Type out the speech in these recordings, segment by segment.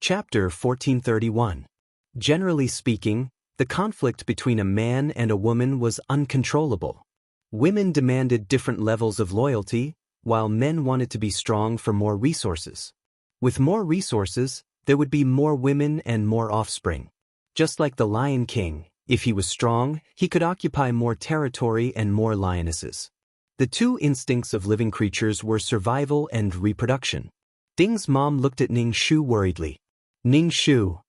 Chapter 1431. Generally speaking, the conflict between a man and a woman was uncontrollable. Women demanded different levels of loyalty, while men wanted to be strong for more resources. With more resources, there would be more women and more offspring. Just like the Lion King, if he was strong, he could occupy more territory and more lionesses. The two instincts of living creatures were survival and reproduction. Ding's mom looked at Ning Shu worriedly. Ning Shu,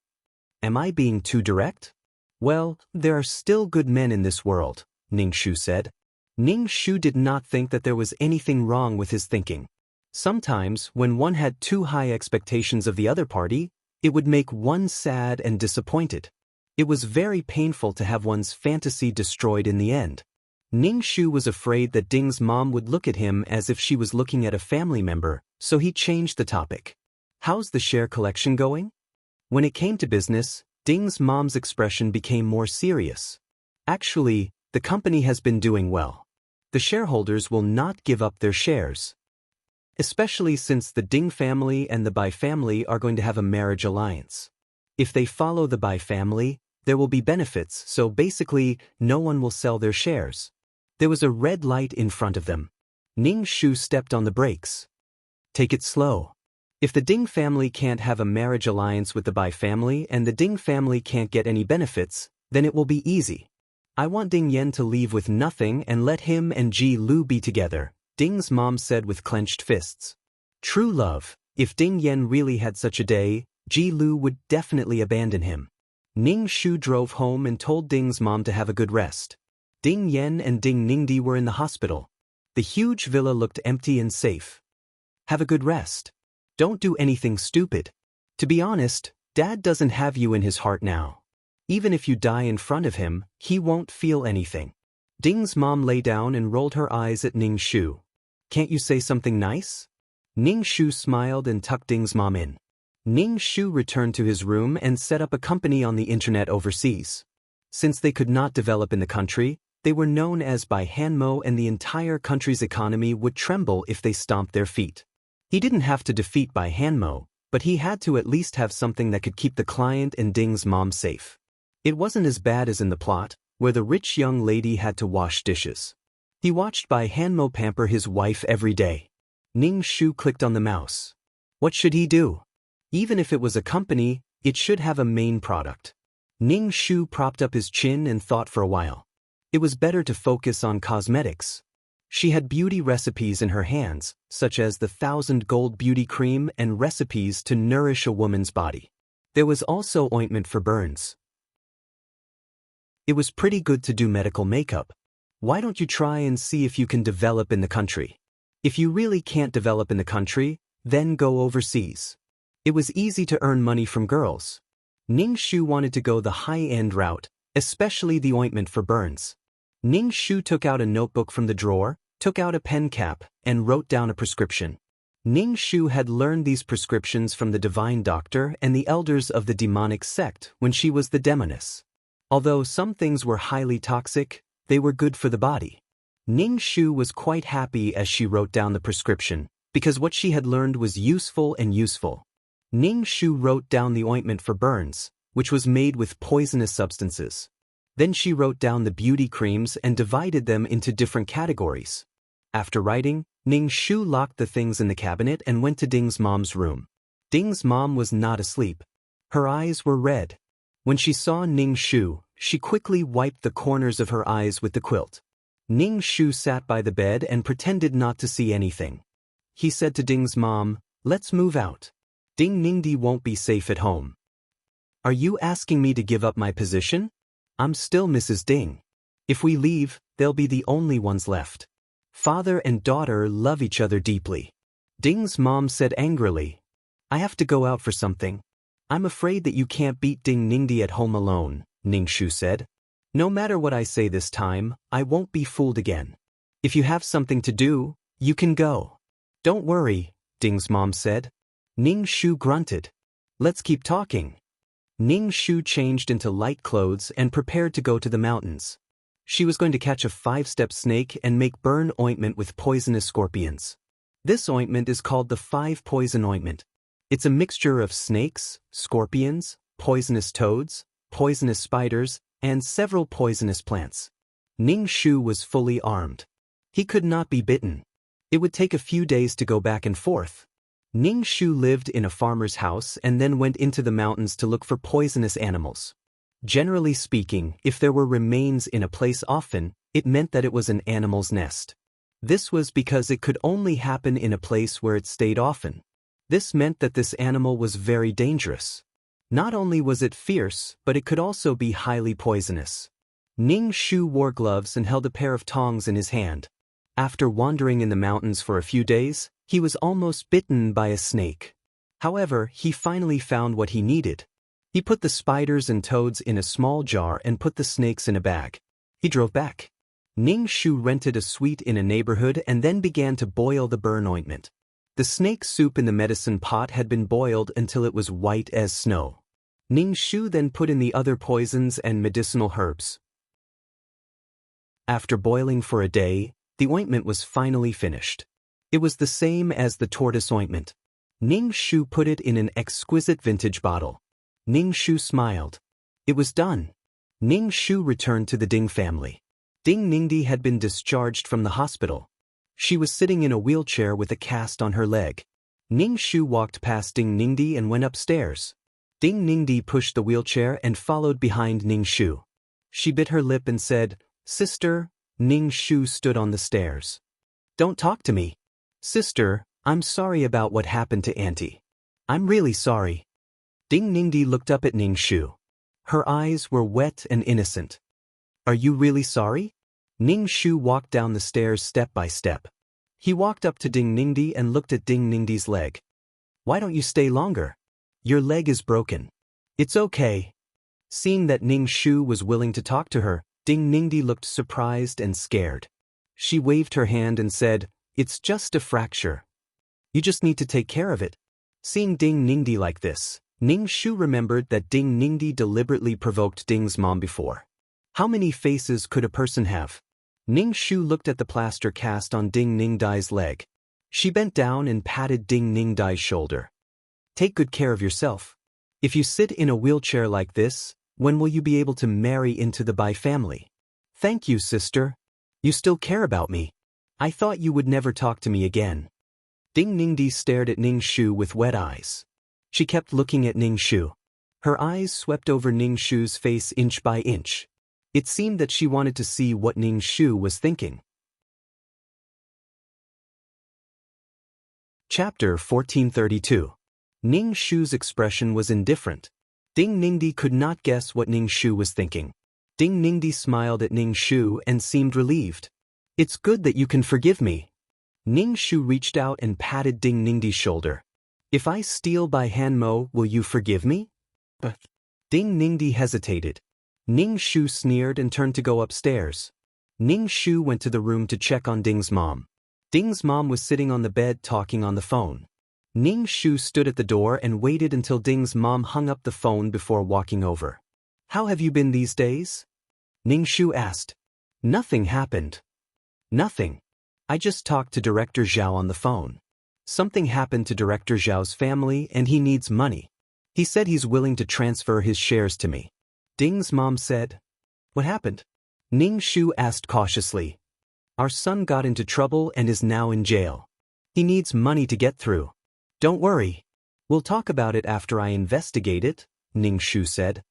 am I being too direct? Well, there are still good men in this world, Ning Shu said. Ning Shu did not think that there was anything wrong with his thinking. Sometimes, when one had too high expectations of the other party, it would make one sad and disappointed. It was very painful to have one's fantasy destroyed in the end. Ning Shu was afraid that Ding's mom would look at him as if she was looking at a family member, so he changed the topic. How's the share collection going? When it came to business, Ding's mom's expression became more serious. Actually, the company has been doing well. The shareholders will not give up their shares. Especially since the Ding family and the Bai family are going to have a marriage alliance. If they follow the Bai family, there will be benefits, so basically, no one will sell their shares. There was a red light in front of them. Ning Shu stepped on the brakes. Take it slow. If the Ding family can't have a marriage alliance with the Bai family and the Ding family can't get any benefits, then it will be easy. I want Ding Yan to leave with nothing and let him and Ji Lu be together, Ding's mom said with clenched fists. True love, if Ding Yan really had such a day, Ji Lu would definitely abandon him. Ning Shu drove home and told Ding's mom to have a good rest. Ding Yan and Ding Ningdi were in the hospital. The huge villa looked empty and safe. Have a good rest. Don't do anything stupid. To be honest, Dad doesn't have you in his heart now. Even if you die in front of him, he won't feel anything. Ding's mom lay down and rolled her eyes at Ning Shu. Can't you say something nice? Ning Shu smiled and tucked Ding's mom in. Ning Shu returned to his room and set up a company on the internet overseas. Since they could not develop in the country, they were known as Bai Hanmo, and the entire country's economy would tremble if they stomped their feet. He didn't have to defeat Bai Hanmo, but he had to at least have something that could keep the client and Ding's mom safe. It wasn't as bad as in the plot, where the rich young lady had to wash dishes. He watched Bai Hanmo pamper his wife every day. Ning Shu clicked on the mouse. What should he do? Even if it was a company, it should have a main product. Ning Shu propped up his chin and thought for a while. It was better to focus on cosmetics. She had beauty recipes in her hands, such as the 1000 Gold Beauty Cream and recipes to nourish a woman's body. There was also ointment for burns. It was pretty good to do medical makeup. Why don't you try and see if you can develop in the country? If you really can't develop in the country, then go overseas. It was easy to earn money from girls. Ning Shu wanted to go the high-end route, especially the ointment for burns. Ning Shu took out a notebook from the drawer, took out a pen cap, and wrote down a prescription. Ning Shu had learned these prescriptions from the divine doctor and the elders of the demonic sect when she was the demoness. Although some things were highly toxic, they were good for the body. Ning Shu was quite happy as she wrote down the prescription, because what she had learned was useful and useful. Ning Shu wrote down the ointment for burns, which was made with poisonous substances. Then she wrote down the beauty creams and divided them into different categories. After writing, Ning Shu locked the things in the cabinet and went to Ding's mom's room. Ding's mom was not asleep. Her eyes were red. When she saw Ning Shu, she quickly wiped the corners of her eyes with the quilt. Ning Shu sat by the bed and pretended not to see anything. He said to Ding's mom, "Let's move out. Ding Ningdi won't be safe at home." "Are you asking me to give up my position? I'm still Mrs. Ding. If we leave, they'll be the only ones left. Father and daughter love each other deeply." Ding's mom said angrily, "I have to go out for something. I'm afraid that you can't beat Ding Ningdi at home alone," Ning Shu said. "No matter what I say this time, I won't be fooled again. If you have something to do, you can go." "Don't worry," Ding's mom said. Ning Shu grunted. "Let's keep talking." Ning Shu changed into light clothes and prepared to go to the mountains. She was going to catch a 5-step snake and make burn ointment with poisonous scorpions. This ointment is called the 5 poison ointment. It's a mixture of snakes, scorpions, poisonous toads, poisonous spiders, and several poisonous plants. Ning Shu was fully armed. He could not be bitten. It would take a few days to go back and forth. Ning Shu lived in a farmer's house and then went into the mountains to look for poisonous animals. Generally speaking, if there were remains in a place often, it meant that it was an animal's nest. This was because it could only happen in a place where it stayed often. This meant that this animal was very dangerous. Not only was it fierce, but it could also be highly poisonous. Ning Shu wore gloves and held a pair of tongs in his hand. After wandering in the mountains for a few days, he was almost bitten by a snake. However, he finally found what he needed. He put the spiders and toads in a small jar and put the snakes in a bag. He drove back. Ning Shu rented a suite in a neighborhood and then began to boil the burn ointment. The snake soup in the medicine pot had been boiled until it was white as snow. Ning Shu then put in the other poisons and medicinal herbs. After boiling for a day, the ointment was finally finished. It was the same as the tortoise ointment. Ning Shu put it in an exquisite vintage bottle. Ning Shu smiled. It was done. Ning Shu returned to the Ding family. Ding Ningdi had been discharged from the hospital. She was sitting in a wheelchair with a cast on her leg. Ning Shu walked past Ding Ningdi and went upstairs. Ding Ningdi pushed the wheelchair and followed behind Ning Shu. She bit her lip and said, "Sister." Ning Shu stood on the stairs. "Don't talk to me. Sister, I'm sorry about what happened to Auntie. I'm really sorry." Ding Ningdi looked up at Ning Shu. Her eyes were wet and innocent. "Are you really sorry?" Ning Shu walked down the stairs step by step. He walked up to Ding Ningdi and looked at Ding Ningdi's leg. "Why don't you stay longer? Your leg is broken." "It's okay." Seeing that Ning Shu was willing to talk to her, Ding Ningdi looked surprised and scared. She waved her hand and said, "It's just a fracture. You just need to take care of it." Seeing Ding Ningdi like this, Ning Shu remembered that Ding Ningdi deliberately provoked Ding's mom before. How many faces could a person have? Ning Shu looked at the plaster cast on Ding Ningdi's leg. She bent down and patted Ding Ningdi's shoulder. "Take good care of yourself. If you sit in a wheelchair like this, when will you be able to marry into the Bai family?" "Thank you, sister. You still care about me. I thought you would never talk to me again." Ding Ningdi stared at Ning Shu with wet eyes. She kept looking at Ning Shu. Her eyes swept over Ning Shu's face inch by inch. It seemed that she wanted to see what Ning Shu was thinking. Chapter 1432. Ning Shu's expression was indifferent. Ding Ningdi could not guess what Ning Shu was thinking. Ding Ningdi smiled at Ning Shu and seemed relieved. "It's good that you can forgive me." Ning Shu reached out and patted Ding Ningdi's shoulder. "If I steal by Hanmo, will you forgive me?" Ding Ningdi hesitated. Ning Shu sneered and turned to go upstairs. Ning Shu went to the room to check on Ding's mom. Ding's mom was sitting on the bed talking on the phone. Ning Shu stood at the door and waited until Ding's mom hung up the phone before walking over. "How have you been these days?" Ning Shu asked. "Nothing happened." "Nothing. I just talked to Director Zhao on the phone. Something happened to Director Zhao's family and he needs money. He said he's willing to transfer his shares to me." Ding's mom said. "What happened?" Ning Shu asked cautiously. "Our son got into trouble and is now in jail. He needs money to get through." "Don't worry. We'll talk about it after I investigate it," Ning Shu said.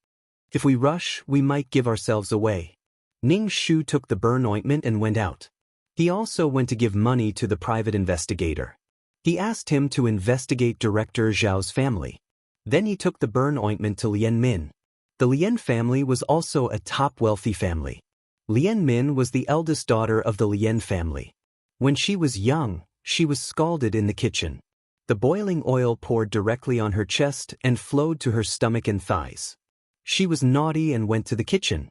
"If we rush, we might give ourselves away." Ning Shu took the burn ointment and went out. He also went to give money to the private investigator. He asked him to investigate Director Zhao's family. Then he took the burn ointment to Lien Min. The Lien family was also a top wealthy family. Lien Min was the eldest daughter of the Lien family. When she was young, she was scalded in the kitchen. The boiling oil poured directly on her chest and flowed to her stomach and thighs. She was naughty and went to the kitchen.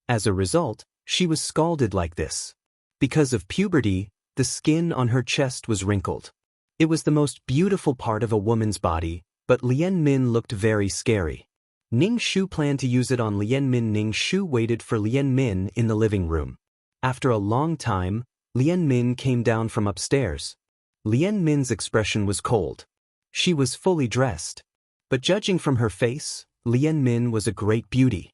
As a result, she was scalded like this. Because of puberty, the skin on her chest was wrinkled. It was the most beautiful part of a woman's body, but Lien Min looked very scary. Ning Shu planned to use it on Lien Min. Ning Shu waited for Lien Min in the living room. After a long time, Lien Min came down from upstairs. Lien Min's expression was cold. She was fully dressed. But judging from her face, Lian Min was a great beauty.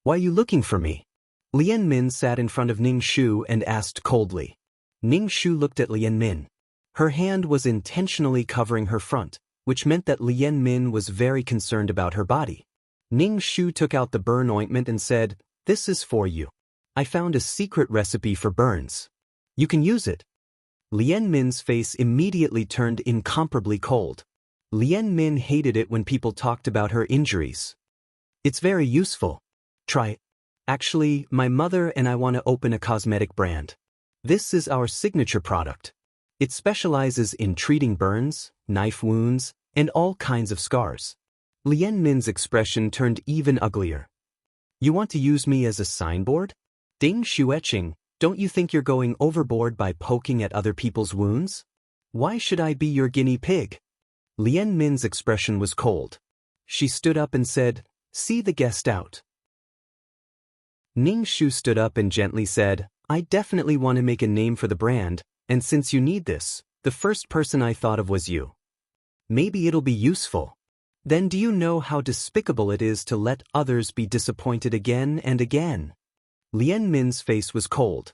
"Why are you looking for me?" Lian Min sat in front of Ning Shu and asked coldly. Ning Shu looked at Lian Min. Her hand was intentionally covering her front, which meant that Lian Min was very concerned about her body. Ning Shu took out the burn ointment and said, "This is for you. I found a secret recipe for burns. You can use it." Lian Min's face immediately turned incomparably cold. Lian Min hated it when people talked about her injuries. "It's very useful. Try it. Actually, my mother and I want to open a cosmetic brand. This is our signature product. It specializes in treating burns, knife wounds, and all kinds of scars." Lian Min's expression turned even uglier. "You want to use me as a signboard? Ding Xueqing, don't you think you're going overboard by poking at other people's wounds? Why should I be your guinea pig?" Lian Min's expression was cold. She stood up and said, "See the guest out." Ning Shu stood up and gently said, "I definitely want to make a name for the brand, and since you need this, the first person I thought of was you. Maybe it'll be useful. Then do you know how despicable it is to let others be disappointed again and again?" Lian Min's face was cold.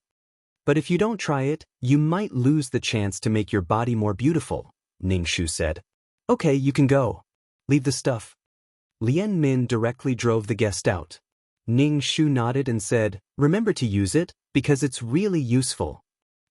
"But if you don't try it, you might lose the chance to make your body more beautiful," Ning Shu said. "Okay, you can go. Leave the stuff." Lian Min directly drove the guest out. Ning Shu nodded and said, "Remember to use it, because it's really useful."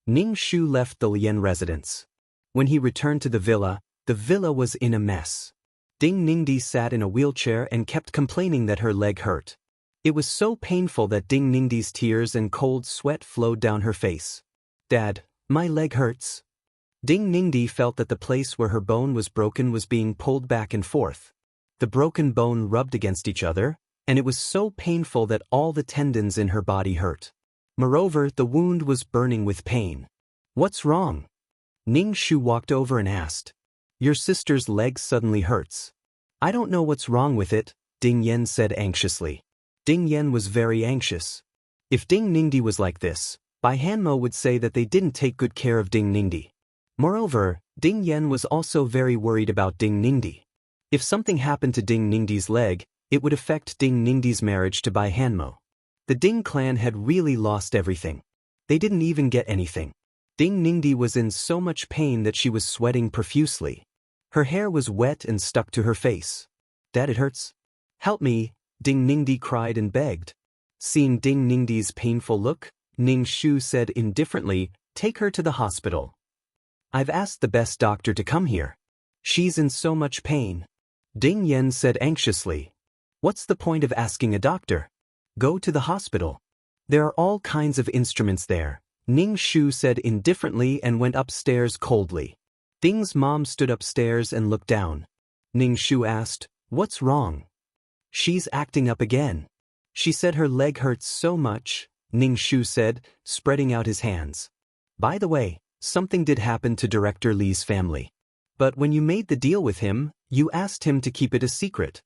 Ning Shu left the Lian residence. When he returned to the villa was in a mess. Ding Ningdi sat in a wheelchair and kept complaining that her leg hurt. It was so painful that Ding Ningdi's tears and cold sweat flowed down her face. "Dad, my leg hurts." Ding Ningdi felt that the place where her bone was broken was being pulled back and forth. The broken bone rubbed against each other, and it was so painful that all the tendons in her body hurt. Moreover, the wound was burning with pain. "What's wrong?" Ning Shu walked over and asked. "Your sister's leg suddenly hurts." "I don't know what's wrong with it," Ding Yen said anxiously. Ding Yen was very anxious. If Ding Ningdi was like this, Bai Hanmo would say that they didn't take good care of Ding Ningdi. Moreover, Ding Yen was also very worried about Ding Ningdi. If something happened to Ding Ningdi's leg, it would affect Ding Ningdi's marriage to Bai Hanmo. The Ding clan had really lost everything. They didn't even get anything. Ding Ningdi was in so much pain that she was sweating profusely. Her hair was wet and stuck to her face. "Dad, it hurts. Help me," Ding Ningdi cried and begged. Seeing Ding Ningdi's painful look, Ning Shu said indifferently, "Take her to the hospital. I've asked the best doctor to come here. She's in so much pain." Ding Yen said anxiously, "What's the point of asking a doctor? Go to the hospital. There are all kinds of instruments there," Ning Shu said indifferently and went upstairs coldly. Ding's mom stood upstairs and looked down. Ning Shu asked, "What's wrong?" "She's acting up again. She said her leg hurts so much," Ning Shu said, spreading out his hands. "By the way, something did happen to Director Li's family. But when you made the deal with him, you asked him to keep it a secret,"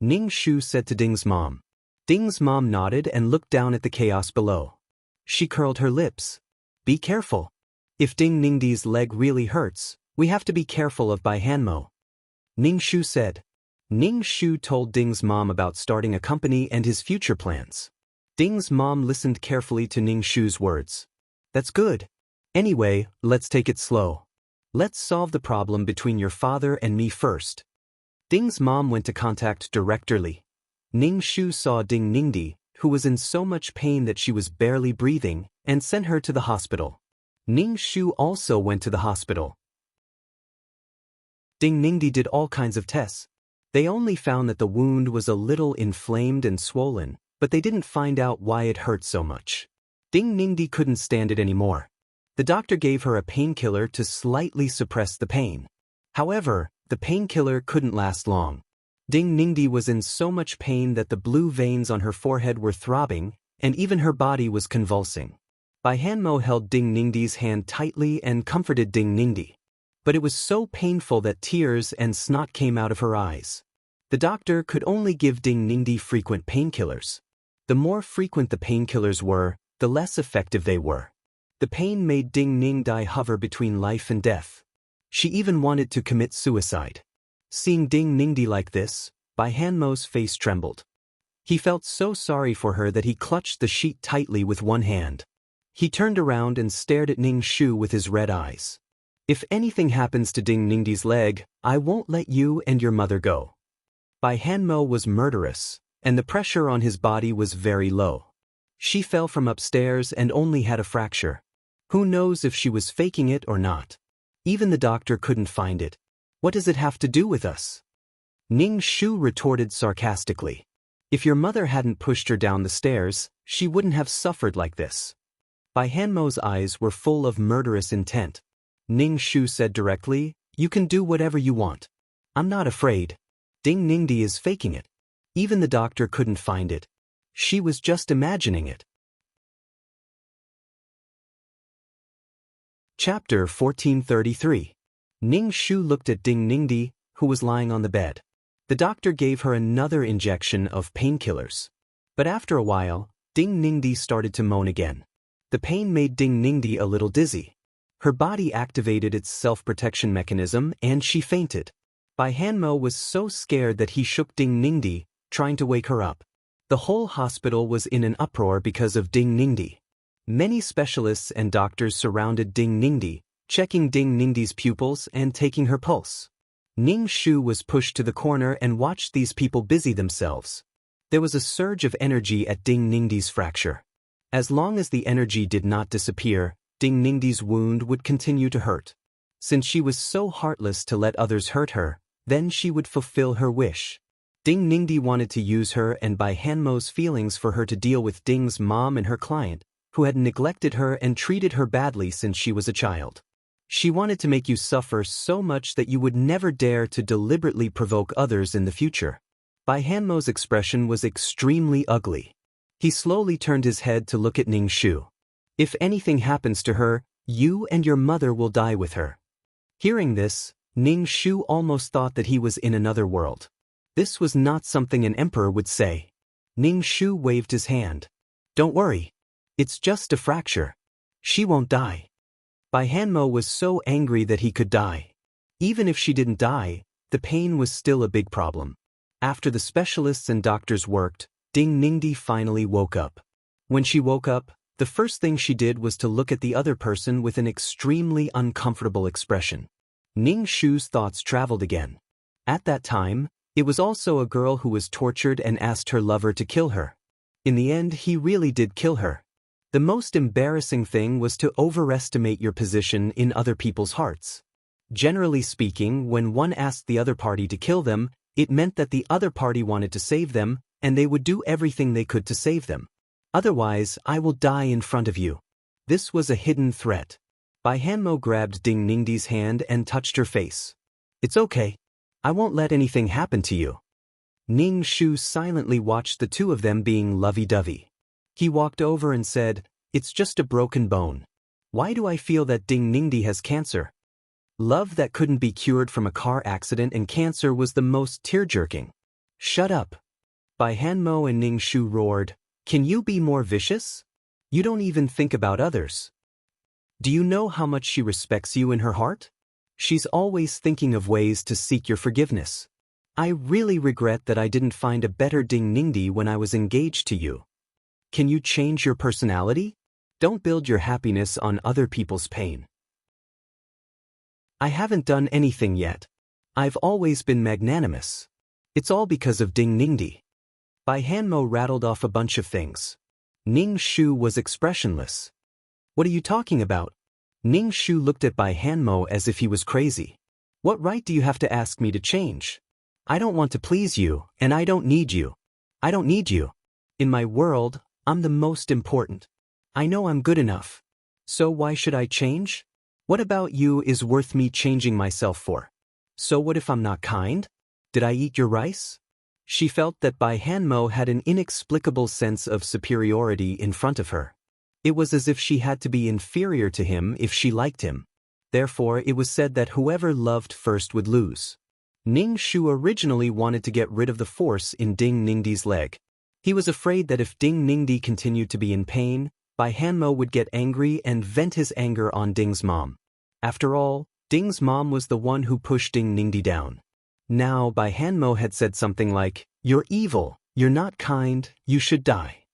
Ning Shu said to Ding's mom. Ding's mom nodded and looked down at the chaos below. She curled her lips. "Be careful. If Ding Ningdi's leg really hurts, we have to be careful of Bai Hanmo," Ning Shu said. Ning Shu told Ding's mom about starting a company and his future plans. Ding's mom listened carefully to Ning Shu's words. "That's good. Anyway, let's take it slow. Let's solve the problem between your father and me first." Ding's mom went to contact Director Li. Ning Shu saw Ding Ningdi, who was in so much pain that she was barely breathing, and sent her to the hospital. Ning Shu also went to the hospital. Ding Ningdi did all kinds of tests. They only found that the wound was a little inflamed and swollen, but they didn't find out why it hurt so much. Ding Ningdi couldn't stand it anymore. The doctor gave her a painkiller to slightly suppress the pain. However, the painkiller couldn't last long. Ding Ningdi was in so much pain that the blue veins on her forehead were throbbing, and even her body was convulsing. Bai Hanmo held Ding Ningdi's hand tightly and comforted Ding Ningdi. But it was so painful that tears and snot came out of her eyes. The doctor could only give Ding Ningdi frequent painkillers. The more frequent the painkillers were, the less effective they were. The pain made Ding Ningdi hover between life and death. She even wanted to commit suicide. Seeing Ding Ningdi like this, Bai Hanmo's face trembled. He felt so sorry for her that he clutched the sheet tightly with one hand. He turned around and stared at Ning Shu with his red eyes. If anything happens to Ding Ningdi's leg, I won't let you and your mother go. Bai Hanmo was murderous, and the pressure on his body was very low. She fell from upstairs and only had a fracture. Who knows if she was faking it or not? Even the doctor couldn't find it. What does it have to do with us? Ning Shu retorted sarcastically. If your mother hadn't pushed her down the stairs, she wouldn't have suffered like this. Bai Hanmo's eyes were full of murderous intent. Ning Shu said directly, you can do whatever you want. I'm not afraid. Ding Ningdi is faking it. Even the doctor couldn't find it. She was just imagining it. Chapter 1433. Ning Shu looked at Ding Ningdi, who was lying on the bed. The doctor gave her another injection of painkillers. But after a while, Ding Ningdi started to moan again. The pain made Ding Ningdi a little dizzy. Her body activated its self-protection mechanism and she fainted. Bai Hanmo was so scared that he shook Ding Ningdi, trying to wake her up. The whole hospital was in an uproar because of Ding Ningdi. Many specialists and doctors surrounded Ding Ningdi, checking Ding Ningdi's pupils and taking her pulse. Ning Shu was pushed to the corner and watched these people busy themselves. There was a surge of energy at Ding Ningdi's fracture. As long as the energy did not disappear, Ding Ningdi's wound would continue to hurt. Since she was so heartless to let others hurt her, then she would fulfill her wish. Ding Ningdi wanted to use her and Bai Hanmo's feelings for her to deal with Ding's mom and her client, who had neglected her and treated her badly since she was a child. She wanted to make you suffer so much that you would never dare to deliberately provoke others in the future. Bai Hanmo's expression was extremely ugly. He slowly turned his head to look at Ning Shu. If anything happens to her, you and your mother will die with her. Hearing this, Ning Shu almost thought that he was in another world. This was not something an emperor would say. Ning Shu waved his hand. Don't worry. It's just a fracture. She won't die. Bai Hanmo was so angry that he could die. Even if she didn't die, the pain was still a big problem. After the specialists and doctors worked, Ding Ningdi finally woke up. When she woke up, the first thing she did was to look at the other person with an extremely uncomfortable expression. Ning Shu's thoughts traveled again. At that time, it was also a girl who was tortured and asked her lover to kill her. In the end, he really did kill her. The most embarrassing thing was to overestimate your position in other people's hearts. Generally speaking, when one asked the other party to kill them, it meant that the other party wanted to save them, and they would do everything they could to save them. Otherwise, I will die in front of you. This was a hidden threat. Bai Hanmo grabbed Ding Ningdi's hand and touched her face. It's okay. I won't let anything happen to you. Ning Shu silently watched the two of them being lovey-dovey. He walked over and said, It's just a broken bone. Why do I feel that Ding Ningdi has cancer? Love that couldn't be cured from a car accident and cancer was the most tear-jerking. Shut up. Bai Hanmo and Ning Shu roared, Can you be more vicious? You don't even think about others. Do you know how much she respects you in her heart? She's always thinking of ways to seek your forgiveness. I really regret that I didn't find a better Ding Ningdi when I was engaged to you. Can you change your personality? Don't build your happiness on other people's pain. I haven't done anything yet. I've always been magnanimous. It's all because of Ding Ningdi. Bai Hanmo rattled off a bunch of things. Ning Shu was expressionless. What are you talking about? Ning Shu looked at Bai Hanmo as if he was crazy. What right do you have to ask me to change? I don't want to please you, and I don't need you. I don't need you. In my world, I'm the most important. I know I'm good enough. So why should I change? What about you is worth me changing myself for? So what if I'm not kind? Did I eat your rice? She felt that Bai Hanmo had an inexplicable sense of superiority in front of her. It was as if she had to be inferior to him if she liked him. Therefore, it was said that whoever loved first would lose. Ning Shu originally wanted to get rid of the force in Ding Ningdi's leg. He was afraid that if Ding Ningdi continued to be in pain, Bai Hanmo would get angry and vent his anger on Ding's mom. After all, Ding's mom was the one who pushed Ding Ningdi down. Now, Bai Hanmo had said something like, "You're evil, you're not kind, you should die."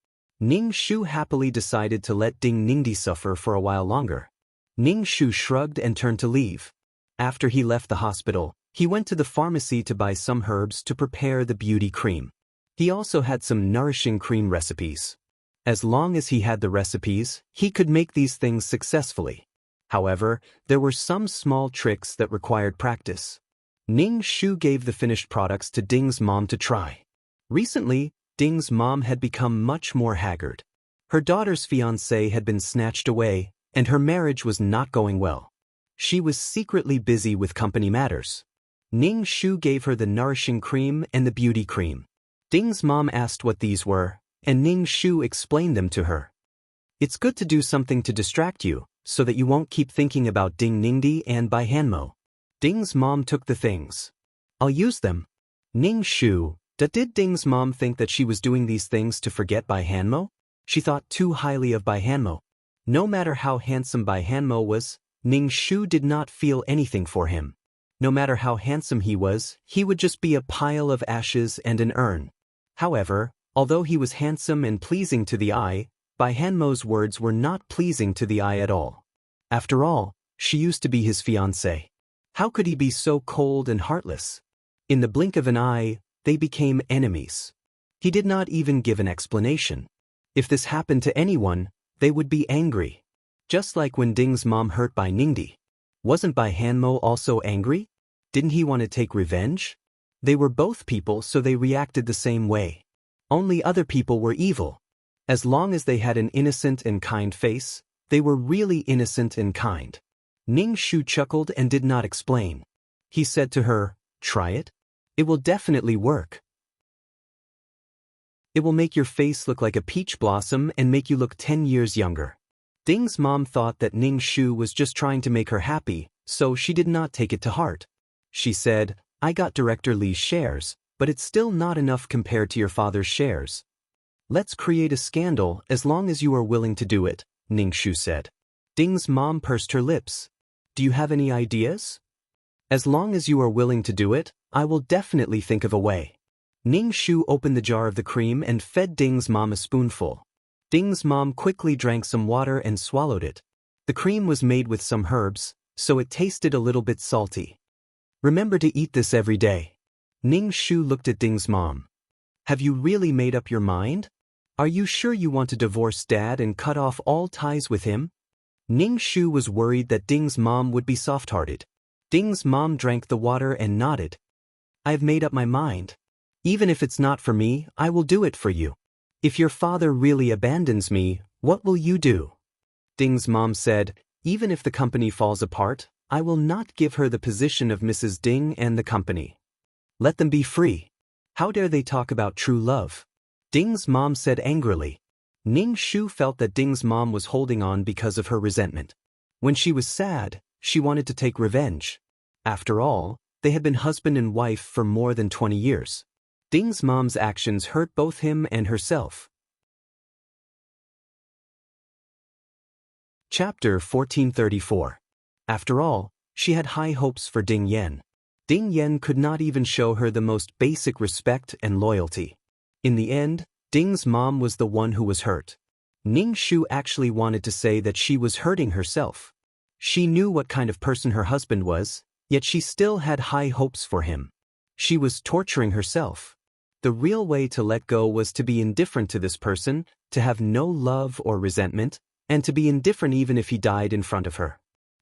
Ning Shu happily decided to let Ding Ningdi suffer for a while longer. Ning Shu shrugged and turned to leave. After he left the hospital, he went to the pharmacy to buy some herbs to prepare the beauty cream. He also had some nourishing cream recipes. As long as he had the recipes, he could make these things successfully. However, there were some small tricks that required practice. Ning Shu gave the finished products to Ding's mom to try. Recently, Ding's mom had become much more haggard. Her daughter's fiancé had been snatched away, and her marriage was not going well. She was secretly busy with company matters. Ning Shu gave her the nourishing cream and the beauty cream. Ding's mom asked what these were, and Ning Shu explained them to her. "It's good to do something to distract you, so that you won't keep thinking about Ding Ningdi and Bai Hanmo." Ding's mom took the things. "I'll use them." Ning Shu, did Ding's mom think that she was doing these things to forget Bai Hanmo? She thought too highly of Bai Hanmo. No matter how handsome Bai Hanmo was, Ning Shu did not feel anything for him. No matter how handsome he would just be a pile of ashes and an urn. However, although he was handsome and pleasing to the eye, Bai Hanmo's words were not pleasing to the eye at all. After all, she used to be his fiancée. How could he be so cold and heartless? In the blink of an eye, they became enemies. He did not even give an explanation. If this happened to anyone, they would be angry. Just like when Ding's mom hurt Bai Ningdi. Wasn't Bai Hanmo also angry? Didn't he want to take revenge? They were both people, so they reacted the same way. Only other people were evil. As long as they had an innocent and kind face, they were really innocent and kind. Ning Shu chuckled and did not explain. He said to her, "Try it. It will definitely work. It will make your face look like a peach blossom and make you look 10 years younger." Ding's mom thought that Ning Shu was just trying to make her happy, so she did not take it to heart. She said, "I got Director Li's shares, but it's still not enough compared to your father's shares." "Let's create a scandal as long as you are willing to do it," Ning Shu said. Ding's mom pursed her lips. "Do you have any ideas?" "As long as you are willing to do it, I will definitely think of a way." Ning Shu opened the jar of the cream and fed Ding's mom a spoonful. Ding's mom quickly drank some water and swallowed it. The cream was made with some herbs, so it tasted a little bit salty. "Remember to eat this every day." Ning Shu looked at Ding's mom. "Have you really made up your mind? Are you sure you want to divorce Dad and cut off all ties with him?" Ning Shu was worried that Ding's mom would be soft-hearted. Ding's mom drank the water and nodded. "I've made up my mind. Even if it's not for me, I will do it for you. If your father really abandons me, what will you do?" Ding's mom said, "Even if the company falls apart, I will not give her the position of Mrs. Ding and the company. Let them be free. How dare they talk about true love?" Ding's mom said angrily. Ning Shu felt that Ding's mom was holding on because of her resentment. When she was sad, she wanted to take revenge. After all, they had been husband and wife for more than 20 years. Ding's mom's actions hurt both him and herself. Chapter 1434. After all, she had high hopes for Ding Yen. Ding Yen could not even show her the most basic respect and loyalty. In the end, Ding's mom was the one who was hurt. Ning Shu actually wanted to say that she was hurting herself. She knew what kind of person her husband was, yet she still had high hopes for him. She was torturing herself. The real way to let go was to be indifferent to this person, to have no love or resentment, and to be indifferent even if he died in front of her.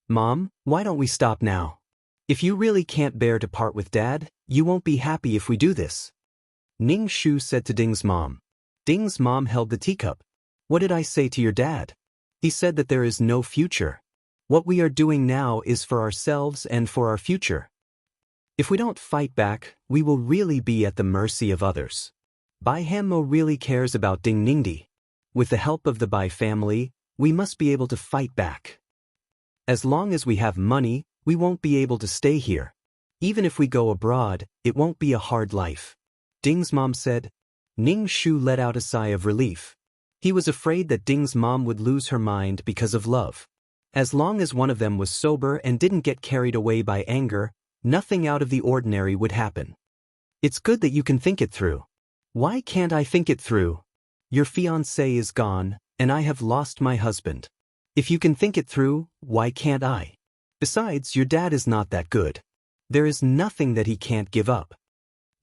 "Mom, why don't we stop now? If you really can't bear to part with Dad, you won't be happy if we do this," Ning Shu said to Ding's mom. Ding's mom held the teacup. "What did I say to your dad? He said that there is no future. What we are doing now is for ourselves and for our future. If we don't fight back, we will really be at the mercy of others. Bai Hanmo really cares about Ding Ningdi. With the help of the Bai family, we must be able to fight back. As long as we have money, we won't be able to stay here. Even if we go abroad, it won't be a hard life," Ding's mom said. Ning Shu let out a sigh of relief. He was afraid that Ding's mom would lose her mind because of love. As long as one of them was sober and didn't get carried away by anger, nothing out of the ordinary would happen. It's good that you can think it through. Why can't I think it through? Your fiancé is gone, and I have lost my husband. If you can think it through, why can't I? Besides, your dad is not that good. There is nothing that he can't give up.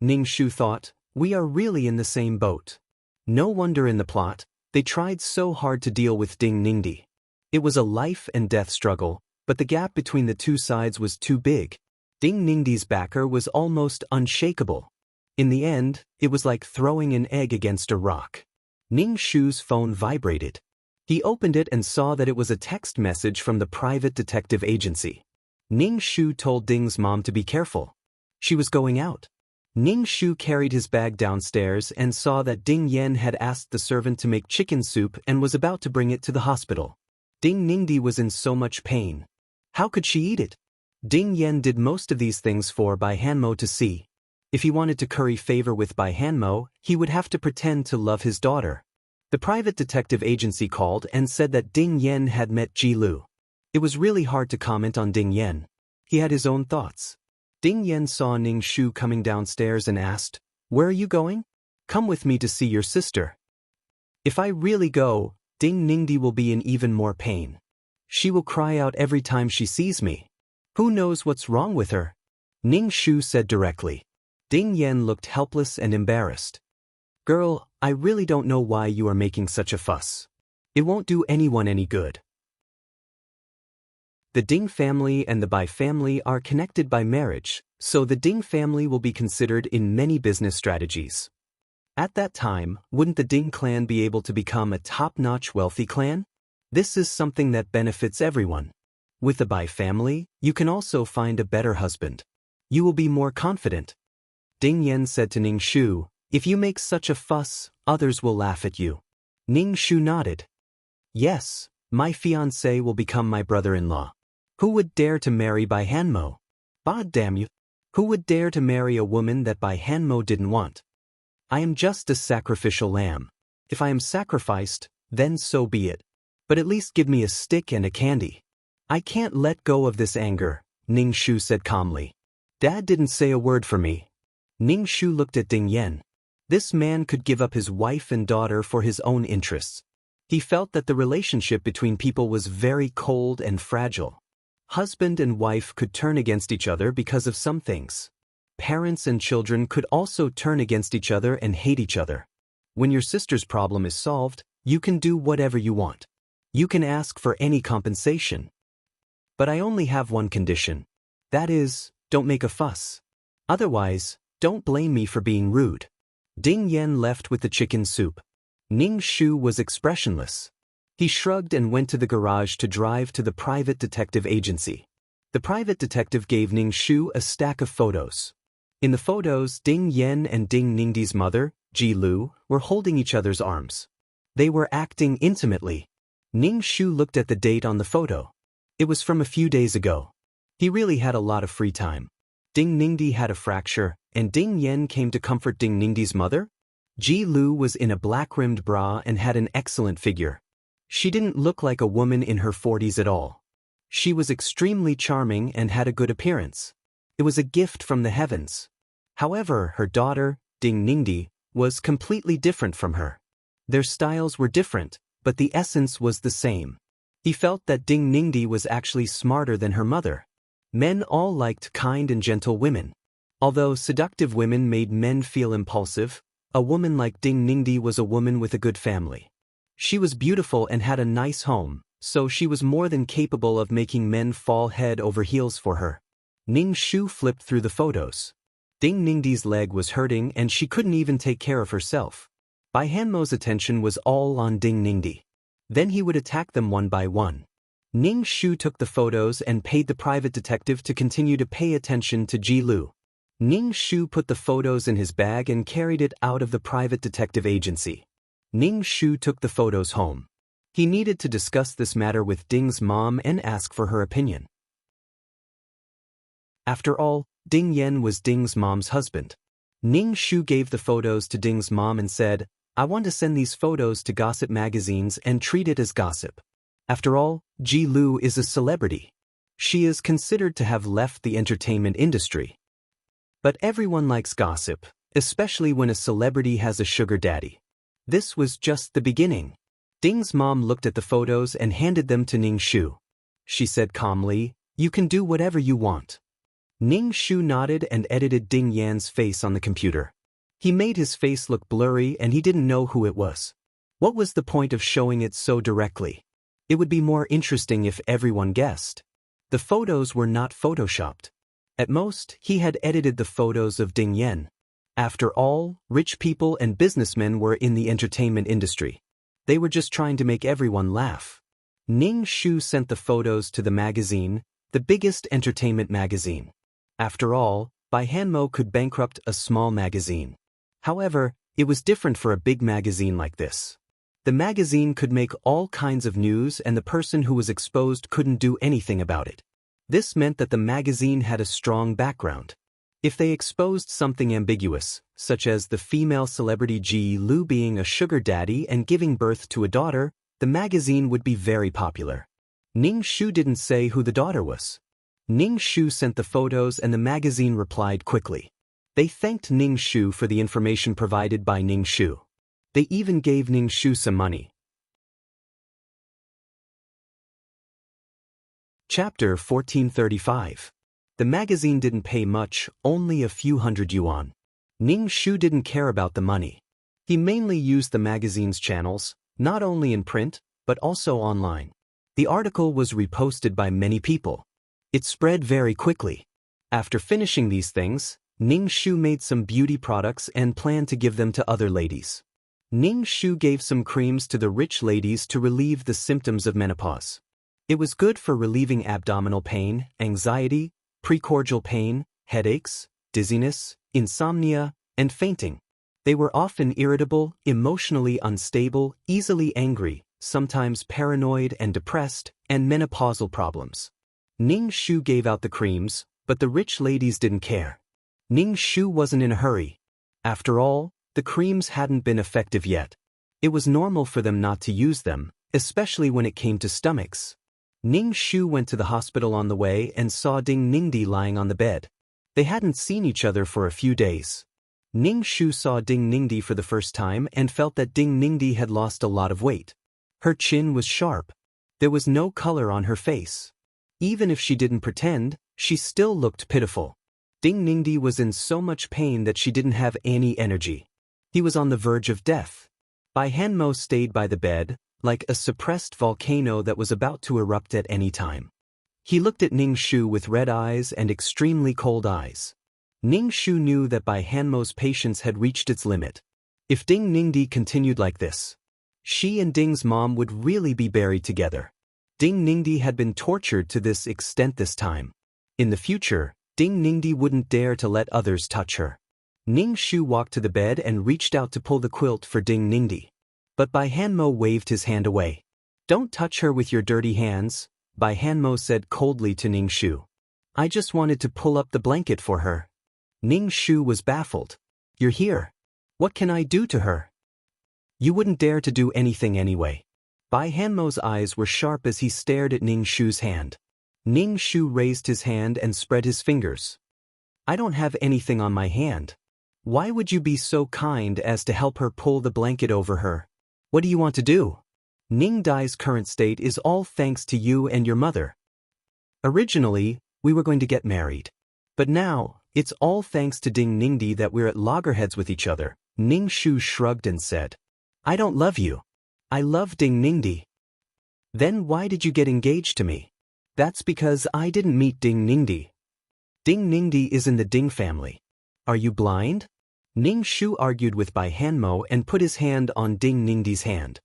Ning Shu thought, we are really in the same boat. No wonder in the plot, they tried so hard to deal with Ding Ningdi. It was a life and death struggle, but the gap between the two sides was too big. Ding Ningdi's backer was almost unshakable. In the end, it was like throwing an egg against a rock. Ning Shu's phone vibrated. He opened it and saw that it was a text message from the private detective agency. Ning Shu told Ding's mom to be careful. She was going out. Ning Shu carried his bag downstairs and saw that Ding Yen had asked the servant to make chicken soup and was about to bring it to the hospital. Ding Ningdi was in so much pain. How could she eat it? Ding Yen did most of these things for Bai Hanmo to see. If he wanted to curry favor with Bai Hanmo, he would have to pretend to love his daughter. The private detective agency called and said that Ding Yen had met Ji Lu. It was really hard to comment on Ding Yen. He had his own thoughts. Ding Yen saw Ning Shu coming downstairs and asked, "Where are you going?" "Come with me to see your sister." "If I really go, Ding Ningdi will be in even more pain. She will cry out every time she sees me. Who knows what's wrong with her?" Ning Shu said directly. Ding Yen looked helpless and embarrassed. "Girl, I really don't know why you are making such a fuss. It won't do anyone any good." The Ding family and the Bai family are connected by marriage, so the Ding family will be considered in many business strategies. At that time, wouldn't the Ding clan be able to become a top-notch wealthy clan? This is something that benefits everyone. With the Bai family, you can also find a better husband. You will be more confident. Ding Yen said to Ning Shu, "If you make such a fuss, others will laugh at you." Ning Shu nodded. "Yes, my fiancé will become my brother-in-law. Who would dare to marry Bai Hanmo? Bah damn you. Who would dare to marry a woman that Bai Hanmo didn't want? I am just a sacrificial lamb. If I am sacrificed, then so be it. But at least give me a stick and a candy." "I can't let go of this anger," Ning Shu said calmly. "Dad didn't say a word for me." Ning Shu looked at Ding Yen. This man could give up his wife and daughter for his own interests. He felt that the relationship between people was very cold and fragile. Husband and wife could turn against each other because of some things. Parents and children could also turn against each other and hate each other. When your sister's problem is solved, you can do whatever you want. You can ask for any compensation. But I only have one condition. That is, don't make a fuss. Otherwise, don't blame me for being rude. Ding Yen left with the chicken soup. Ning Shu was expressionless. He shrugged and went to the garage to drive to the private detective agency. The private detective gave Ning Shu a stack of photos. In the photos, Ding Yen and Ding Ningdi's mother, Ji Lu, were holding each other's arms. They were acting intimately. Ning Shu looked at the date on the photo. It was from a few days ago. He really had a lot of free time. Ding Ningdi had a fracture, and Ding Yen came to comfort Ding Ningdi's mother. Ji Lu was in a black-rimmed bra and had an excellent figure. She didn't look like a woman in her 40s at all. She was extremely charming and had a good appearance. It was a gift from the heavens. However, her daughter, Ding Ningdi, was completely different from her. Their styles were different, but the essence was the same. He felt that Ding Ningdi was actually smarter than her mother. Men all liked kind and gentle women. Although seductive women made men feel impulsive, a woman like Ding Ningdi was a woman with a good family. She was beautiful and had a nice home, so she was more than capable of making men fall head over heels for her. Ning Shu flipped through the photos. Ding Ningdi's leg was hurting and she couldn't even take care of herself. Bai Hanmo's attention was all on Ding Ningdi. Then he would attack them one by one. Ning Shu took the photos and paid the private detective to continue to pay attention to Ji Lu. Ning Shu put the photos in his bag and carried it out of the private detective agency. Ning Shu took the photos home. He needed to discuss this matter with Ding's mom and ask for her opinion. After all, Ding Yen was Ding's mom's husband. Ning Shu gave the photos to Ding's mom and said, "I want to send these photos to gossip magazines and treat it as gossip." After all, Ji Lu is a celebrity. She is considered to have left the entertainment industry. But everyone likes gossip, especially when a celebrity has a sugar daddy. This was just the beginning. Ding's mom looked at the photos and handed them to Ning Shu. She said calmly, "You can do whatever you want." Ning Shu nodded and edited Ding Yan's face on the computer. He made his face look blurry and he didn't know who it was. What was the point of showing it so directly? It would be more interesting if everyone guessed. The photos were not photoshopped. At most, he had edited the photos of Ding Yan. After all, rich people and businessmen were in the entertainment industry. They were just trying to make everyone laugh. Ning Shu sent the photos to the magazine, the biggest entertainment magazine. After all, Bai Hanmo could bankrupt a small magazine. However, it was different for a big magazine like this. The magazine could make all kinds of news and the person who was exposed couldn't do anything about it. This meant that the magazine had a strong background. If they exposed something ambiguous, such as the female celebrity Ji Lu being a sugar daddy and giving birth to a daughter, the magazine would be very popular. Ning Shu didn't say who the daughter was. Ning Shu sent the photos and the magazine replied quickly. They thanked Ning Shu for the information provided by Ning Shu. They even gave Ning Shu some money. Chapter 1435. The magazine didn't pay much, only a few hundred yuan. Ning Shu didn't care about the money. He mainly used the magazine's channels, not only in print, but also online. The article was reposted by many people. It spread very quickly. After finishing these things, Ning Shu made some beauty products and planned to give them to other ladies. Ning Shu gave some creams to the rich ladies to relieve the symptoms of menopause. It was good for relieving abdominal pain, anxiety, precordial pain, headaches, dizziness, insomnia, and fainting. They were often irritable, emotionally unstable, easily angry, sometimes paranoid and depressed, and menopausal problems. Ning Shu gave out the creams, but the rich ladies didn't care. Ning Shu wasn't in a hurry. After all, the creams hadn't been effective yet. It was normal for them not to use them, especially when it came to stomachs. Ning Shu went to the hospital on the way and saw Ding Ningdi lying on the bed. They hadn't seen each other for a few days. Ning Shu saw Ding Ningdi for the first time and felt that Ding Ningdi had lost a lot of weight. Her chin was sharp. There was no color on her face. Even if she didn't pretend, she still looked pitiful. Ding Ningdi was in so much pain that she didn't have any energy. He was on the verge of death. Bai Hanmo stayed by the bed, like a suppressed volcano that was about to erupt at any time. He looked at Ning Shu with red eyes and extremely cold eyes. Ning Shu knew that Bai Hanmo's patience had reached its limit. If Ding Ningdi continued like this, she and Ding's mom would really be buried together. Ding Ningdi had been tortured to this extent this time. In the future, Ding Ningdi wouldn't dare to let others touch her. Ning Shu walked to the bed and reached out to pull the quilt for Ding Ningdi. But Bai Hanmo waved his hand away. "Don't touch her with your dirty hands," Bai Hanmo said coldly to Ning Shu. "I just wanted to pull up the blanket for her." Ning Shu was baffled. "You're here. What can I do to her?" "You wouldn't dare to do anything anyway." Bai Hanmo's eyes were sharp as he stared at Ning Shu's hand. Ning Shu raised his hand and spread his fingers. "I don't have anything on my hand. Why would you be so kind as to help her pull the blanket over her? What do you want to do? Ning Dai's current state is all thanks to you and your mother. Originally, we were going to get married. But now, it's all thanks to Ding Ningdi that we're at loggerheads with each other." Ning Shu shrugged and said, "I don't love you. I love Ding Ningdi." "Then why did you get engaged to me?" "That's because I didn't meet Ding Ningdi. Ding Ningdi is in the Ding family. Are you blind?" Ning Shu argued with Bai Hanmo and put his hand on Ding Ningdi's hand.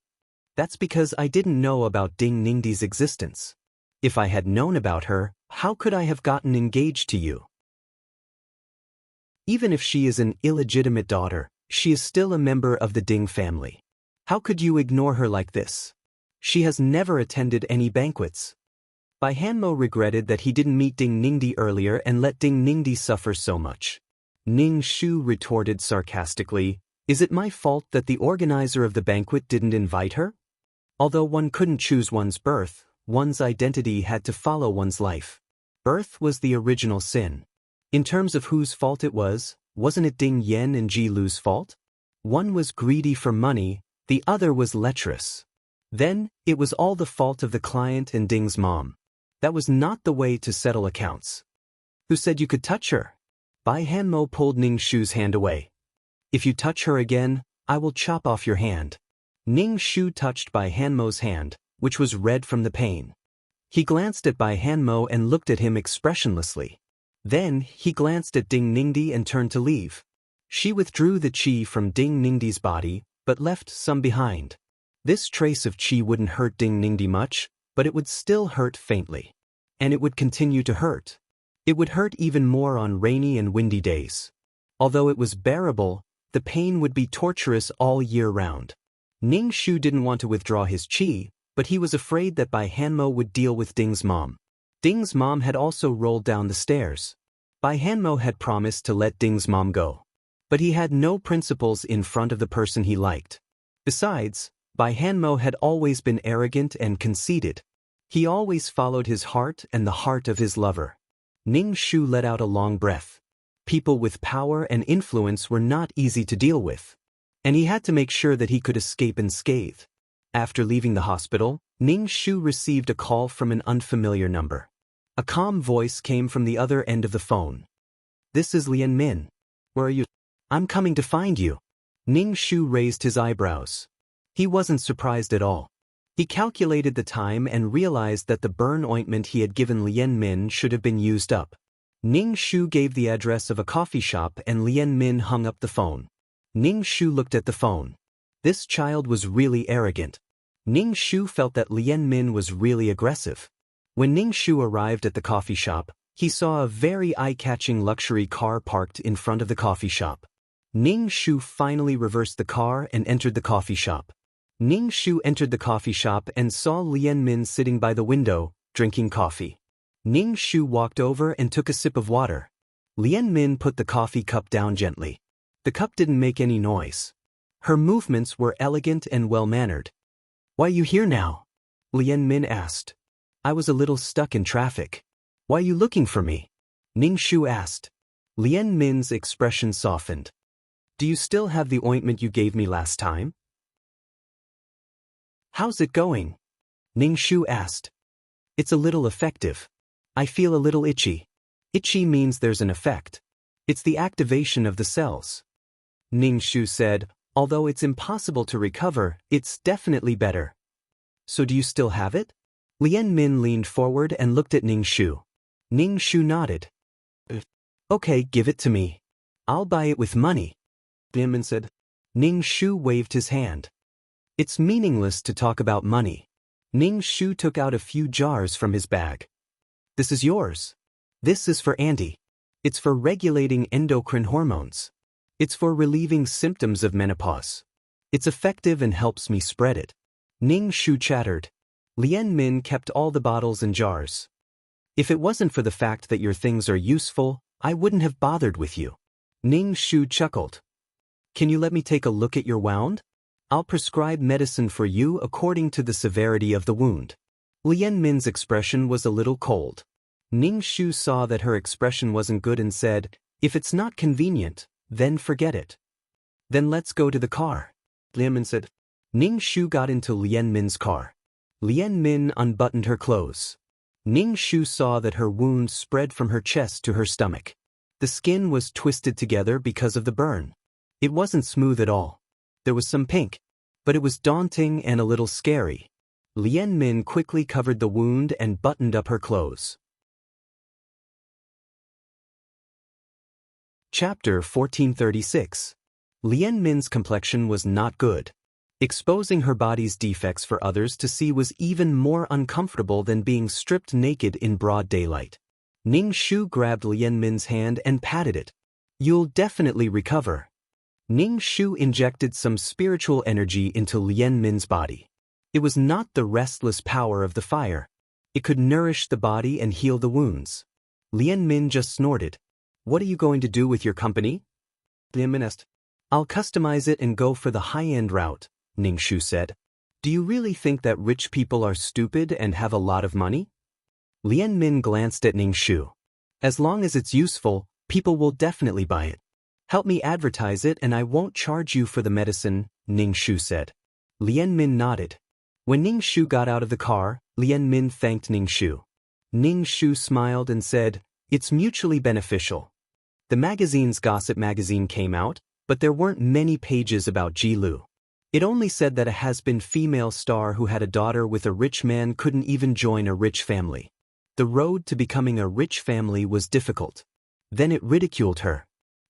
"That's because I didn't know about Ding Ningdi's existence. If I had known about her, how could I have gotten engaged to you? Even if she is an illegitimate daughter, she is still a member of the Ding family. How could you ignore her like this? She has never attended any banquets." Bai Hanmo regretted that he didn't meet Ding Ningdi earlier and let Ding Ningdi suffer so much. Ning Shu retorted sarcastically, "Is it my fault that the organizer of the banquet didn't invite her? Although one couldn't choose one's birth, one's identity had to follow one's life. Birth was the original sin. In terms of whose fault it was, wasn't it Ding Yen and Ji Lu's fault? One was greedy for money, the other was lecherous. Then, it was all the fault of the client and Ding's mom. That was not the way to settle accounts. Who said you could touch her? Bai Hanmo pulled Ning Shu's hand away. If you touch her again, I will chop off your hand. Ning Shu touched Bai Hanmo's hand, which was red from the pain. He glanced at Bai Hanmo and looked at him expressionlessly. Then, he glanced at Ding Ningdi and turned to leave. She withdrew the qi from Ding Ningdi's body, but left some behind. This trace of qi wouldn't hurt Ding Ningdi much, but it would still hurt faintly. And it would continue to hurt. It would hurt even more on rainy and windy days. Although it was bearable, the pain would be torturous all year round. Ning Shu didn't want to withdraw his qi, but he was afraid that Bai Hanmo would deal with Ding's mom. Ding's mom had also rolled down the stairs. Bai Hanmo had promised to let Ding's mom go. But he had no principles in front of the person he liked. Besides, Bai Hanmo had always been arrogant and conceited. He always followed his heart and the heart of his lover. Ning Shu let out a long breath. People with power and influence were not easy to deal with. And he had to make sure that he could escape unscathed. After leaving the hospital, Ning Shu received a call from an unfamiliar number. A calm voice came from the other end of the phone. This is Lian Min. Where are you? I'm coming to find you. Ning Shu raised his eyebrows. He wasn't surprised at all. He calculated the time and realized that the burn ointment he had given Lian Min should have been used up. Ning Shu gave the address of a coffee shop and Lian Min hung up the phone. Ning Shu looked at the phone. This child was really arrogant. Ning Shu felt that Lian Min was really aggressive. When Ning Shu arrived at the coffee shop, he saw a very eye-catching luxury car parked in front of the coffee shop. Ning Shu finally reversed the car and entered the coffee shop. Ning Shu entered the coffee shop and saw Lian Min sitting by the window, drinking coffee. Ning Shu walked over and took a sip of water. Lian Min put the coffee cup down gently. The cup didn't make any noise. Her movements were elegant and well-mannered. Why are you here now? Lian Min asked. I was a little stuck in traffic. Why are you looking for me? Ning Shu asked. Lian Min's expression softened. Do you still have the ointment you gave me last time? How's it going? Ning Shu asked. It's a little effective. I feel a little itchy. Itchy means there's an effect. It's the activation of the cells. Ning Shu said, although it's impossible to recover, it's definitely better. So do you still have it? Lian Min leaned forward and looked at Ning Shu. Ning Shu nodded. Okay, give it to me. I'll buy it with money. Lian Min said. Ning Shu waved his hand. It's meaningless to talk about money. Ning Shu took out a few jars from his bag. This is yours. This is for Andy. It's for regulating endocrine hormones. It's for relieving symptoms of menopause. It's effective and helps me spread it. Ning Shu chattered. Lian Min kept all the bottles and jars. If it wasn't for the fact that your things are useful, I wouldn't have bothered with you. Ning Shu chuckled. Can you let me take a look at your wound? I'll prescribe medicine for you according to the severity of the wound. Lian Min's expression was a little cold. Ning Shu saw that her expression wasn't good and said, if it's not convenient, then forget it. Then let's go to the car. Lian Min said. Ning Shu got into Lian Min's car. Lian Min unbuttoned her clothes. Ning Shu saw that her wound spread from her chest to her stomach. The skin was twisted together because of the burn. It wasn't smooth at all. There was some pink, but it was daunting and a little scary. Lian Min quickly covered the wound and buttoned up her clothes. Chapter 1436. Lian Min's complexion was not good. Exposing her body's defects for others to see was even more uncomfortable than being stripped naked in broad daylight. Ning Shu grabbed Lian Min's hand and patted it. You'll definitely recover. Ning Shu injected some spiritual energy into Lian Min's body. It was not the restless power of the fire. It could nourish the body and heal the wounds. Lian Min just snorted. What are you going to do with your company? Lian Min asked. I'll customize it and go for the high-end route, Ning Shu said. Do you really think that rich people are stupid and have a lot of money? Lian Min glanced at Ning Shu. As long as it's useful, people will definitely buy it. Help me advertise it and I won't charge you for the medicine, Ning Shu said. Lian Min nodded. When Ning Shu got out of the car, Lian Min thanked Ning Shu. Ning Shu smiled and said, "It's mutually beneficial." The magazine's gossip magazine came out, but there weren't many pages about Ji Lu. It only said that a has-been female star who had a daughter with a rich man couldn't even join a rich family. The road to becoming a rich family was difficult. Then it ridiculed her.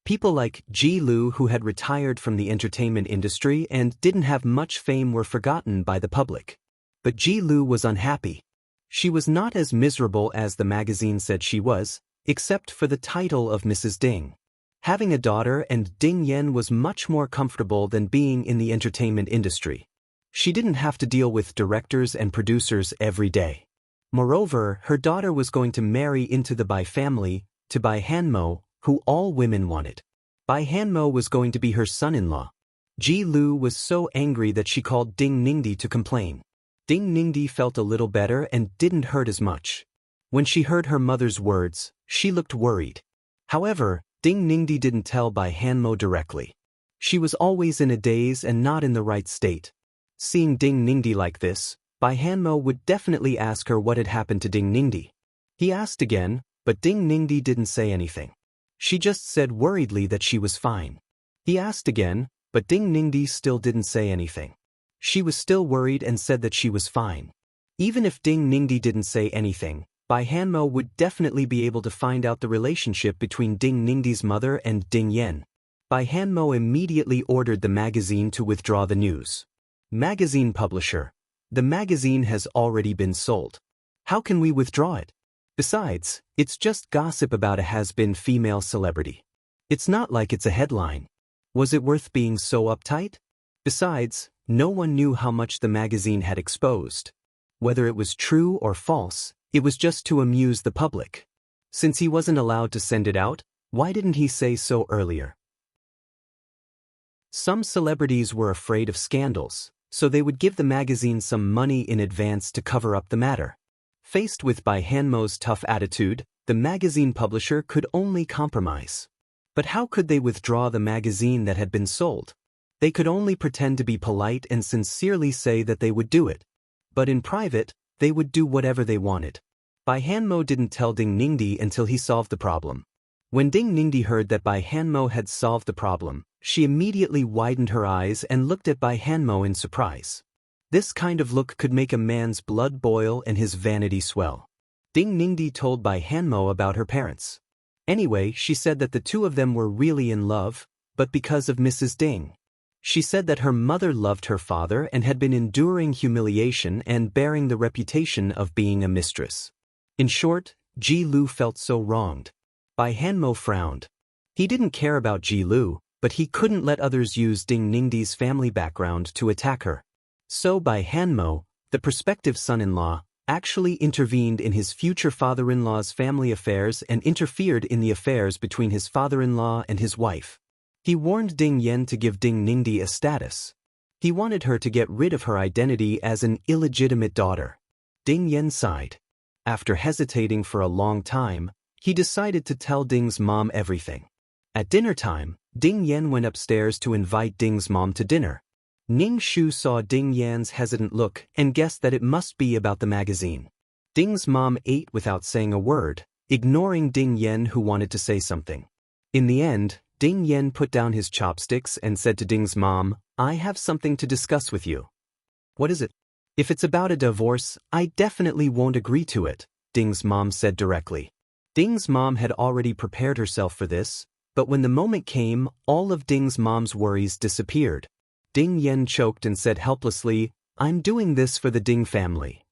People like Ji Lu, who had retired from the entertainment industry and didn't have much fame, were forgotten by the public. But Ji Lu was unhappy. She was not as miserable as the magazine said she was, except for the title of Mrs. Ding. Having a daughter and Ding Yan was much more comfortable than being in the entertainment industry. She didn't have to deal with directors and producers every day. Moreover, her daughter was going to marry into the Bai family, to Bai Hanmo, who all women wanted. Bai Hanmo was going to be her son-in-law. Ji Lu was so angry that she called Ding Ningdi to complain. Ding Ningdi felt a little better and didn't hurt as much. When she heard her mother's words, she looked worried. However, Ding Ningdi didn't tell Bai Hanmo directly. She was always in a daze and not in the right state. Seeing Ding Ningdi like this, Bai Hanmo would definitely ask her what had happened to Ding Ningdi. He asked again, but Ding Ningdi didn't say anything. She just said worriedly that she was fine. He asked again, but Ding Ningdi still didn't say anything. She was still worried and said that she was fine. Even if Ding Ningdi didn't say anything, Bai Hanmo would definitely be able to find out the relationship between Ding Ningdi's mother and Ding Yan. Bai Hanmo immediately ordered the magazine to withdraw the news. Magazine publisher. The magazine has already been sold. How can we withdraw it? Besides, it's just gossip about a has-been female celebrity. It's not like it's a headline. Was it worth being so uptight? Besides, no one knew how much the magazine had exposed. Whether it was true or false, it was just to amuse the public. Since he wasn't allowed to send it out, why didn't he say so earlier? Some celebrities were afraid of scandals, so they would give the magazine some money in advance to cover up the matter. Faced with Bai Hanmo's tough attitude, the magazine publisher could only compromise. But how could they withdraw the magazine that had been sold? They could only pretend to be polite and sincerely say that they would do it. But in private, they would do whatever they wanted. Bai Hanmo didn't tell Ding Ningdi until he solved the problem. When Ding Ningdi heard that Bai Hanmo had solved the problem, she immediately widened her eyes and looked at Bai Hanmo in surprise. This kind of look could make a man's blood boil and his vanity swell. Ding Ningdi told Bai Hanmo about her parents. Anyway, she said that the two of them were really in love, but because of Mrs. Ding. She said that her mother loved her father and had been enduring humiliation and bearing the reputation of being a mistress. In short, Ji Lu felt so wronged. Bai Hanmo frowned. He didn't care about Ji Lu, but he couldn't let others use Ding Ningdi's family background to attack her. So Bai Hanmo, the prospective son-in-law, actually intervened in his future father-in-law's family affairs and interfered in the affairs between his father-in-law and his wife. He warned Ding Yan to give Ding Ningdi a status. He wanted her to get rid of her identity as an illegitimate daughter. Ding Yan sighed. After hesitating for a long time, he decided to tell Ding's mom everything. At dinner time, Ding Yan went upstairs to invite Ding's mom to dinner. Ning Shu saw Ding Yan's hesitant look and guessed that it must be about the magazine. Ding's mom ate without saying a word, ignoring Ding Yan, who wanted to say something. In the end, Ding Yan put down his chopsticks and said to Ding's mom, "I have something to discuss with you." "What is it?" "If it's about a divorce, I definitely won't agree to it," Ding's mom said directly. Ding's mom had already prepared herself for this, but when the moment came, all of Ding's mom's worries disappeared. Ding Yan choked and said helplessly, "I'm doing this for the Ding family.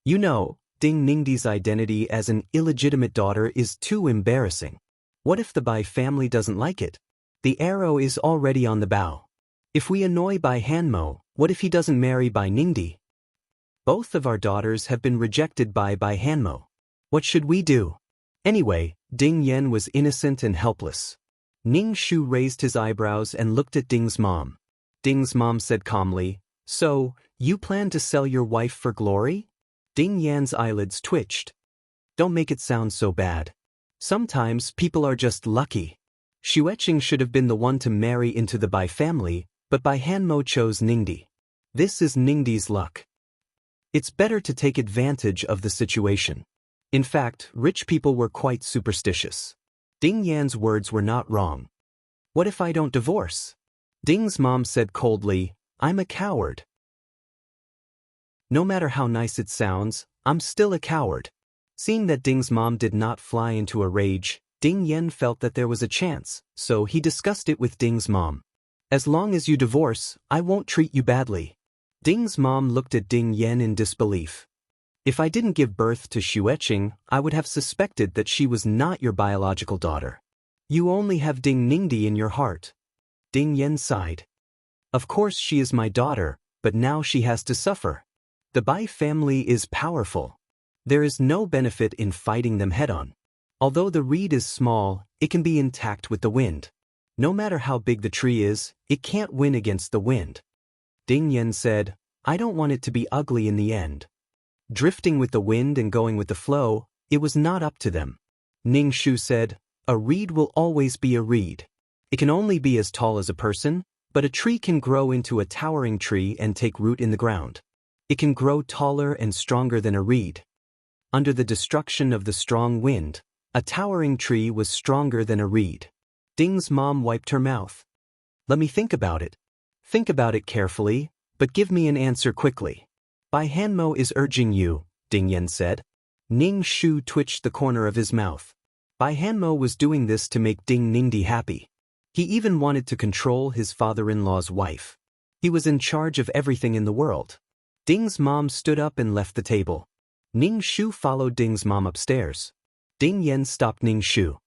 You know, Ding Ningdi's identity as an illegitimate daughter is too embarrassing. What if the Bai family doesn't like it? The arrow is already on the bow. If we annoy Bai Hanmo, what if he doesn't marry Bai Ningdi? Both of our daughters have been rejected by Bai Hanmo. What should we do?" Anyway, Ding Yan was innocent and helpless. Ning Shu raised his eyebrows and looked at Ding's mom. Ding's mom said calmly, So, you plan to sell your wife for glory? Ding Yan's eyelids twitched. Don't make it sound so bad. Sometimes people are just lucky. Xueqing should have been the one to marry into the Bai family, but Bai Hanmo chose Ningdi. This is Ningdi's luck. It's better to take advantage of the situation. In fact, rich people were quite superstitious. Ding Yan's words were not wrong. What if I don't divorce? Ding's mom said coldly, I'm a coward. No matter how nice it sounds, I'm still a coward. Seeing that Ding's mom did not fly into a rage, Ding Yan felt that there was a chance, so he discussed it with Ding's mom. As long as you divorce, I won't treat you badly. Ding's mom looked at Ding Yan in disbelief. If I didn't give birth to Xueqing, I would have suspected that she was not your biological daughter. You only have Ding Ningdi in your heart. Ding Yan sighed. Of course she is my daughter, but now she has to suffer. The Bai family is powerful. There is no benefit in fighting them head-on. Although the reed is small, it can be intact with the wind. No matter how big the tree is, it can't win against the wind. Ding Yan said, I don't want it to be ugly in the end. Drifting with the wind and going with the flow, it was not up to them. Ning Shu said, a reed will always be a reed. It can only be as tall as a person, but a tree can grow into a towering tree and take root in the ground. It can grow taller and stronger than a reed. Under the destruction of the strong wind, a towering tree was stronger than a reed. Ding's mom wiped her mouth. Let me think about it. Think about it carefully, but give me an answer quickly. Bai Hanmo is urging you, Ding Yan said. Ning Shu twitched the corner of his mouth. Bai Hanmo was doing this to make Ding Ningdi happy. He even wanted to control his father-in-law's wife. He was in charge of everything in the world. Ding's mom stood up and left the table. Ning Shu followed Ding's mom upstairs. Ding Yan stopped Ning Shu.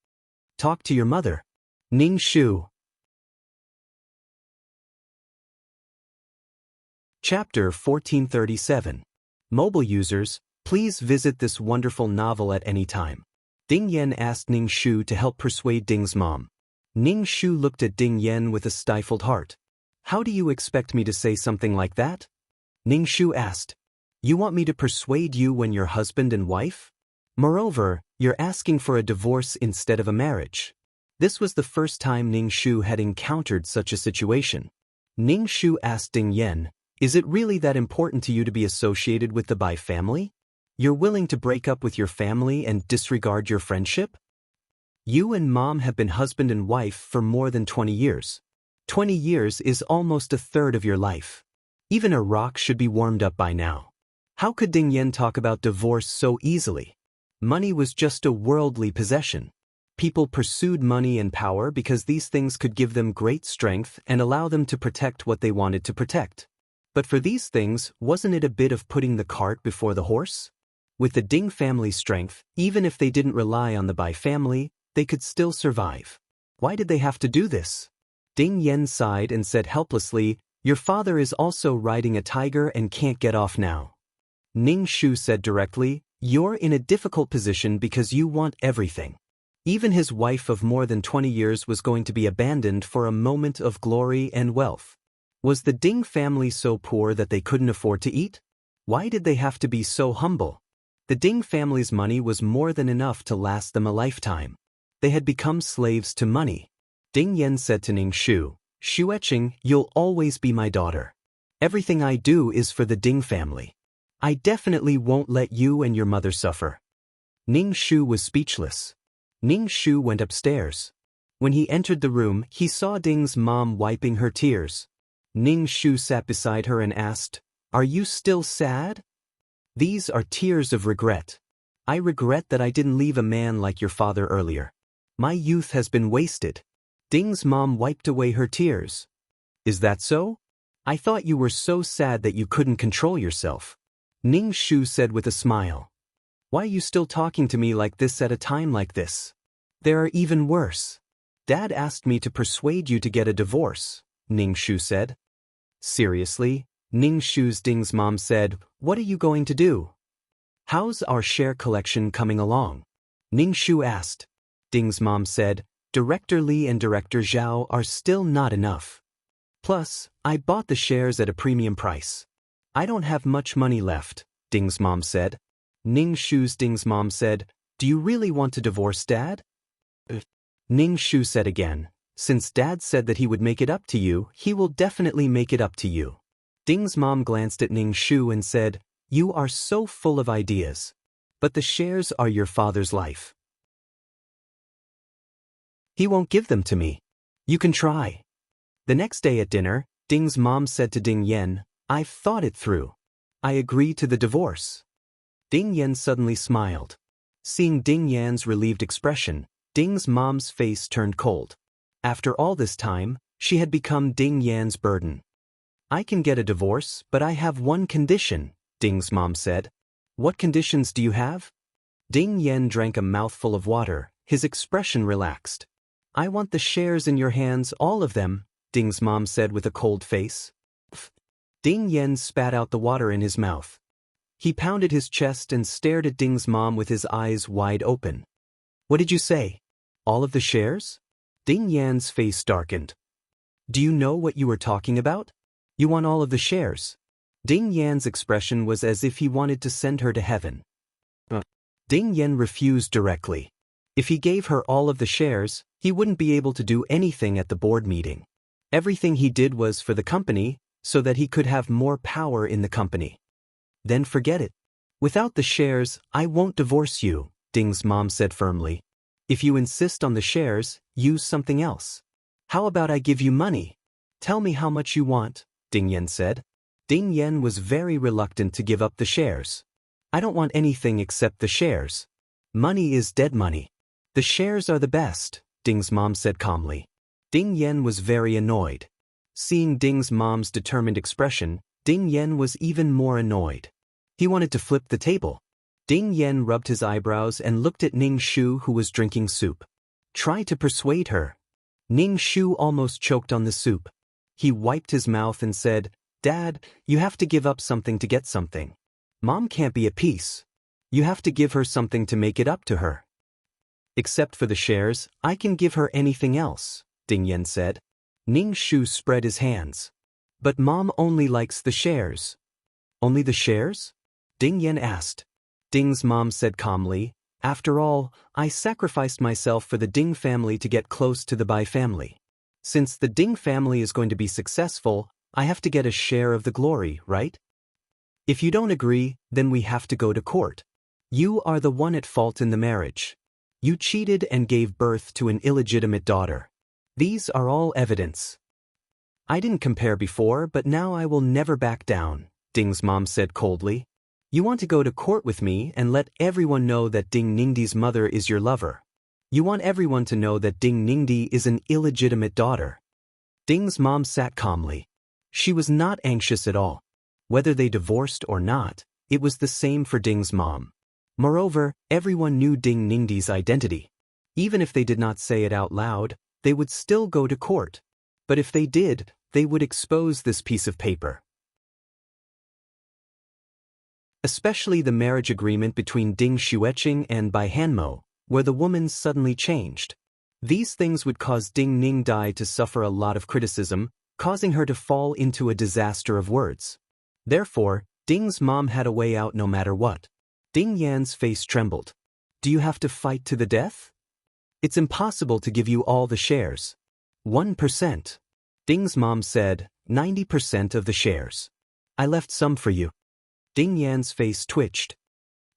Talk to your mother. Ning Shu. Chapter 1437. Mobile users, please visit this wonderful novel at any time. Ding Yan asked Ning Shu to help persuade Ding's mom. Ning Shu looked at Ding Yan with a stifled heart. How do you expect me to say something like that? Ning Shu asked. You want me to persuade you when you're husband and wife? Moreover, you're asking for a divorce instead of a marriage. This was the first time Ning Shu had encountered such a situation. Ning Shu asked Ding Yan, is it really that important to you to be associated with the Bai family? You're willing to break up with your family and disregard your friendship? You and mom have been husband and wife for more than 20 years. 20 years is almost a third of your life. Even a rock should be warmed up by now. How could Ding Yan talk about divorce so easily? Money was just a worldly possession. People pursued money and power because these things could give them great strength and allow them to protect what they wanted to protect. But for these things, wasn't it a bit of putting the cart before the horse? With the Ding family's strength, even if they didn't rely on the Bai family, they could still survive. Why did they have to do this? Ding Yan sighed and said helplessly, your father is also riding a tiger and can't get off now. Ning Shu said directly, you're in a difficult position because you want everything. Even his wife of more than 20 years was going to be abandoned for a moment of glory and wealth. Was the Ding family so poor that they couldn't afford to eat? Why did they have to be so humble? The Ding family's money was more than enough to last them a lifetime. They had become slaves to money. Ding Yan said to Ning Shu, Xueqing, you'll always be my daughter. Everything I do is for the Ding family. I definitely won't let you and your mother suffer. Ning Shu was speechless. Ning Shu went upstairs. When he entered the room, he saw Ding's mom wiping her tears. Ning Shu sat beside her and asked, are you still sad? These are tears of regret. I regret that I didn't leave a man like your father earlier. My youth has been wasted. Ding's mom wiped away her tears. Is that so? I thought you were so sad that you couldn't control yourself. Ning Shu said with a smile. Why are you still talking to me like this at a time like this? There are even worse. Dad asked me to persuade you to get a divorce, Ning Shu said. Seriously? Ning Shu's Ding's mom said, what are you going to do? How's our share collection coming along? Ning Shu asked. Ding's mom said, Director Li and Director Zhao are still not enough. Plus, I bought the shares at a premium price. I don't have much money left, Ding's mom said. Ning Shu's Ding's mom said, do you really want to divorce Dad? Ning Shu said again, since Dad said that he would make it up to you, he will definitely make it up to you. Ding's mom glanced at Ning Shu and said, you are so full of ideas. But the shares are your father's life. He won't give them to me. You can try. The next day at dinner, Ding's mom said to Ding Yen, I've thought it through. I agree to the divorce. Ding Yen suddenly smiled. Seeing Ding Yan's relieved expression, Ding's mom's face turned cold. After all this time, she had become Ding Yan's burden. I can get a divorce, but I have one condition, Ding's mom said. What conditions do you have? Ding Yen drank a mouthful of water, his expression relaxed. I want the shares in your hands, all of them, Ding's mom said with a cold face. Ding Yen spat out the water in his mouth. He pounded his chest and stared at Ding's mom with his eyes wide open. What did you say? All of the shares? Ding Yan's face darkened. Do you know what you were talking about? You want all of the shares. Ding Yan's expression was as if he wanted to send her to heaven. Ding Yan refused directly. If he gave her all of the shares, he wouldn't be able to do anything at the board meeting. Everything he did was for the company, so that he could have more power in the company. Then forget it. Without the shares, I won't divorce you, Ding's mom said firmly. If you insist on the shares, use something else. How about I give you money? Tell me how much you want, Ding Yen said. Ding Yen was very reluctant to give up the shares. I don't want anything except the shares. Money is dead money. The shares are the best, Ding's mom said calmly. Ding Yen was very annoyed. Seeing Ding's mom's determined expression, Ding Yen was even more annoyed. He wanted to flip the table. Ding Yen rubbed his eyebrows and looked at Ning Shu, who was drinking soup. Try to persuade her. Ning Shu almost choked on the soup. He wiped his mouth and said, Dad, you have to give up something to get something. Mom can't be at peace. You have to give her something to make it up to her. Except for the shares, I can give her anything else, Ding Yen said. Ning Shu spread his hands. But Mom only likes the shares. Only the shares? Ding Yen asked. Ding's mom said calmly, after all, I sacrificed myself for the Ding family to get close to the Bai family. Since the Ding family is going to be successful, I have to get a share of the glory, right? If you don't agree, then we have to go to court. You are the one at fault in the marriage. You cheated and gave birth to an illegitimate daughter. These are all evidence. I didn't compare before, but now I will never back down, Ding's mom said coldly. You want to go to court with me and let everyone know that Ding Ningdi's mother is your lover. You want everyone to know that Ding Ningdi is an illegitimate daughter. Ding's mom sat calmly. She was not anxious at all. Whether they divorced or not, it was the same for Ding's mom. Moreover, everyone knew Ding Ningdi's identity. Even if they did not say it out loud, they would still go to court. But if they did, they would expose this piece of paper. Especially the marriage agreement between Ding Xueqing and Bai Hanmo, where the woman suddenly changed. These things would cause Ding Ningdi to suffer a lot of criticism, causing her to fall into a disaster of words. Therefore, Ding's mom had a way out no matter what. Ding Yan's face trembled. Do you have to fight to the death? It's impossible to give you all the shares. 1%. Ding's mom said, 90% of the shares. I left some for you. Ding Yan's face twitched.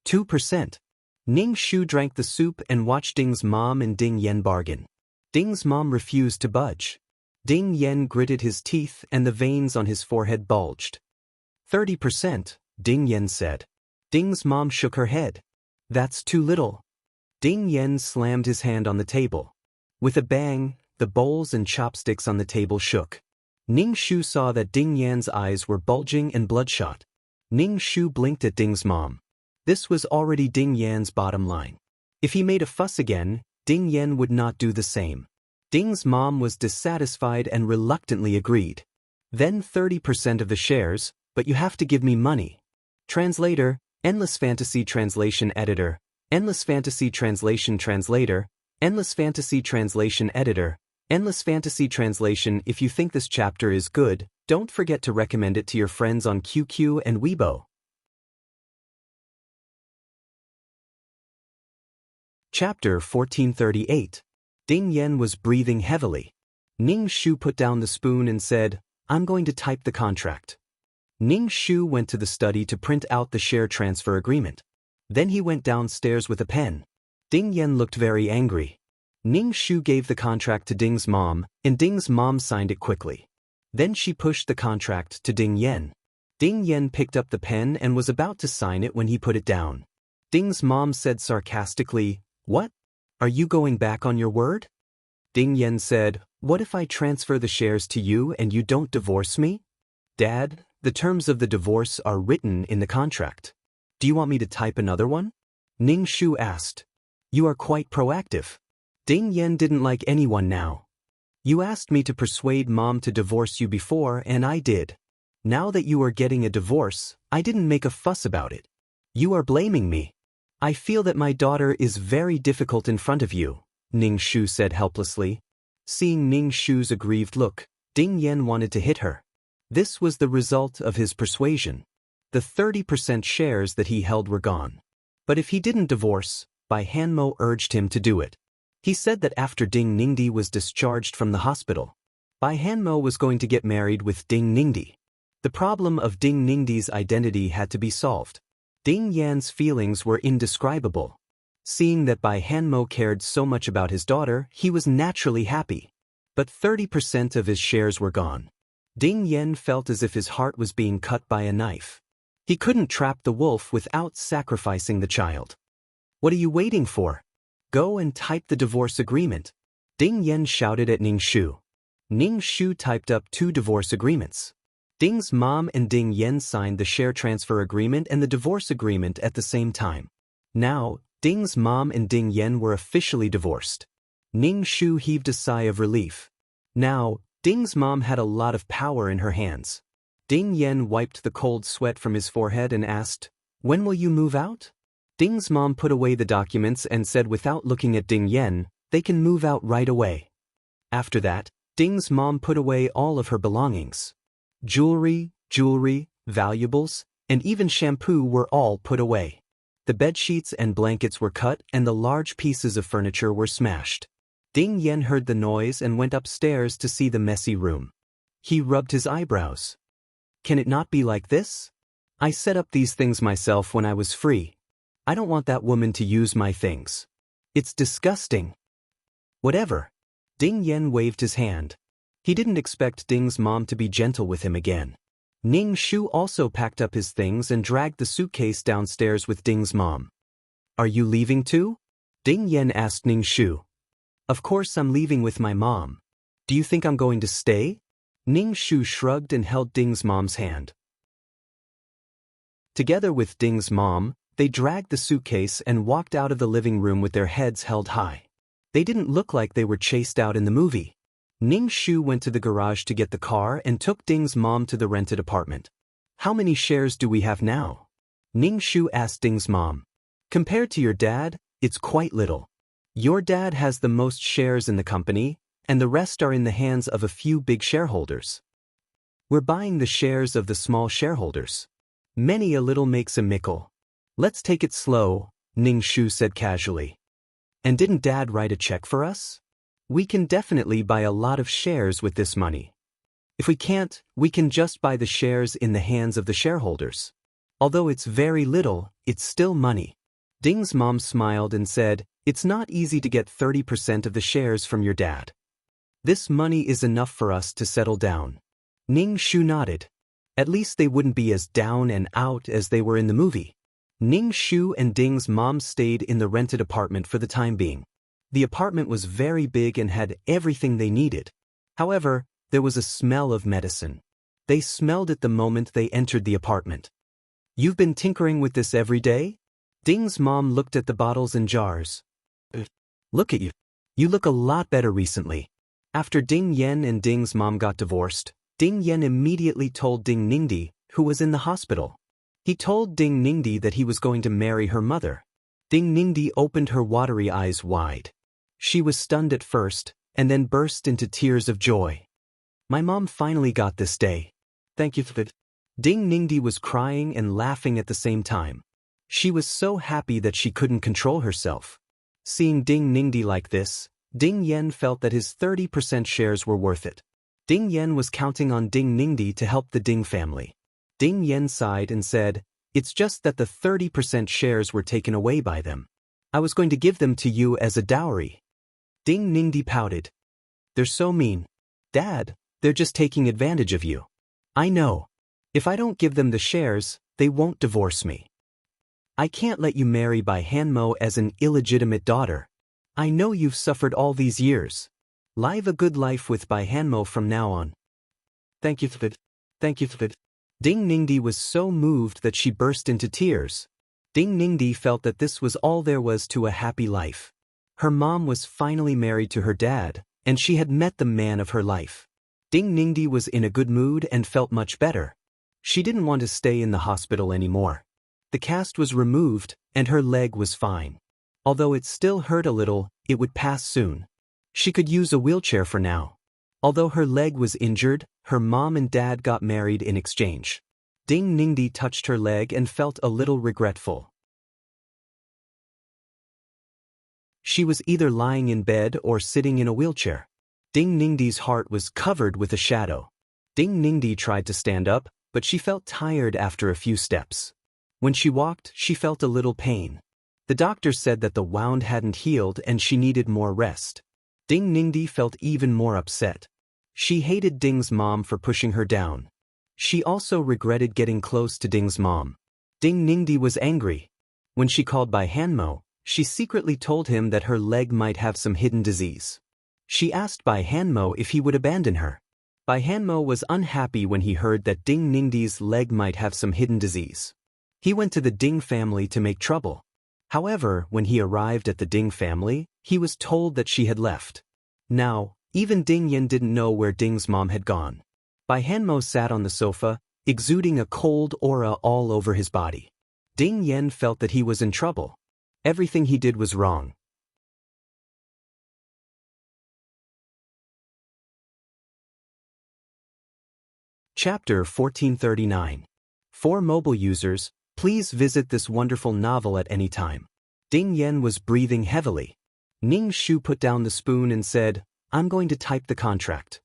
2%. Ning Shu drank the soup and watched Ding's mom and Ding Yen bargain. Ding's mom refused to budge. Ding Yen gritted his teeth and the veins on his forehead bulged. 30%, Ding Yen said. Ding's mom shook her head. That's too little. Ding Yen slammed his hand on the table. With a bang, the bowls and chopsticks on the table shook. Ning Shu saw that Ding Yan's eyes were bulging and bloodshot. Ning Shu blinked at Ding's mom. This was already Ding Yan's bottom line. If he made a fuss again, Ding Yen would not do the same. Ding's mom was dissatisfied and reluctantly agreed. Then 30% of the shares, but you have to give me money. Translator, Endless Fantasy Translation Editor, Endless Fantasy Translation Translator, Endless Fantasy Translation Editor, Endless Fantasy Translation. If you think this chapter is good, don't forget to recommend it to your friends on QQ and Weibo. Chapter 1438. Ding Yen was breathing heavily. Ning Shu put down the spoon and said, "I'm going to type the contract." Ning Shu went to the study to print out the share transfer agreement. Then he went downstairs with a pen. Ding Yen looked very angry. Ning Shu gave the contract to Ding's mom, and Ding's mom signed it quickly. Then she pushed the contract to Ding Yen. Ding Yen picked up the pen and was about to sign it when he put it down. Ding's mom said sarcastically, "What? Are you going back on your word?" Ding Yen said, "What if I transfer the shares to you and you don't divorce me?" "Dad, the terms of the divorce are written in the contract. Do you want me to type another one?" Ning Shu asked. "You are quite proactive." Ding Yen didn't like anyone now. "You asked me to persuade Mom to divorce you before and I did. Now that you are getting a divorce, I didn't make a fuss about it. You are blaming me. I feel that my daughter is very difficult in front of you," Ning Shu said helplessly. Seeing Ning Shu's aggrieved look, Ding Yen wanted to hit her. This was the result of his persuasion. The 30% shares that he held were gone. But if he didn't divorce, Bai Hanmo urged him to do it. He said that after Ding Ningdi was discharged from the hospital, Bai Hanmo was going to get married with Ding Ningdi. The problem of Ding Ningdi's identity had to be solved. Ding Yan's feelings were indescribable. Seeing that Bai Hanmo cared so much about his daughter, he was naturally happy. But 30% of his shares were gone. Ding Yen felt as if his heart was being cut by a knife. He couldn't trap the wolf without sacrificing the child. "What are you waiting for? Go and type the divorce agreement," Ding Yen shouted at Ning Shu. Ning Shu typed up 2 divorce agreements. Ding's mom and Ding Yen signed the share transfer agreement and the divorce agreement at the same time. Now, Ding's mom and Ding Yen were officially divorced. Ning Shu heaved a sigh of relief. Now, Ding's mom had a lot of power in her hands. Ding Yen wiped the cold sweat from his forehead and asked, "When will you move out?" Ding's mom put away the documents and said without looking at Ding Yen, "They can move out right away." After that, Ding's mom put away all of her belongings. Jewelry, valuables, and even shampoo were all put away. The bedsheets and blankets were cut and the large pieces of furniture were smashed. Ding Yen heard the noise and went upstairs to see the messy room. He rubbed his eyebrows. "Can it not be like this? I set up these things myself when I was free. I don't want that woman to use my things. It's disgusting." "Whatever." Ding Yen waved his hand. He didn't expect Ding's mom to be gentle with him again. Ning Shu also packed up his things and dragged the suitcase downstairs with Ding's mom. "Are you leaving too?" Ding Yen asked Ning Shu. "Of course I'm leaving with my mom. Do you think I'm going to stay?" Ning Shu shrugged and held Ding's mom's hand. Together with Ding's mom, they dragged the suitcase and walked out of the living room with their heads held high. They didn't look like they were chased out in the movie. Ning Shu went to the garage to get the car and took Ding's mom to the rented apartment. "How many shares do we have now?" Ning Shu asked Ding's mom. "Compared to your dad, it's quite little. Your dad has the most shares in the company, and the rest are in the hands of a few big shareholders. We're buying the shares of the small shareholders. Many a little makes a mickle. Let's take it slow," Ning Shu said casually. "And didn't Dad write a check for us? We can definitely buy a lot of shares with this money. If we can't, we can just buy the shares in the hands of the shareholders. Although it's very little, it's still money." Ding's mom smiled and said, "It's not easy to get 30% of the shares from your dad. This money is enough for us to settle down." Ning Shu nodded. At least they wouldn't be as down and out as they were in the movie. Ning Shu and Ding's mom stayed in the rented apartment for the time being. The apartment was very big and had everything they needed. However, there was a smell of medicine. They smelled it the moment they entered the apartment. "You've been tinkering with this every day?" Ding's mom looked at the bottles and jars. "Look at you. You look a lot better recently." After Ding Yen and Ding's mom got divorced, Ding Yen immediately told Ding Ningdi, who was in the hospital. He told Ding Ningdi that he was going to marry her mother. Ding Ningdi opened her watery eyes wide. She was stunned at first, and then burst into tears of joy. My mom finally got this day. Thank you for it. Ding Ningdi was crying and laughing at the same time. She was so happy that she couldn't control herself. Seeing Ding Ningdi like this, Ding Yen felt that his 30% shares were worth it. Ding Yen was counting on Ding Ningdi to help the Ding family. Ding Yen sighed and said, "It's just that the 30% shares were taken away by them. I was going to give them to you as a dowry." Ding Ningdi pouted. "They're so mean. Dad, they're just taking advantage of you. I know. If I don't give them the shares, they won't divorce me. I can't let you marry Bai Hanmo as an illegitimate daughter. I know you've suffered all these years. Live a good life with Bai Hanmo from now on." Thank you for it. Thank you for it. Ding Ningdi was so moved that she burst into tears. Ding Ningdi felt that this was all there was to a happy life. Her mom was finally married to her dad, and she had met the man of her life. Ding Ningdi was in a good mood and felt much better. She didn't want to stay in the hospital anymore. The cast was removed, and her leg was fine. Although it still hurt a little, it would pass soon. She could use a wheelchair for now. Although her leg was injured, her mom and dad got married in exchange. Ding Ningdi touched her leg and felt a little regretful. She was either lying in bed or sitting in a wheelchair. Ding Ningdi's heart was covered with a shadow. Ding Ningdi tried to stand up, but she felt tired after a few steps. When she walked, she felt a little pain. The doctor said that the wound hadn't healed and she needed more rest. Ding Ningdi felt even more upset. She hated Ding's mom for pushing her down. She also regretted getting close to Ding's mom. Ding Ningdi was angry. When she called Bai Hanmo, she secretly told him that her leg might have some hidden disease. She asked Bai Hanmo if he would abandon her. Bai Hanmo was unhappy when he heard that Ding Ningdi's leg might have some hidden disease. He went to the Ding family to make trouble. However, when he arrived at the Ding family, he was told that she had left. Now, even Ding Yen didn't know where Ding's mom had gone. Bai Hanmo sat on the sofa, exuding a cold aura all over his body. Ding Yen felt that he was in trouble. Everything he did was wrong. Chapter 1439. For mobile users, please visit this wonderful novel at any time. Ding Yen was breathing heavily. Ning Shu put down the spoon and said, "I'm going to type the contract."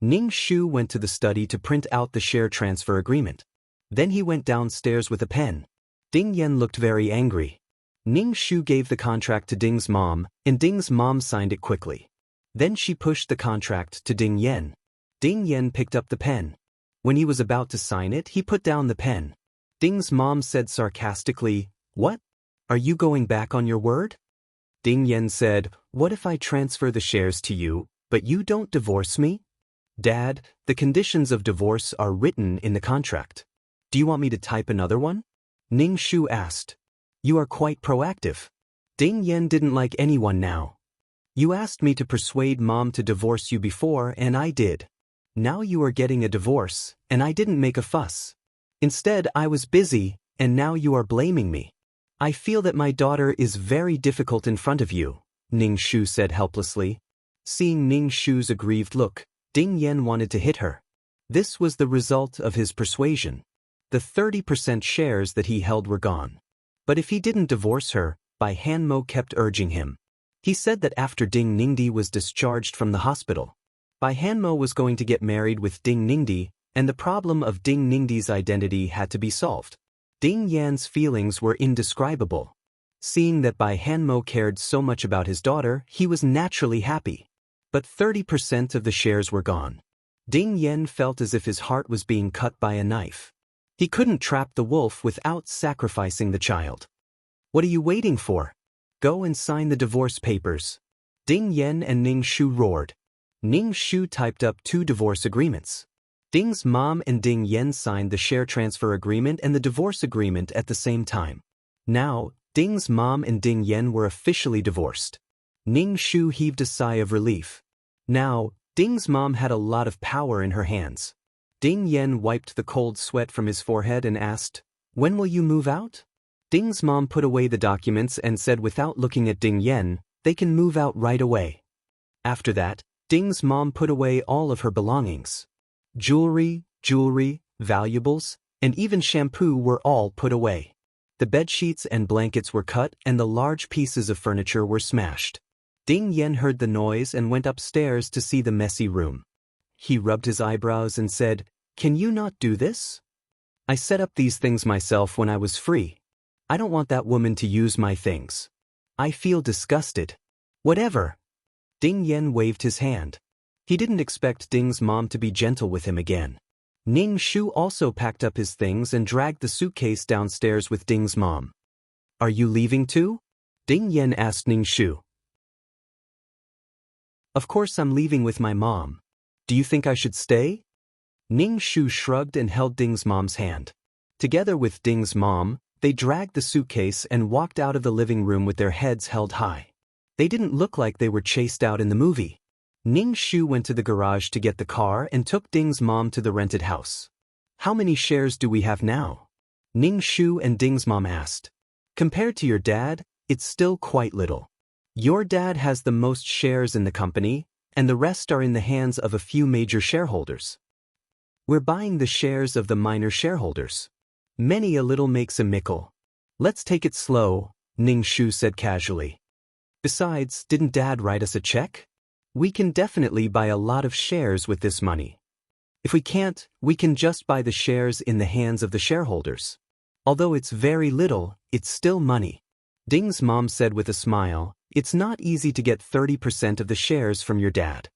Ning Shu went to the study to print out the share transfer agreement. Then he went downstairs with a pen. Ding Yen looked very angry. Ning Shu gave the contract to Ding's mom, and Ding's mom signed it quickly. Then she pushed the contract to Ding Yen. Ding Yen picked up the pen. When he was about to sign it, he put down the pen. Ding's mom said sarcastically, "What? Are you going back on your word?" Ding Yen said, "What if I transfer the shares to you, but you don't divorce me?" "Dad, the conditions of divorce are written in the contract. Do you want me to type another one?" Ning Shu asked. "You are quite proactive." Ding Yen didn't like anyone now. "You asked me to persuade mom to divorce you before and I did. Now you are getting a divorce, and I didn't make a fuss. Instead, I was busy, and now you are blaming me. I feel that my daughter is very difficult in front of you," Ning Shu said helplessly. Seeing Ning Shu's aggrieved look, Ding Yen wanted to hit her. This was the result of his persuasion. The 30% shares that he held were gone. But if he didn't divorce her, Bai Hanmo kept urging him. He said that after Ding Ningdi was discharged from the hospital, Bai Hanmo was going to get married with Ding Ningdi, and the problem of Ding Ningdi's identity had to be solved. Ding Yan's feelings were indescribable. Seeing that Bai Hanmo cared so much about his daughter, he was naturally happy. But 30% of the shares were gone. Ding Yen felt as if his heart was being cut by a knife. He couldn't trap the wolf without sacrificing the child. "What are you waiting for? Go and sign the divorce papers." Ding Yen and Ning Shu roared. Ning Shu typed up 2 divorce agreements. Ding's mom and Ding Yen signed the share transfer agreement and the divorce agreement at the same time. Now, Ding's mom and Ding Yen were officially divorced. Ning Shu heaved a sigh of relief. Now, Ding's mom had a lot of power in her hands. Ding Yen wiped the cold sweat from his forehead and asked, "When will you move out?" Ding's mom put away the documents and said without looking at Ding Yen, "They can move out right away." After that, Ding's mom put away all of her belongings. Jewelry, valuables, and even shampoo were all put away. The bedsheets and blankets were cut and the large pieces of furniture were smashed. Ding Yen heard the noise and went upstairs to see the messy room. He rubbed his eyebrows and said, "Can you not do this? I set up these things myself when I was free. I don't want that woman to use my things. I feel disgusted." "Whatever." Ding Yen waved his hand. He didn't expect Ding's mom to be gentle with him again. Ning Shu also packed up his things and dragged the suitcase downstairs with Ding's mom. "Are you leaving too?" Ding Yen asked Ning Shu. "Of course I'm leaving with my mom. Do you think I should stay?" Ning Shu shrugged and held Ding's mom's hand. Together with Ding's mom, they dragged the suitcase and walked out of the living room with their heads held high. They didn't look like they were chased out in the movie. Ning Shu went to the garage to get the car and took Ding's mom to the rented house. "How many shares do we have now?" Ning Shu and Ding's mom asked. "Compared to your dad, it's still quite little. Your dad has the most shares in the company, and the rest are in the hands of a few major shareholders. We're buying the shares of the minor shareholders. Many a little makes a mickle. Let's take it slow," Ning Shu said casually. "Besides, didn't Dad write us a check? We can definitely buy a lot of shares with this money. If we can't, we can just buy the shares in the hands of the shareholders. Although it's very little, it's still money." Ding's mom said with a smile, "It's not easy to get 30% of the shares from your dad.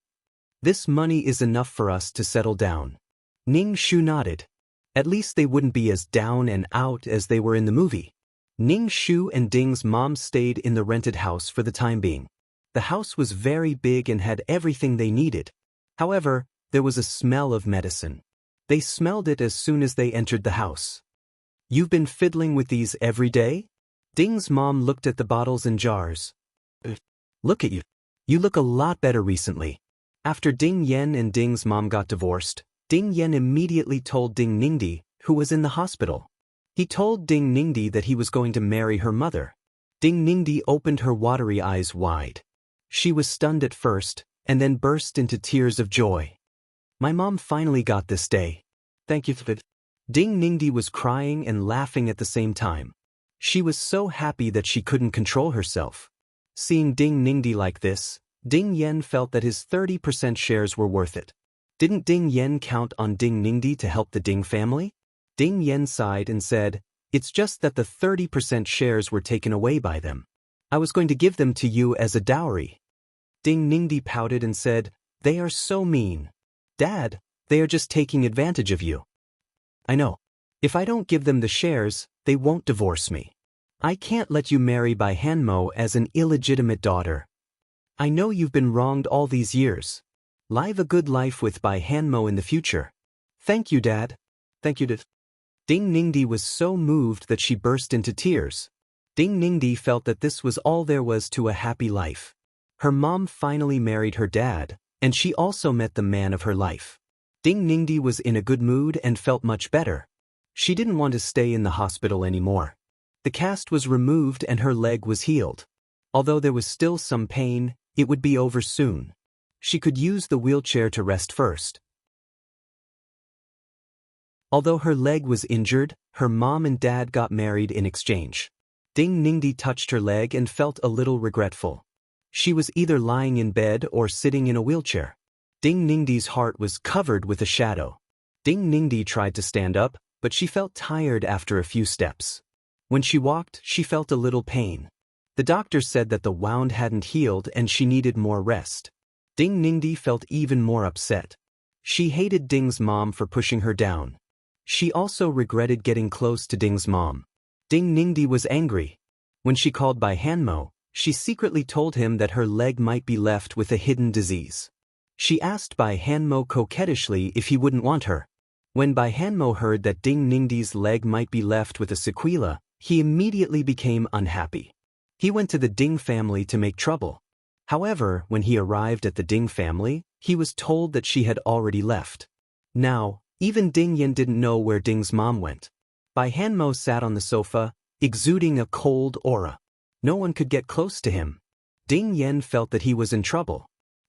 This money is enough for us to settle down." Ning Shu nodded. At least they wouldn't be as down and out as they were in the movie. Ning Shu and Ding's mom stayed in the rented house for the time being. The house was very big and had everything they needed. However, there was a smell of medicine. They smelled it as soon as they entered the house. "You've been fiddling with these every day?" Ding's mom looked at the bottles and jars. "Look at you. You look a lot better recently." After Ding Yen and Ding's mom got divorced, Ding Yen immediately told Ding Ningdi, who was in the hospital. He told Ding Ningdi that he was going to marry her mother. Ding Ningdi opened her watery eyes wide. She was stunned at first, and then burst into tears of joy. "My mom finally got this day. Thank you for it." Ding Ningdi was crying and laughing at the same time. She was so happy that she couldn't control herself. Seeing Ding Ningdi like this, Ding Yen felt that his 30% shares were worth it. Didn't Ding Yen count on Ding Ningdi to help the Ding family? Ding Yen sighed and said, "It's just that the 30% shares were taken away by them. I was going to give them to you as a dowry." Ding Ningdi pouted and said, "They are so mean. Dad, they are just taking advantage of you. I know. If I don't give them the shares, they won't divorce me. I can't let you marry Bai Hanmo as an illegitimate daughter. I know you've been wronged all these years. Live a good life with Bai Hanmo in the future." "Thank you, Dad. Thank you, Dad." Ding Ningdi was so moved that she burst into tears. Ding Ningdi felt that this was all there was to a happy life. Her mom finally married her dad, and she also met the man of her life. Ding Ningdi was in a good mood and felt much better. She didn't want to stay in the hospital anymore. The cast was removed and her leg was healed. Although there was still some pain, it would be over soon. She could use the wheelchair to rest first. Although her leg was injured, her mom and dad got married in exchange. Ding Ningdi touched her leg and felt a little regretful. She was either lying in bed or sitting in a wheelchair. Ding Ningdi's heart was covered with a shadow. Ding Ningdi tried to stand up, but she felt tired after a few steps. When she walked, she felt a little pain. The doctor said that the wound hadn't healed and she needed more rest. Ding Ningdi felt even more upset. She hated Ding's mom for pushing her down. She also regretted getting close to Ding's mom. Ding Ningdi was angry. When she called Bai Hanmo, she secretly told him that her leg might be left with a hidden disease. She asked Bai Hanmo coquettishly if he wouldn't want her. When Bai Hanmo heard that Ding Ningdi's leg might be left with a sequela, he immediately became unhappy. He went to the Ding family to make trouble. However, when he arrived at the Ding family, he was told that she had already left. Now, even Ding Yen didn't know where Ding's mom went. Bai Hanmo sat on the sofa, exuding a cold aura. No one could get close to him. Ding Yen felt that he was in trouble.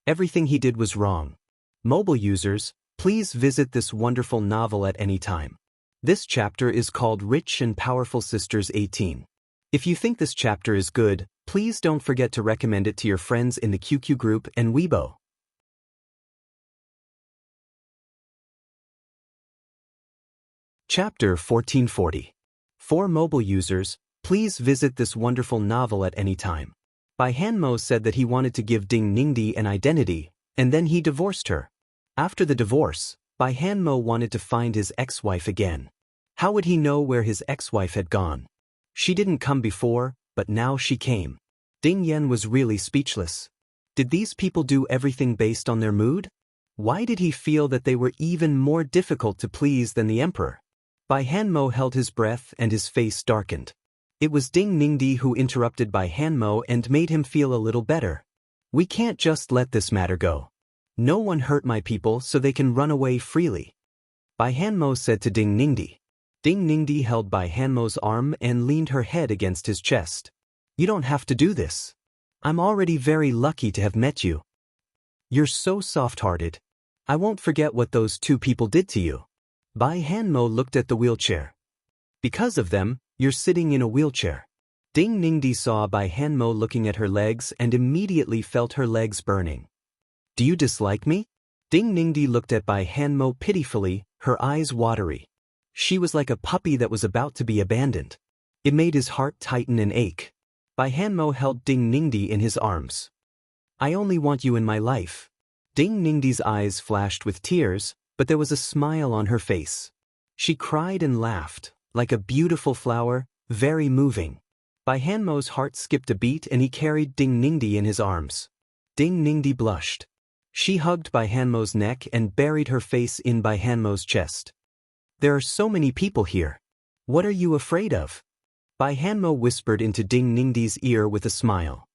Everything he did was wrong. Mobile users, please visit this wonderful novel at any time. This chapter is called Rich and Powerful Sisters 18. If you think this chapter is good, please don't forget to recommend it to your friends in the QQ group and Weibo. Chapter 1440. For mobile users, please visit this wonderful novel at any time. Bai Hanmo said that he wanted to give Ding Ningdi an identity, and then he divorced her. After the divorce, Bai Hanmo wanted to find his ex-wife again. How would he know where his ex-wife had gone? She didn't come before, but now she came. Ding Yen was really speechless. Did these people do everything based on their mood? Why did he feel that they were even more difficult to please than the emperor? Bai Hanmo held his breath and his face darkened. It was Ding Ningdi who interrupted Bai Hanmo and made him feel a little better. We can't just let this matter go. No one hurt my people so they can run away freely. Bai Hanmo said to Ding Ningdi. Ding Ningdi held Bai Hanmo's arm and leaned her head against his chest. You don't have to do this. I'm already very lucky to have met you. You're so soft-hearted. I won't forget what those two people did to you. Bai Hanmo looked at the wheelchair. Because of them, you're sitting in a wheelchair. Ding Ningdi saw Bai Hanmo looking at her legs and immediately felt her legs burning. Do you dislike me? Ding Ningdi looked at Bai Hanmo pitifully, her eyes watery. She was like a puppy that was about to be abandoned. It made his heart tighten and ache. Bai Hanmo held Ding Ningdi in his arms. I only want you in my life. Ding Ningdi's eyes flashed with tears, but there was a smile on her face. She cried and laughed, like a beautiful flower, very moving. Bai Hanmo's heart skipped a beat and he carried Ding Ningdi in his arms. Ding Ningdi blushed. She hugged Bai Hanmo's neck and buried her face in Bai Hanmo's chest. There are so many people here. What are you afraid of? Bai Hanmo whispered into Ding Ningdi's ear with a smile.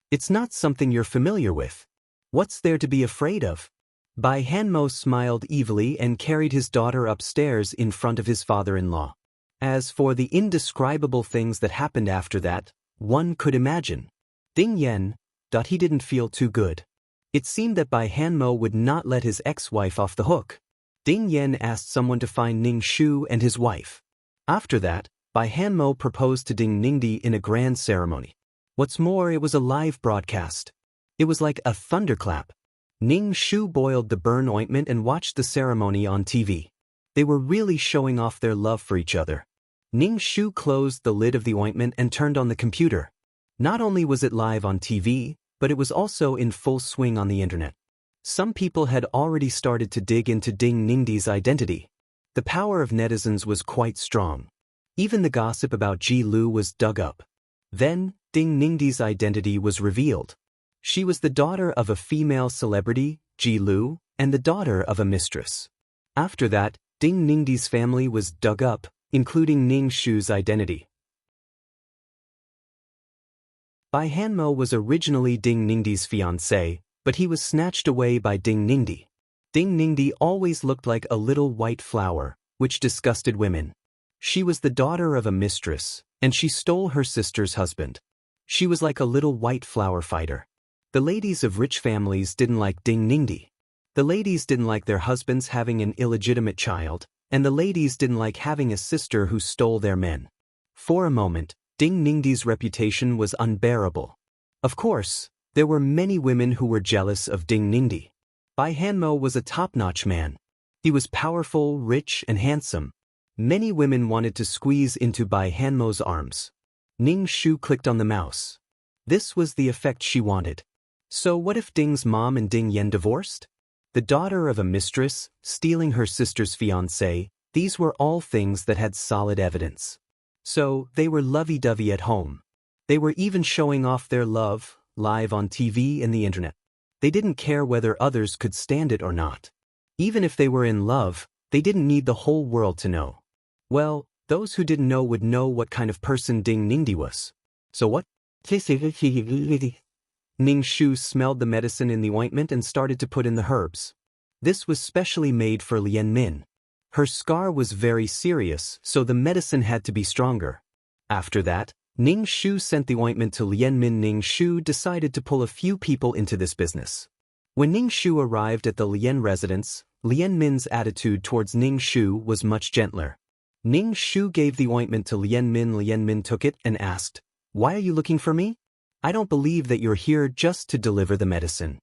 It's not something you're familiar with. What's there to be afraid of? Bai Hanmo smiled evilly and carried his daughter upstairs in front of his father-in-law. As for the indescribable things that happened after that, one could imagine. Ding Yen, he didn't feel too good. It seemed that Bai Hanmo would not let his ex-wife off the hook. Ding Yen asked someone to find Ning Shu and his wife. After that, Bai Hanmo proposed to Ding Ningdi in a grand ceremony. What's more, it was a live broadcast. It was like a thunderclap. Ning Shu boiled the burn ointment and watched the ceremony on TV. They were really showing off their love for each other. Ning Shu closed the lid of the ointment and turned on the computer. Not only was it live on TV, but it was also in full swing on the internet. Some people had already started to dig into Ding Ningdi's identity. The power of netizens was quite strong. Even the gossip about Ji Lu was dug up. Then, Ding Ningdi's identity was revealed. She was the daughter of a female celebrity, Ji Lu, and the daughter of a mistress. After that, Ding Ningdi's family was dug up, including Ning Shu's identity. Bai Hanmo was originally Ding Ningdi's fiancé, but he was snatched away by Ding Ningdi. Ding Ningdi always looked like a little white flower, which disgusted women. She was the daughter of a mistress, and she stole her sister's husband. She was like a little white flower fighter. The ladies of rich families didn't like Ding Ningdi. The ladies didn't like their husbands having an illegitimate child, and the ladies didn't like having a sister who stole their men. For a moment, Ding Ningdi's reputation was unbearable. Of course, there were many women who were jealous of Ding Ningdi. Bai Hanmo was a top-notch man. He was powerful, rich, and handsome. Many women wanted to squeeze into Bai Hanmo's arms. Ning Shu clicked on the mouse. This was the effect she wanted. So what if Ding's mom and Ding Yen divorced? The daughter of a mistress, stealing her sister's fiancé, these were all things that had solid evidence. So, they were lovey-dovey at home. They were even showing off their love, live on TV and the internet. They didn't care whether others could stand it or not. Even if they were in love, they didn't need the whole world to know. Well, those who didn't know would know what kind of person Ding Ningdi was. So what? Ning Shu smelled the medicine in the ointment and started to put in the herbs. This was specially made for Lian Min. Her scar was very serious, so the medicine had to be stronger. After that, Ning Shu sent the ointment to Lian Min. Ning Shu decided to pull a few people into this business. When Ning Shu arrived at the Lian residence, Lian Min's attitude towards Ning Shu was much gentler. Ning Shu gave the ointment to Lian Min. Lian Min took it and asked, "Why are you looking for me? I don't believe that you're here just to deliver the medicine."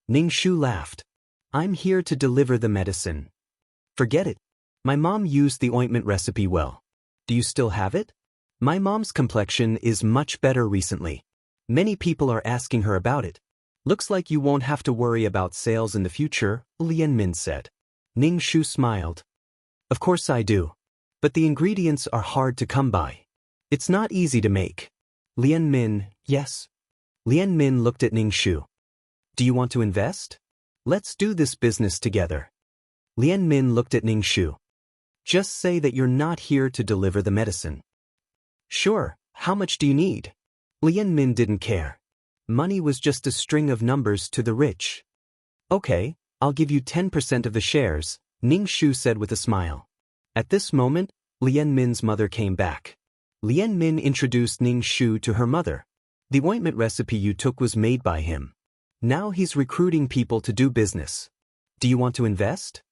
Ning Shu laughed. "I'm here to deliver the medicine. Forget it. My mom used the ointment recipe well. Do you still have it? My mom's complexion is much better recently. Many people are asking her about it. Looks like you won't have to worry about sales in the future," Lian Min said. Ning Shu smiled. "Of course I do. But the ingredients are hard to come by. It's not easy to make." Lian Min, yes. Lian Min looked at Ning Shu. "Do you want to invest? Let's do this business together." Lian Min looked at Ning Shu. "Just say that you're not here to deliver the medicine." "Sure, how much do you need?" Lian Min didn't care. Money was just a string of numbers to the rich. "Okay, I'll give you 10% of the shares," Ning Shu said with a smile. At this moment, Lian Min's mother came back. Lian Min introduced Ning Shu to her mother. "The ointment recipe you took was made by him. Now he's recruiting people to do business. Do you want to invest?"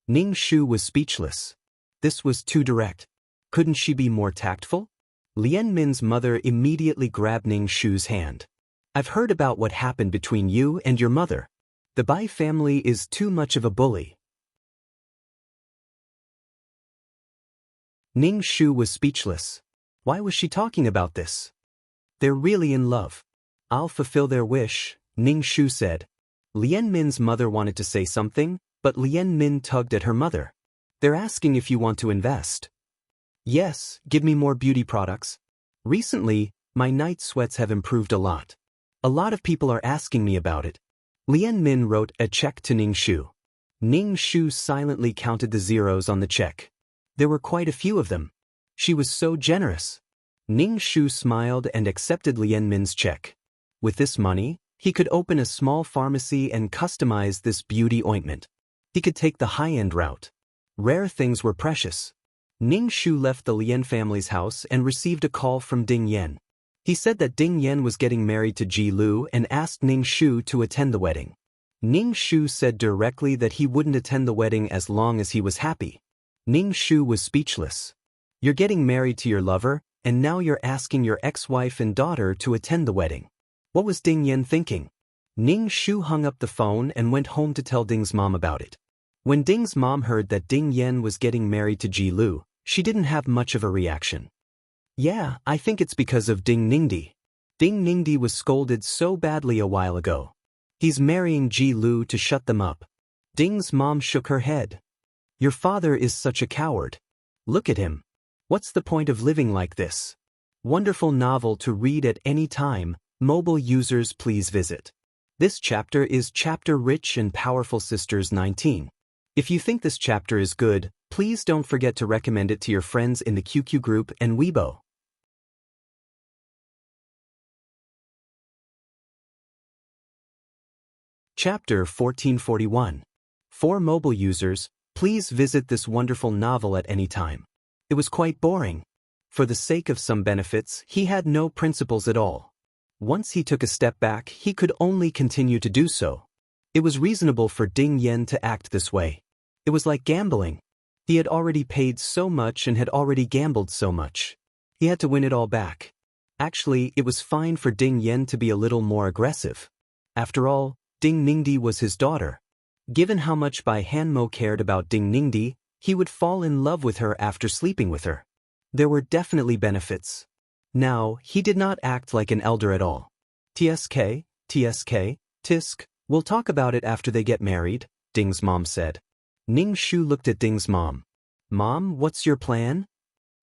Ning Shu was speechless. This was too direct. Couldn't she be more tactful? Lian Min's mother immediately grabbed Ning Shu's hand. "I've heard about what happened between you and your mother. The Bai family is too much of a bully." Ning Shu was speechless. Why was she talking about this? "They're really in love. I'll fulfill their wish," Ning Shu said. Lian Min's mother wanted to say something, but Lian Min tugged at her mother. "They're asking if you want to invest." "Yes, give me more beauty products. Recently, my night sweats have improved a lot. A lot of people are asking me about it." Lian Min wrote a check to Ning Shu. Ning Shu silently counted the zeros on the check. There were quite a few of them. She was so generous. Ning Shu smiled and accepted Lian Min's check. With this money, he could open a small pharmacy and customize this beauty ointment. He could take the high-end route. Rare things were precious. Ning Shu left the Lian family's house and received a call from Ding Yan. He said that Ding Yan was getting married to Ji Lu and asked Ning Shu to attend the wedding. Ning Shu said directly that he wouldn't attend the wedding as long as he was happy. Ning Shu was speechless. "You're getting married to your lover, and now you're asking your ex-wife and daughter to attend the wedding." What was Ding Yan thinking? Ning Shu hung up the phone and went home to tell Ding's mom about it. When Ding's mom heard that Ding Yan was getting married to Ji Lu, she didn't have much of a reaction. "Yeah, I think it's because of Ding Ningdi. Ding Ningdi was scolded so badly a while ago. He's marrying Ji Lu to shut them up." Ding's mom shook her head. "Your father is such a coward. Look at him. What's the point of living like this?" Wonderful novel to read at any time. Mobile users, please visit. This chapter is Chapter Rich and Powerful Sisters 19. If you think this chapter is good, please don't forget to recommend it to your friends in the QQ group and Weibo. Chapter 1441. For mobile users, please visit this wonderful novel at any time. It was quite boring. For the sake of some benefits, he had no principles at all. Once he took a step back, he could only continue to do so. It was reasonable for Ding Yan to act this way. It was like gambling. He had already paid so much and had already gambled so much. He had to win it all back. Actually, it was fine for Ding Yan to be a little more aggressive. After all, Ding Ningdi was his daughter. Given how much Bai Hanmo cared about Ding Ningdi, he would fall in love with her after sleeping with her. There were definitely benefits. Now, he did not act like an elder at all. "TSK, Tisk, we'll talk about it after they get married," Ding's mom said. Ning Shu looked at Ding's mom. "Mom, what's your plan?"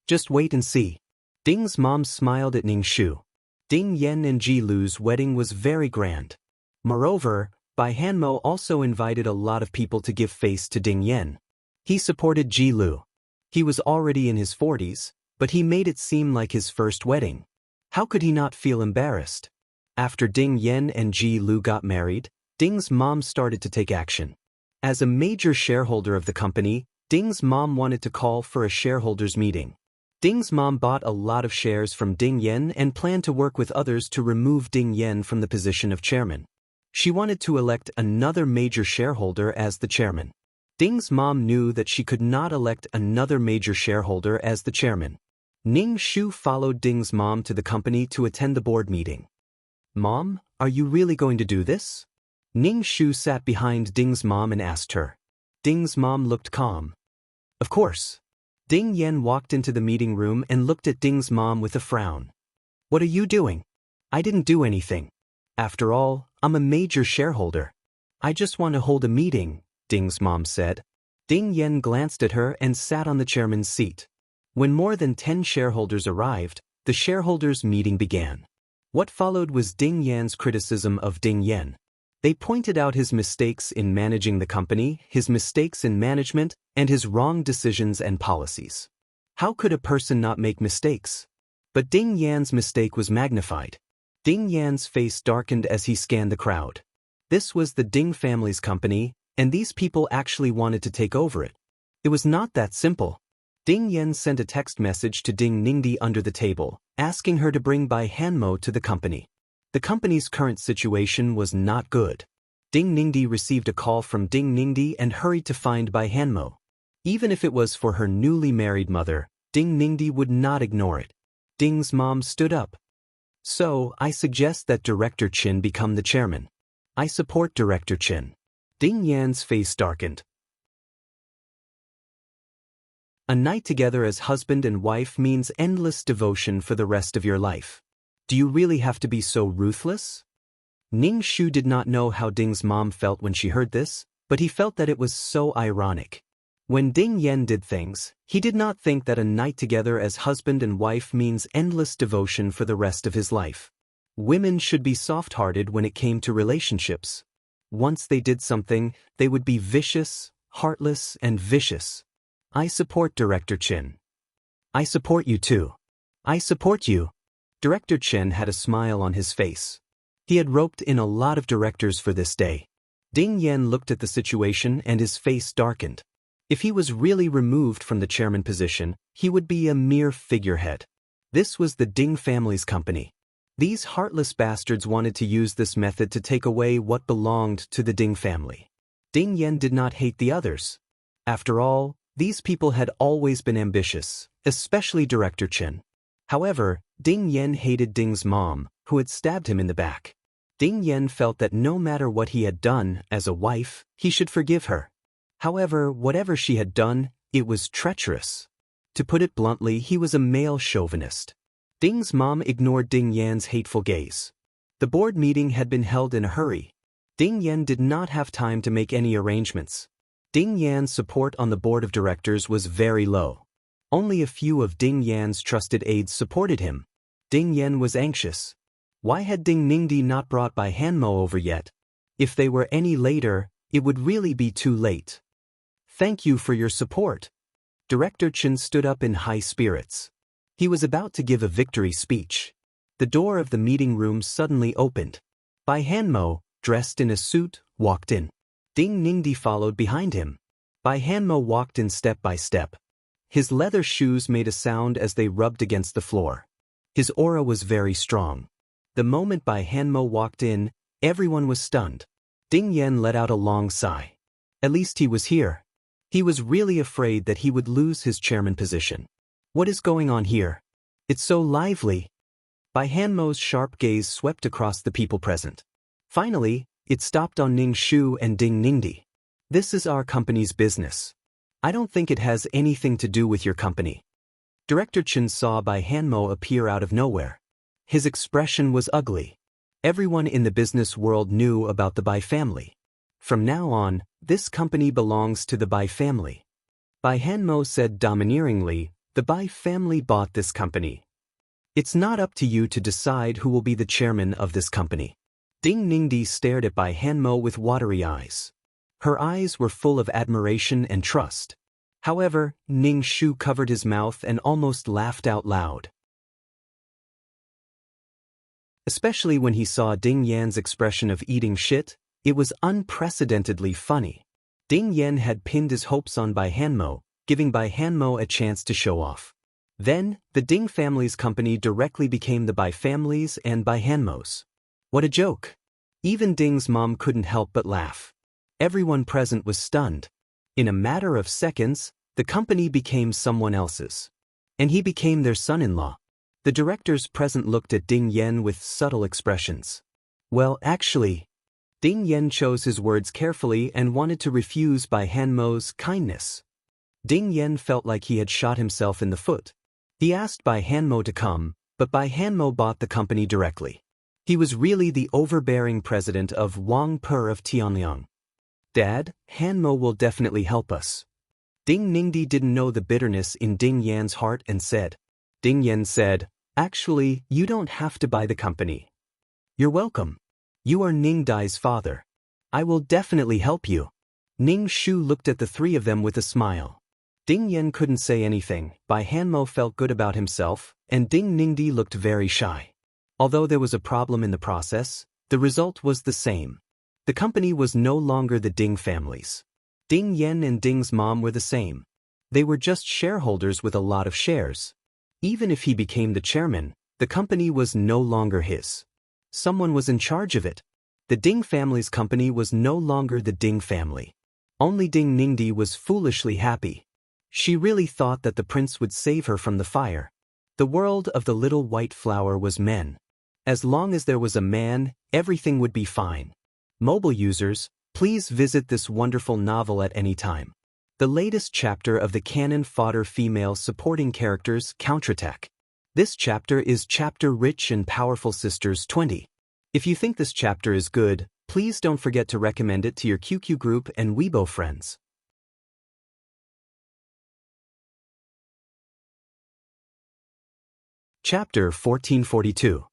"Just wait and see." Ding's mom smiled at Ning Shu. Ding Yan and Ji Lu's wedding was very grand. Moreover, Bai Hanmo also invited a lot of people to give face to Ding Yan. He supported Ji Lu. He was already in his 40s, but he made it seem like his first wedding. How could he not feel embarrassed? After Ding Yan and Ji Lu got married, Ding's mom started to take action. As a major shareholder of the company, Ding's mom wanted to call for a shareholders meeting. Ding's mom bought a lot of shares from Ding Yan and planned to work with others to remove Ding Yan from the position of chairman. She wanted to elect another major shareholder as the chairman. Ding's mom knew that she could not elect another major shareholder as the chairman. Ning Shu followed Ding's mom to the company to attend the board meeting. "Mom, are you really going to do this?" Ning Shu sat behind Ding's mom and asked her. Ding's mom looked calm. "Of course." Ding Yan walked into the meeting room and looked at Ding's mom with a frown. "What are you doing?" "I didn't do anything. After all, I'm a major shareholder. I just want to hold a meeting," Ding's mom said. Ding Yan glanced at her and sat on the chairman's seat. When more than 10 shareholders arrived, the shareholders' meeting began. What followed was Ding Yan's criticism of Ding Yan. They pointed out his mistakes in managing the company, his mistakes in management, and his wrong decisions and policies. How could a person not make mistakes? But Ding Yan's mistake was magnified. Ding Yan's face darkened as he scanned the crowd. This was the Ding family's company, and these people actually wanted to take over it. It was not that simple. Ding Yan sent a text message to Ding Ningdi under the table, asking her to bring Bai Hanmo to the company. The company's current situation was not good. Ding Ningdi received a call from Ding Ningdi and hurried to find Bai Hanmo. Even if it was for her newly married mother, Ding Ningdi would not ignore it. Ding's mom stood up. "So, I suggest that Director Chin become the chairman. I support Director Chin." Ding Yan's face darkened. A night together as husband and wife means endless devotion for the rest of your life. Do you really have to be so ruthless? Ning Shu did not know how Ding's mom felt when she heard this, but he felt that it was so ironic. When Ding Yan did things, he did not think that a night together as husband and wife means endless devotion for the rest of his life. Women should be soft-hearted when it came to relationships. Once they did something, they would be vicious, heartless, and vicious. I support Director Chin. I support you too. I support you. Director Chin had a smile on his face. He had roped in a lot of directors for this day. Ding Yan looked at the situation and his face darkened. If he was really removed from the chairman position, he would be a mere figurehead. This was the Ding family's company. These heartless bastards wanted to use this method to take away what belonged to the Ding family. Ding Yan did not hate the others. After all, these people had always been ambitious, especially Director Chin. However, Ding Yan hated Ding's mom, who had stabbed him in the back. Ding Yan felt that no matter what he had done as a wife, he should forgive her. However, whatever she had done, it was treacherous. To put it bluntly, he was a male chauvinist. Ding's mom ignored Ding Yan's hateful gaze. The board meeting had been held in a hurry. Ding Yan did not have time to make any arrangements. Ding Yan's support on the board of directors was very low. Only a few of Ding Yan's trusted aides supported him. Ding Yan was anxious. Why had Ding Ningdi not brought Bai Hanmo over yet? If they were any later, it would really be too late. "Thank you for your support." Director Chin stood up in high spirits. He was about to give a victory speech. The door of the meeting room suddenly opened. Bai Hanmo, dressed in a suit, walked in. Ding Ningdi followed behind him. Bai Hanmo walked in step by step. His leather shoes made a sound as they rubbed against the floor. His aura was very strong. The moment Bai Hanmo walked in, everyone was stunned. Ding Yan let out a long sigh. At least he was here. He was really afraid that he would lose his chairman position. What is going on here? It's so lively. Bai Hanmo's sharp gaze swept across the people present. Finally, it stopped on Ning Shu and Ding Ningdi. "This is our company's business. I don't think it has anything to do with your company." Director Chin saw Bai Hanmo appear out of nowhere. His expression was ugly. Everyone in the business world knew about the Bai family. From now on, this company belongs to the Bai family. Bai Hanmo said domineeringly, "The Bai family bought this company. It's not up to you to decide who will be the chairman of this company." Ding Ningdi stared at Bai Hanmo with watery eyes. Her eyes were full of admiration and trust. However, Ning Shu covered his mouth and almost laughed out loud. Especially when he saw Ding Yan's expression of eating shit, it was unprecedentedly funny. Ding Yan had pinned his hopes on Bai Hanmo, giving Bai Hanmo a chance to show off. Then, the Ding family's company directly became the Bai family's and Bai Hanmo's. What a joke! Even Ding's mom couldn't help but laugh. Everyone present was stunned. In a matter of seconds, the company became someone else's. And he became their son-in-law. The directors present looked at Ding Yen with subtle expressions. Well, actually, Ding Yen chose his words carefully and wanted to refuse Bai Hanmo's kindness. Ding Yen felt like he had shot himself in the foot. He asked Bai Hanmo to come, but Bai Hanmo bought the company directly. He was really the overbearing president of Wang Per of Tianliang. Dad, Hanmo will definitely help us. Ding Ningdi didn't know the bitterness in Ding Yan's heart and said. Ding Yan said, actually, you don't have to buy the company. You're welcome. You are Ning Dai's father. I will definitely help you. Ning Shu looked at the three of them with a smile. Ding Yan couldn't say anything, Bai Hanmo felt good about himself, and Ding Ningdi looked very shy. Although there was a problem in the process, the result was the same. The company was no longer the Ding families. Ding Yen and Ding's mom were the same. They were just shareholders with a lot of shares. Even if he became the chairman, the company was no longer his. Someone was in charge of it. The Ding family's company was no longer the Ding family. Only Ding Ningdi was foolishly happy. She really thought that the prince would save her from the fire. The world of the little white flower was men. As long as there was a man, everything would be fine. Mobile users, please visit this wonderful novel at any time. The latest chapter of the canon Fodder female supporting characters Counterattack. This chapter is Chapter Rich and Powerful Sisters 20. If you think this chapter is good, please don't forget to recommend it to your QQ group and Weibo friends. Chapter 1442.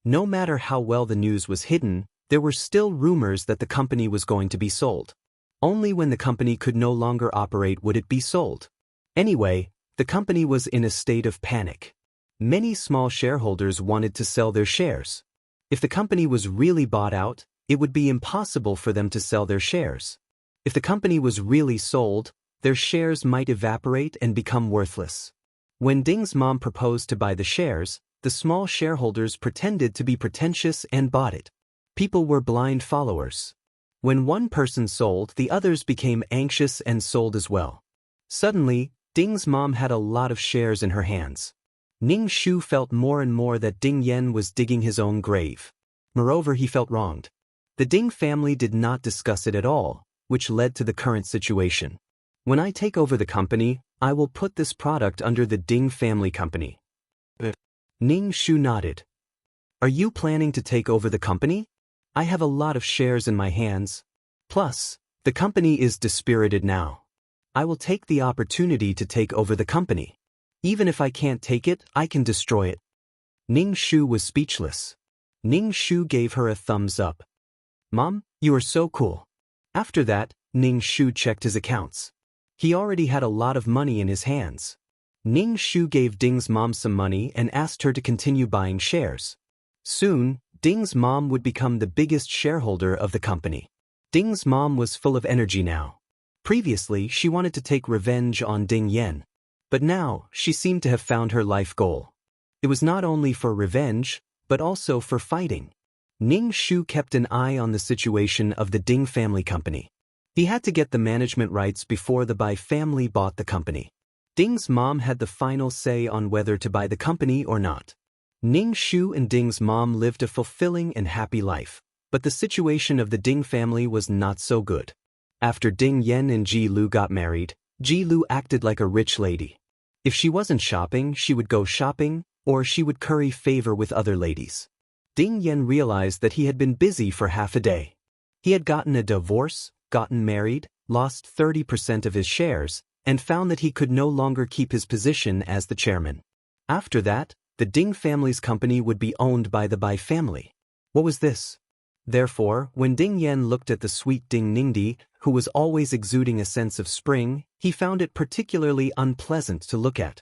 No matter how well the news was hidden, there were still rumors that the company was going to be sold. Only when the company could no longer operate would it be sold. Anyway, the company was in a state of panic. Many small shareholders wanted to sell their shares. If the company was really bought out, it would be impossible for them to sell their shares. If the company was really sold, their shares might evaporate and become worthless. When Ding's mom proposed to buy the shares, the small shareholders pretended to be pretentious and bought it. People were blind followers. When one person sold, the others became anxious and sold as well. Suddenly, Ding's mom had a lot of shares in her hands. Ning Shu felt more and more that Ding Yen was digging his own grave. Moreover, he felt wronged. The Ding family did not discuss it at all, which led to the current situation. When I take over the company, I will put this product under the Ding family company. Ning Shu nodded. Are you planning to take over the company? I have a lot of shares in my hands. Plus, the company is dispirited now. I will take the opportunity to take over the company. Even if I can't take it, I can destroy it. Ning Shu was speechless. Ning Shu gave her a thumbs up. Mom, you are so cool. After that, Ning Shu checked his accounts. He already had a lot of money in his hands. Ning Shu gave Ding's mom some money and asked her to continue buying shares. Soon, Ding's mom would become the biggest shareholder of the company. Ding's mom was full of energy now. Previously, she wanted to take revenge on Ding Yen. But now, she seemed to have found her life goal. It was not only for revenge, but also for fighting. Ning Shu kept an eye on the situation of the Ding family company. He had to get the management rights before the Bai family bought the company. Ding's mom had the final say on whether to buy the company or not. Ning Shu and Ding's mom lived a fulfilling and happy life, but the situation of the Ding family was not so good. After Ding Yen and Ji Lu got married, Ji Lu acted like a rich lady. If she wasn't shopping, she would go shopping, or she would curry favor with other ladies. Ding Yen realized that he had been busy for half a day. He had gotten a divorce, gotten married, lost 30% of his shares, and found that he could no longer keep his position as the chairman. After that, the Ding family's company would be owned by the Bai family. What was this? Therefore, when Ding Yen looked at the sweet Ding Ningdi, who was always exuding a sense of spring, he found it particularly unpleasant to look at.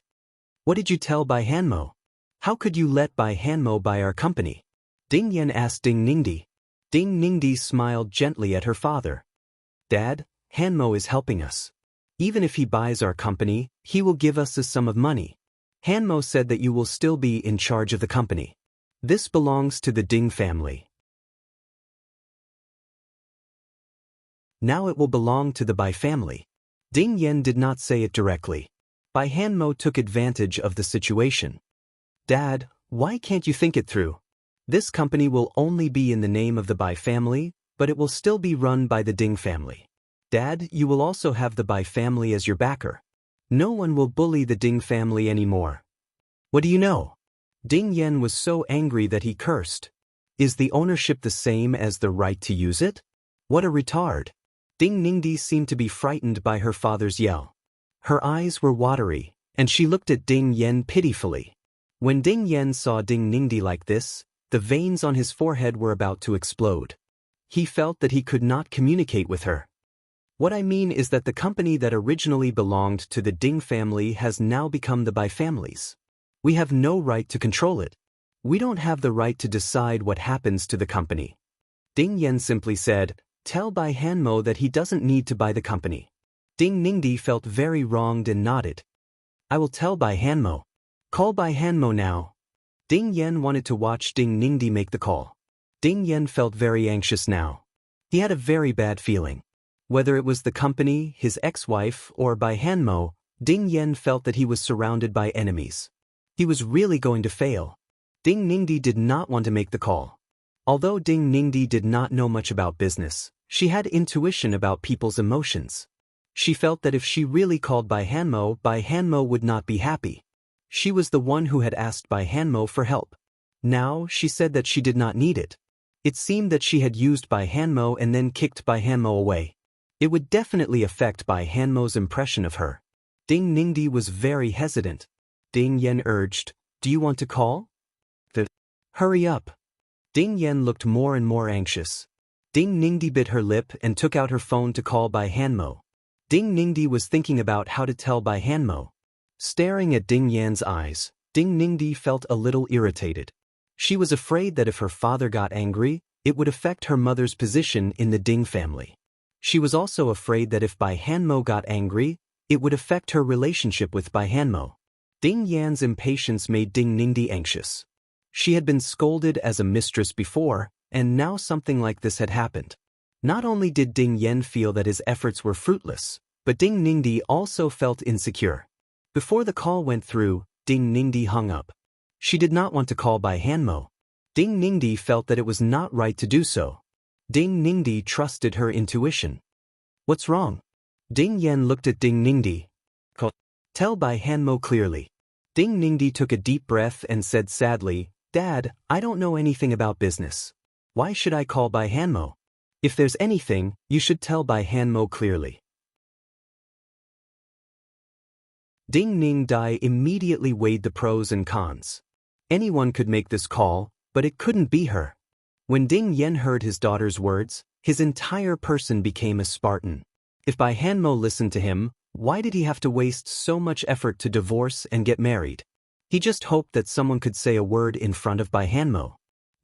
What did you tell Bai Hanmo? How could you let Bai Hanmo buy our company? Ding Yen asked Ding Ningdi. Ding Ningdi smiled gently at her father. Dad, Hanmo is helping us. Even if he buys our company, he will give us a sum of money. Hanmo said that you will still be in charge of the company. This belongs to the Ding family. Now it will belong to the Bai family. Ding Yen did not say it directly. Bai Hanmo took advantage of the situation. Dad, why can't you think it through? This company will only be in the name of the Bai family, but it will still be run by the Ding family. Dad, you will also have the Bai family as your backer. No one will bully the Ding family anymore. What do you know? Ding Yen was so angry that he cursed. Is the ownership the same as the right to use it? What a retard. Ding Ningdi seemed to be frightened by her father's yell. Her eyes were watery, and she looked at Ding Yen pitifully. When Ding Yen saw Ding Ningdi like this, the veins on his forehead were about to explode. He felt that he could not communicate with her. What I mean is that the company that originally belonged to the Ding family has now become the Bai family's. We have no right to control it. We don't have the right to decide what happens to the company. Ding Yen simply said, tell Bai Hanmo that he doesn't need to buy the company. Ding Ningdi felt very wronged and nodded. I will tell Bai Hanmo. Call Bai Hanmo now. Ding Yen wanted to watch Ding Ningdi make the call. Ding Yen felt very anxious now. He had a very bad feeling. Whether it was the company, his ex-wife, or Bai Hanmo, Ding Yen felt that he was surrounded by enemies. He was really going to fail. Ding Ningdi did not want to make the call. Although Ding Ningdi did not know much about business, she had intuition about people's emotions. She felt that if she really called Bai Hanmo would not be happy. She was the one who had asked Bai Hanmo for help. Now she said that she did not need it. It seemed that she had used Bai Hanmo and then kicked Bai Hanmo away. It would definitely affect Bai Hanmo's impression of her. Ding Ningdi was very hesitant. Ding Yen urged, do you want to call? Hurry up. Ding Yen looked more and more anxious. Ding Ningdi bit her lip and took out her phone to call Bai Hanmo. Ding Ningdi was thinking about how to tell Bai Hanmo. Staring at Ding Yan's eyes, Ding Ningdi felt a little irritated. She was afraid that if her father got angry, it would affect her mother's position in the Ding family. She was also afraid that if Bai Hanmo got angry, it would affect her relationship with Bai Hanmo. Ding Yan's impatience made Ding Ningdi anxious. She had been scolded as a mistress before, and now something like this had happened. Not only did Ding Yen feel that his efforts were fruitless, but Ding Ningdi also felt insecure. Before the call went through, Ding Ningdi hung up. She did not want to call Bai Hanmo. Ding Ningdi felt that it was not right to do so. Ding Ningdi trusted her intuition. What's wrong? Ding Yen looked at Ding Ningdi. Tell Bai Hanmo clearly. Ding Ningdi took a deep breath and said sadly, Dad, I don't know anything about business. Why should I call Bai Hanmo? If there's anything, you should tell Bai Hanmo clearly. Ding Ningdi immediately weighed the pros and cons. Anyone could make this call, but it couldn't be her. When Ding Yen heard his daughter's words, his entire person became a Spartan. If Bai Hanmo listened to him, why did he have to waste so much effort to divorce and get married? He just hoped that someone could say a word in front of Bai Hanmo.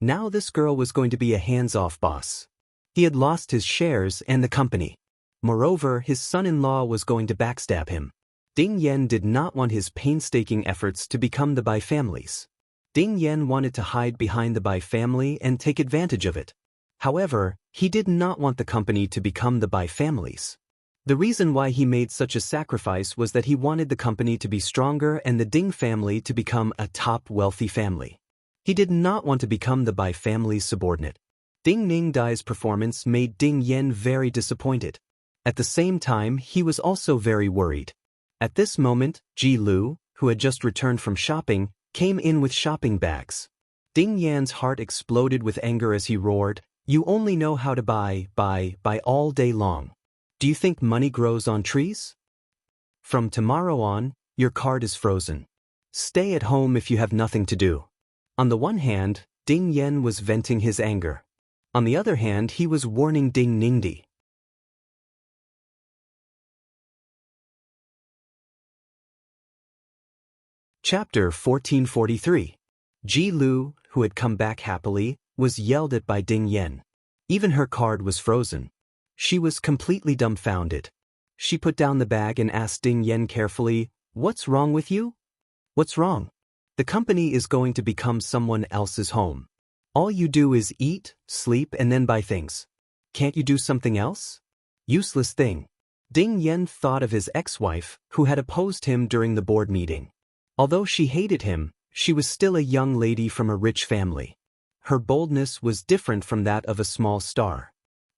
Now this girl was going to be a hands-off boss. He had lost his shares and the company. Moreover, his son-in-law was going to backstab him. Ding Yen did not want his painstaking efforts to become the Bai family's. Ding Yen wanted to hide behind the Bai family and take advantage of it. However, he did not want the company to become the Bai family's. The reason why he made such a sacrifice was that he wanted the company to be stronger and the Ding family to become a top wealthy family. He did not want to become the Bai family's subordinate. Ding Ningdi's performance made Ding Yen very disappointed. At the same time, he was also very worried. At this moment, Ji Lu, who had just returned from shopping, came in with shopping bags. Ding Yan's heart exploded with anger as he roared, "You only know how to buy all day long. Do you think money grows on trees? From tomorrow on, your card is frozen. Stay at home if you have nothing to do." On the one hand, Ding Yen was venting his anger. On the other hand, he was warning Ding Ningdi. Chapter 1443. Ji Lu, who had come back happily, was yelled at by Ding Yen. Even her card was frozen. She was completely dumbfounded. She put down the bag and asked Ding Yen carefully, "What's wrong with you?" "What's wrong? The company is going to become someone else's home. All you do is eat, sleep, and then buy things. Can't you do something else?" Useless thing. Ding Yan thought of his ex-wife, who had opposed him during the board meeting. Although she hated him, she was still a young lady from a rich family. Her boldness was different from that of a small star.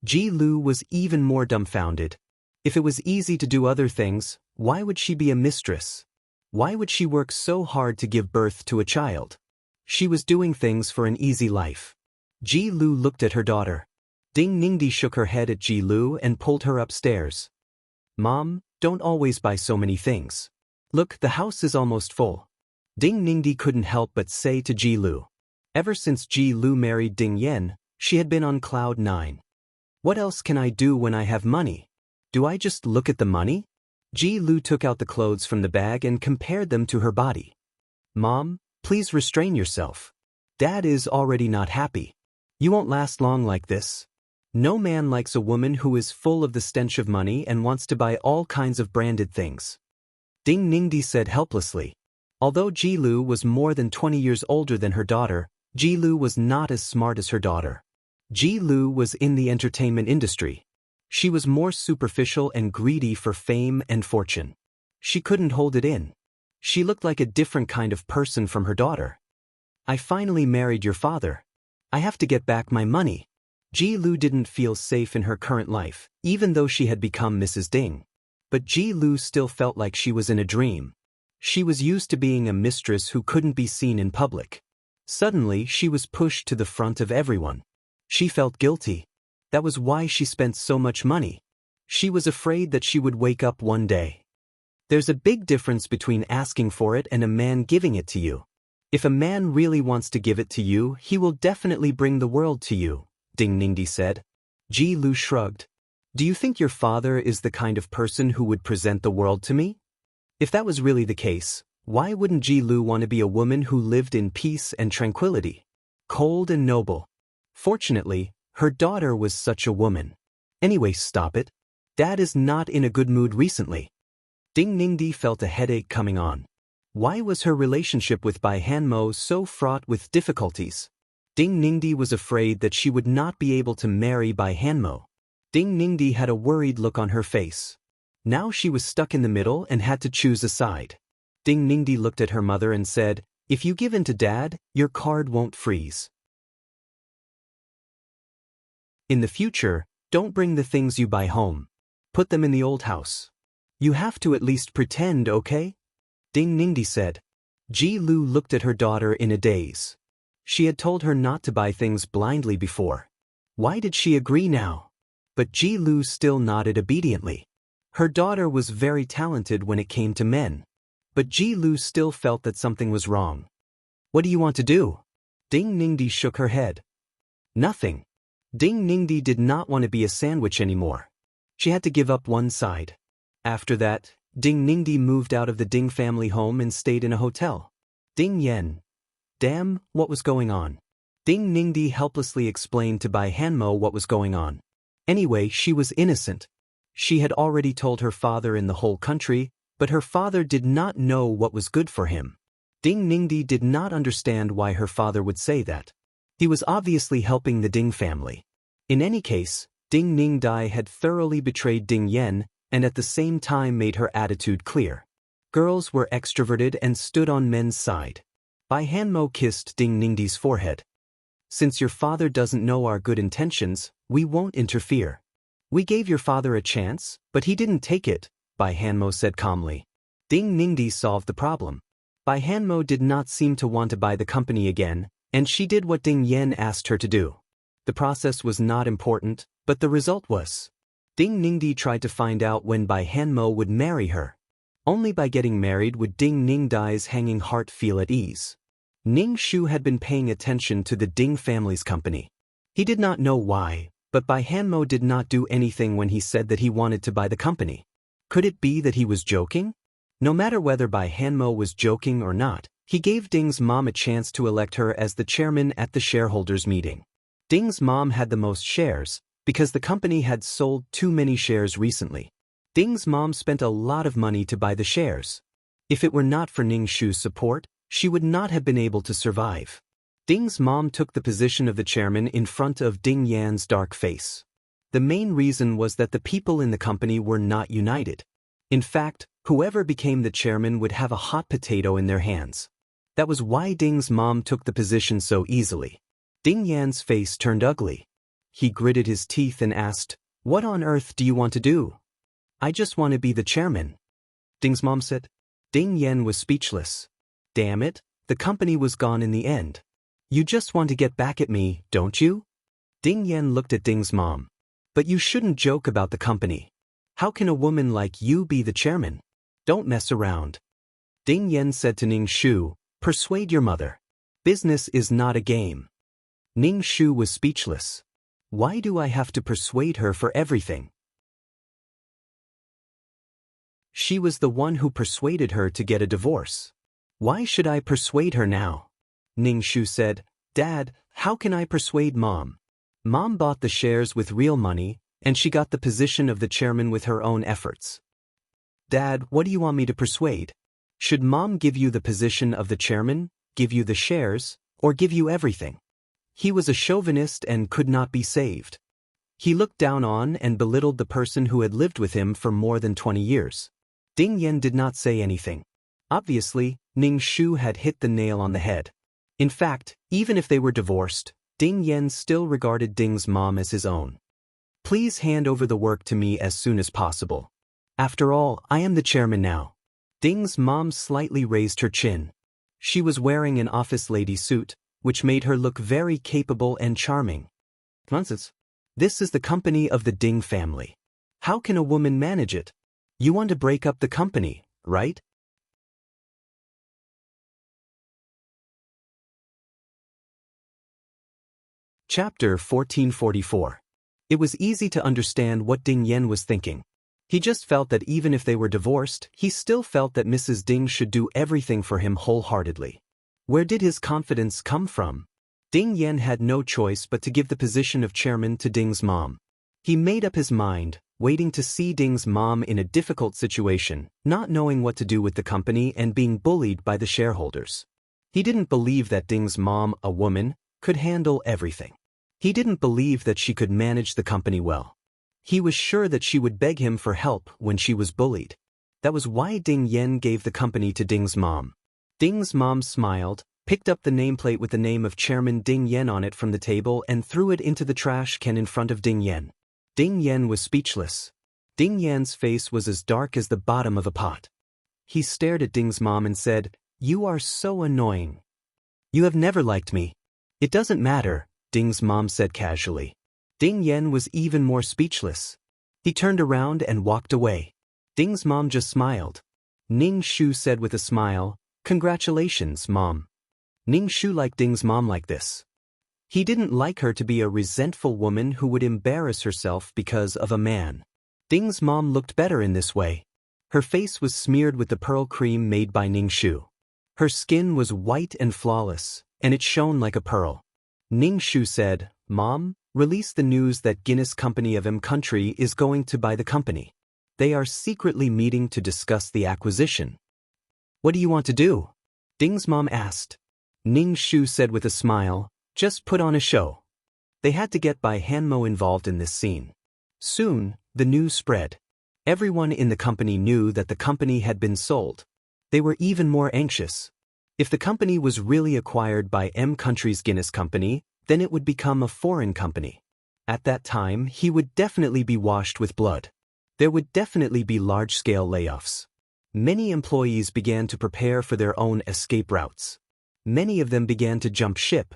Ji Lu was even more dumbfounded. If it was easy to do other things, why would she be a mistress? Why would she work so hard to give birth to a child? She was doing things for an easy life. Ji Lu looked at her daughter. Ding Ningdi shook her head at Ji Lu and pulled her upstairs. Mom, don't always buy so many things. Look, the house is almost full. Ding Ningdi couldn't help but say to Ji Lu. Ever since Ji Lu married Ding Yan, she had been on cloud 9. What else can I do when I have money? Do I just look at the money? Ji Lu took out the clothes from the bag and compared them to her body. Mom, please restrain yourself. Dad is already not happy. You won't last long like this. No man likes a woman who is full of the stench of money and wants to buy all kinds of branded things. Ding Ningdi said helplessly. Although Ji Lu was more than 20 years older than her daughter, Ji Lu was not as smart as her daughter. Ji Lu was in the entertainment industry. She was more superficial and greedy for fame and fortune. She couldn't hold it in. She looked like a different kind of person from her daughter. I finally married your father. I have to get back my money. Ji Lu didn't feel safe in her current life, even though she had become Mrs. Ding. But Ji Lu still felt like she was in a dream. She was used to being a mistress who couldn't be seen in public. Suddenly, she was pushed to the front of everyone. She felt guilty. That was why she spent so much money. She was afraid that she would wake up one day. There's a big difference between asking for it and a man giving it to you. If a man really wants to give it to you, he will definitely bring the world to you, Ding Ningdi said. Ji Lu shrugged. Do you think your father is the kind of person who would present the world to me? If that was really the case, why wouldn't Ji Lu want to be a woman who lived in peace and tranquility? Cold and noble. Fortunately, her daughter was such a woman. Anyway, stop it. Dad is not in a good mood recently. Ding Ningdi felt a headache coming on. Why was her relationship with Bai Hanmo so fraught with difficulties? Ding Ningdi was afraid that she would not be able to marry Bai Hanmo. Ding Ningdi had a worried look on her face. Now she was stuck in the middle and had to choose a side. Ding Ningdi looked at her mother and said, if you give in to Dad, your card won't freeze. In the future, don't bring the things you buy home. Put them in the old house. You have to at least pretend, okay? Ding Ningdi said. Ji Lu looked at her daughter in a daze. She had told her not to buy things blindly before. Why did she agree now? But Ji Lu still nodded obediently. Her daughter was very talented when it came to men. But Ji Lu still felt that something was wrong. What do you want to do? Ding Ningdi shook her head. Nothing. Ding Ningdi did not want to be a sandwich anymore. She had to give up one side. After that, Ding Ningdi moved out of the Ding family home and stayed in a hotel. Ding Yan. Damn, what was going on? Ding Ningdi helplessly explained to Bai Hanmo what was going on. Anyway, she was innocent. She had already told her father in the whole country, but her father did not know what was good for him. Ding Ningdi did not understand why her father would say that. He was obviously helping the Ding family. In any case, Ding Ningdi had thoroughly betrayed Ding Yan and at the same time made her attitude clear. Girls were extroverted and stood on men's side. Bai Hanmo kissed Ding Ningdi's forehead. Since your father doesn't know our good intentions, we won't interfere. We gave your father a chance, but he didn't take it, Bai Hanmo said calmly. Ding Ningdi solved the problem. Bai Hanmo did not seem to want to buy the company again, and she did what Ding Yan asked her to do. The process was not important, but the result was. Ding Ningdi tried to find out when Bai Hanmo would marry her. Only by getting married would Ding Ningdi's hanging heart feel at ease. Ning Shu had been paying attention to the Ding family's company. He did not know why, but Bai Hanmo did not do anything when he said that he wanted to buy the company. Could it be that he was joking? No matter whether Bai Hanmo was joking or not, he gave Ding's mom a chance to elect her as the chairman at the shareholders' meeting. Ding's mom had the most shares, because the company had sold too many shares recently. Ding's mom spent a lot of money to buy the shares. If it were not for Ning Shu's support, she would not have been able to survive. Ding's mom took the position of the chairman in front of Ding Yan's dark face. The main reason was that the people in the company were not united. In fact, whoever became the chairman would have a hot potato in their hands. That was why Ding's mom took the position so easily. Ding Yan's face turned ugly. He gritted his teeth and asked, "What on earth do you want to do?" "I just want to be the chairman," Ding's mom said. Ding Yan was speechless. Damn it, the company was gone in the end. "You just want to get back at me, don't you?" Ding Yan looked at Ding's mom. "But you shouldn't joke about the company. How can a woman like you be the chairman? Don't mess around." Ding Yan said to Ning Shu, "Persuade your mother. Business is not a game." Ning Shu was speechless. Why do I have to persuade her for everything? She was the one who persuaded her to get a divorce. Why should I persuade her now? Ning Shu said, "Dad, how can I persuade Mom? Mom bought the shares with real money, and she got the position of the chairman with her own efforts." "Dad, what do you want me to persuade? Should Mom give you the position of the chairman, give you the shares, or give you everything?" He was a chauvinist and could not be saved. He looked down on and belittled the person who had lived with him for more than 20 years. Ding Yan did not say anything. Obviously, Ning Shu had hit the nail on the head. In fact, even if they were divorced, Ding Yan still regarded Ding's mom as his own. "Please hand over the work to me as soon as possible. After all, I am the chairman now." Ding's mom slightly raised her chin. She was wearing an office lady suit, which made her look very capable and charming. "Nonsense. This is the company of the Ding family. How can a woman manage it? You want to break up the company, right?" Chapter 1444. It was easy to understand what Ding Yan was thinking. He just felt that even if they were divorced, he still felt that Mrs. Ding should do everything for him wholeheartedly. Where did his confidence come from? Ding Yan had no choice but to give the position of chairman to Ding's mom. He made up his mind, waiting to see Ding's mom in a difficult situation, not knowing what to do with the company and being bullied by the shareholders. He didn't believe that Ding's mom, a woman, could handle everything. He didn't believe that she could manage the company well. He was sure that she would beg him for help when she was bullied. That was why Ding Yan gave the company to Ding's mom. Ding's mom smiled, picked up the nameplate with the name of Chairman Ding Yan on it from the table and threw it into the trash can in front of Ding Yan. Ding Yan was speechless. Ding Yan's face was as dark as the bottom of a pot. He stared at Ding's mom and said, "You are so annoying. You have never liked me." "It doesn't matter," Ding's mom said casually. Ding Yan was even more speechless. He turned around and walked away. Ding's mom just smiled. Ning Shu said with a smile, "Congratulations, Mom." Ning Shu liked Ding's mom like this. He didn't like her to be a resentful woman who would embarrass herself because of a man. Ding's mom looked better in this way. Her face was smeared with the pearl cream made by Ning Shu. Her skin was white and flawless, and it shone like a pearl. Ning Shu said, "Mom, release the news that Guinness Company of Country is going to buy the company. They are secretly meeting to discuss the acquisition." "What do you want to do?" Ding's mom asked. Ning Shu said with a smile, "Just put on a show." They had to get Bai Hanmo involved in this scene. Soon, the news spread. Everyone in the company knew that the company had been sold. They were even more anxious. If the company was really acquired by Country's Guinness Company, then it would become a foreign company. At that time, he would definitely be washed with blood. There would definitely be large-scale layoffs. Many employees began to prepare for their own escape routes. Many of them began to jump ship.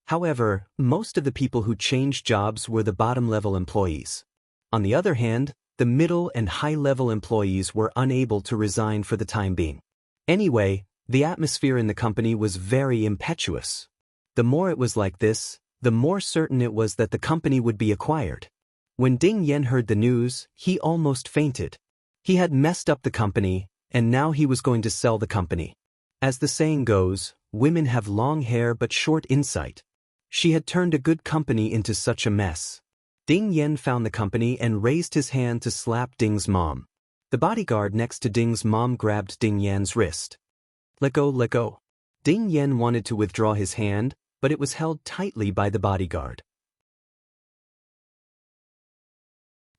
However, most of the people who changed jobs were the bottom-level employees. On the other hand, the middle and high-level employees were unable to resign for the time being. Anyway, the atmosphere in the company was very impetuous. The more it was like this, the more certain it was that the company would be acquired. When Ding Yan heard the news, he almost fainted. He had messed up the company, and now he was going to sell the company. As the saying goes, women have long hair but short insight. She had turned a good company into such a mess. Ding Yan found the company and raised his hand to slap Ding's mom. The bodyguard next to Ding's mom grabbed Ding Yan's wrist. "Let go, let go." Ding Yan wanted to withdraw his hand, but it was held tightly by the bodyguard.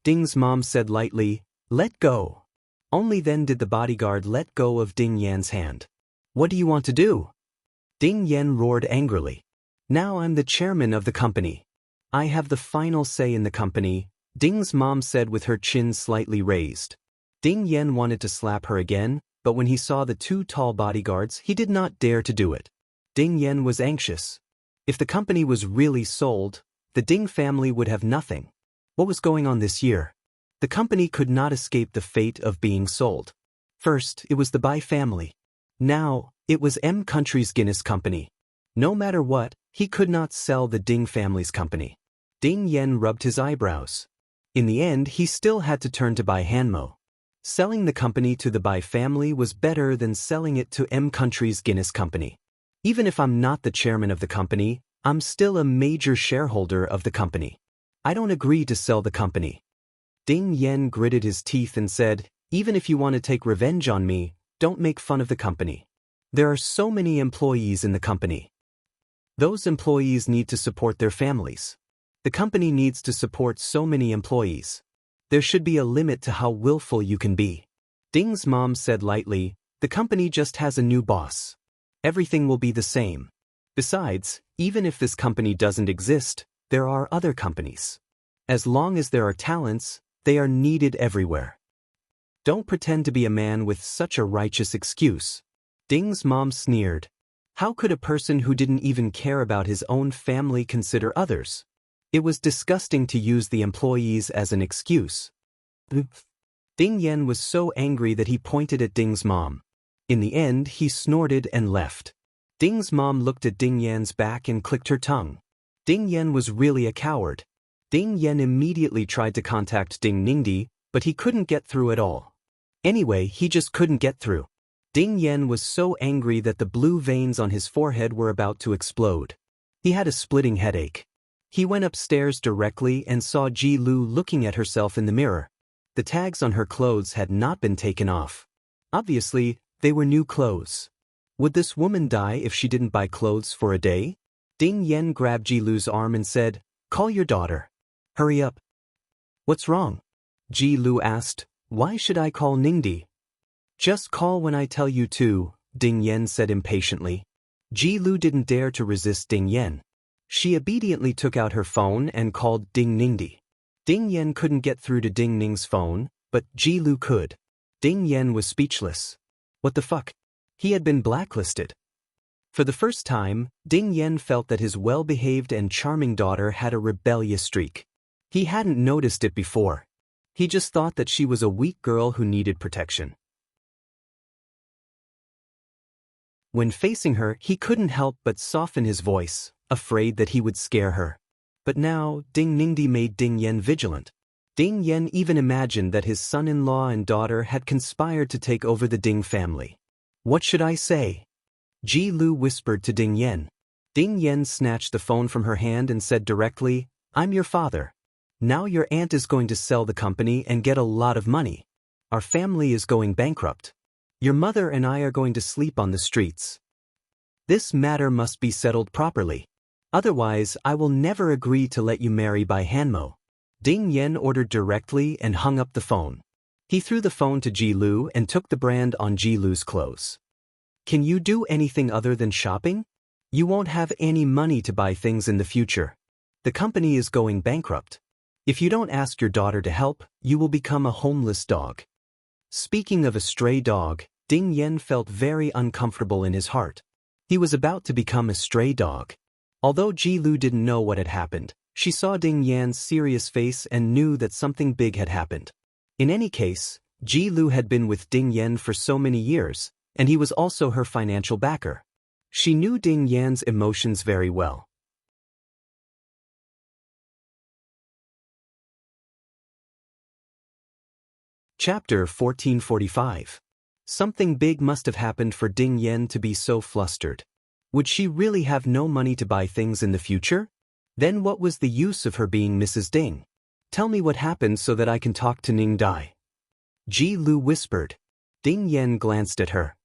Ding's mom said lightly, "Let go." Only then did the bodyguard let go of Ding Yan's hand. "What do you want to do?" Ding Yan roared angrily. "Now I'm the chairman of the company. I have the final say in the company," Ding's mom said with her chin slightly raised. Ding Yan wanted to slap her again, but when he saw the two tall bodyguards, he did not dare to do it. Ding Yan was anxious. If the company was really sold, the Ding family would have nothing. What was going on this year? The company could not escape the fate of being sold. First, it was the Bai family. Now, it was Country's Guinness Company. No matter what, he could not sell the Ding family's company. Ding Yan rubbed his eyebrows. In the end, he still had to turn to Bai Hanmo. Selling the company to the Bai family was better than selling it to Country's Guinness Company. Even if I'm not the chairman of the company, I'm still a major shareholder of the company. I don't agree to sell the company. Ding Yan gritted his teeth and said, "Even if you want to take revenge on me, don't make fun of the company. There are so many employees in the company. Those employees need to support their families. The company needs to support so many employees. There should be a limit to how willful you can be." Ding's mom said lightly, "The company just has a new boss. Everything will be the same. Besides, even if this company doesn't exist, there are other companies. As long as there are talents, they are needed everywhere. Don't pretend to be a man with such a righteous excuse." Ding's mom sneered. How could a person who didn't even care about his own family consider others? It was disgusting to use the employees as an excuse. Ding Yan was so angry that he pointed at Ding's mom. In the end, he snorted and left. Ding's mom looked at Ding Yan's back and clicked her tongue. Ding Yan was really a coward. Ding Yan immediately tried to contact Ding Ningdi, but he couldn't get through at all. Anyway, he just couldn't get through. Ding Yan was so angry that the blue veins on his forehead were about to explode. He had a splitting headache. He went upstairs directly and saw Ji Lu looking at herself in the mirror. The tags on her clothes had not been taken off. Obviously, they were new clothes. Would this woman die if she didn't buy clothes for a day? Ding Yan grabbed Ji Lu's arm and said, "Call your daughter. Hurry up." "What's wrong?" Ji Lu asked. "Why should I call Ningdi?" "Just call when I tell you to," Ding Yan said impatiently. Ji Lu didn't dare to resist Ding Yan. She obediently took out her phone and called Ding Ningdi. Ding Yan couldn't get through to Ding Ning's phone, but Ji Lu could. Ding Yan was speechless. What the fuck? He had been blacklisted. For the first time, Ding Yan felt that his well-behaved and charming daughter had a rebellious streak. He hadn't noticed it before. He just thought that she was a weak girl who needed protection. When facing her, he couldn't help but soften his voice, afraid that he would scare her. But now, Ding Ningdi made Ding Yan vigilant. Ding Yan even imagined that his son-in-law and daughter had conspired to take over the Ding family. "What should I say?" Ji Lu whispered to Ding Yan. Ding Yan snatched the phone from her hand and said directly, "I'm your father. Now your aunt is going to sell the company and get a lot of money. Our family is going bankrupt. Your mother and I are going to sleep on the streets. This matter must be settled properly. Otherwise, I will never agree to let you marry Bai Hanmo." Ding Yan ordered directly and hung up the phone. He threw the phone to Ji Lu and took the brand on Ji Lu's clothes. "Can you do anything other than shopping? You won't have any money to buy things in the future. The company is going bankrupt. If you don't ask your daughter to help, you will become a homeless dog." Speaking of a stray dog, Ding Yan felt very uncomfortable in his heart. He was about to become a stray dog. Although Ji Lu didn't know what had happened, she saw Ding Yan's serious face and knew that something big had happened. In any case, Ji Lu had been with Ding Yan for so many years, and he was also her financial backer. She knew Ding Yan's emotions very well. Chapter 1445. Something big must have happened for Ding Yan to be so flustered. Would she really have no money to buy things in the future? Then what was the use of her being Mrs. Ding? "Tell me what happened so that I can talk to Ning Dai," Ji Lu whispered. Ding Yan glanced at her.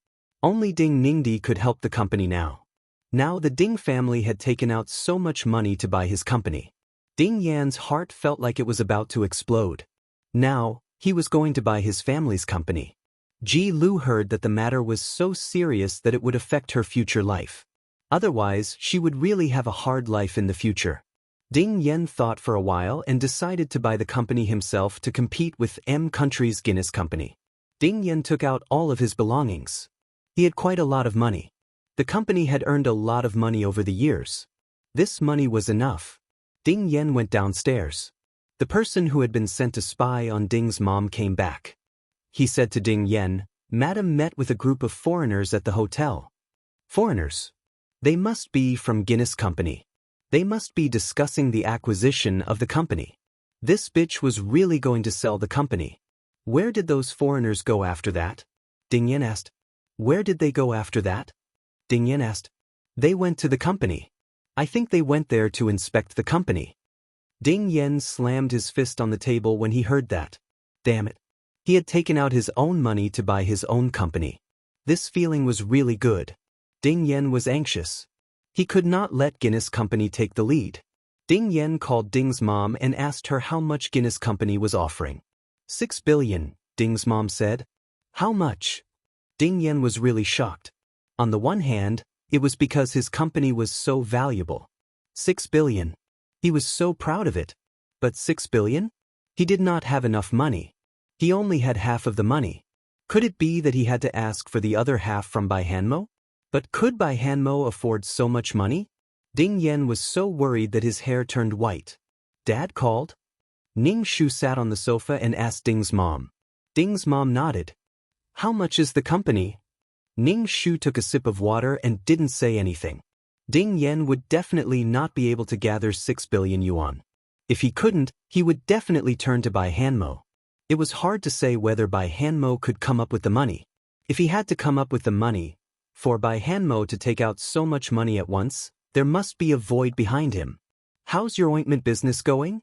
Only Ding Ningdi could help the company now. Now the Ding family had taken out so much money to buy his company. Ding Yan's heart felt like it was about to explode. Now, he was going to buy his family's company. Ji Lu heard that the matter was so serious that it would affect her future life. Otherwise, she would really have a hard life in the future. Ding Yen thought for a while and decided to buy the company himself to compete with country's Guinness company. Ding Yen took out all of his belongings. He had quite a lot of money. The company had earned a lot of money over the years. This money was enough. Ding Yen went downstairs. The person who had been sent to spy on Ding's mom came back. He said to Ding Yen, "Madam met with a group of foreigners at the hotel." Foreigners? They must be from Guinness company. They must be discussing the acquisition of the company. This bitch was really going to sell the company. Where did those foreigners go after that? Ding Yen asked. Where did they go after that? Ding Yen asked. They went to the company. I think they went there to inspect the company. Ding Yen slammed his fist on the table when he heard that. Damn it. He had taken out his own money to buy his own company. This feeling was really good. Ding Yen was anxious. He could not let Guinness company take the lead. Ding Yen called Ding's mom and asked her how much Guinness company was offering. 6 billion, Ding's mom said. How much? Ding Yen was really shocked. On the one hand, it was because his company was so valuable. 6 billion. He was so proud of it. But 6 billion? He did not have enough money. He only had half of the money. Could it be that he had to ask for the other half from Bai Hanmo? But could Bai Hanmo afford so much money? Ding Yen was so worried that his hair turned white. Dad called? Ning Shu sat on the sofa and asked Ding's mom. Ding's mom nodded. How much is the company? Ning Shu took a sip of water and didn't say anything. Ding Yen would definitely not be able to gather 6 billion yuan. If he couldn't, he would definitely turn to Bai Hanmo. It was hard to say whether Bai Hanmo could come up with the money. If he had to come up with the money, for Bai Hanmo to take out so much money at once, there must be a void behind him. How's your ointment business going?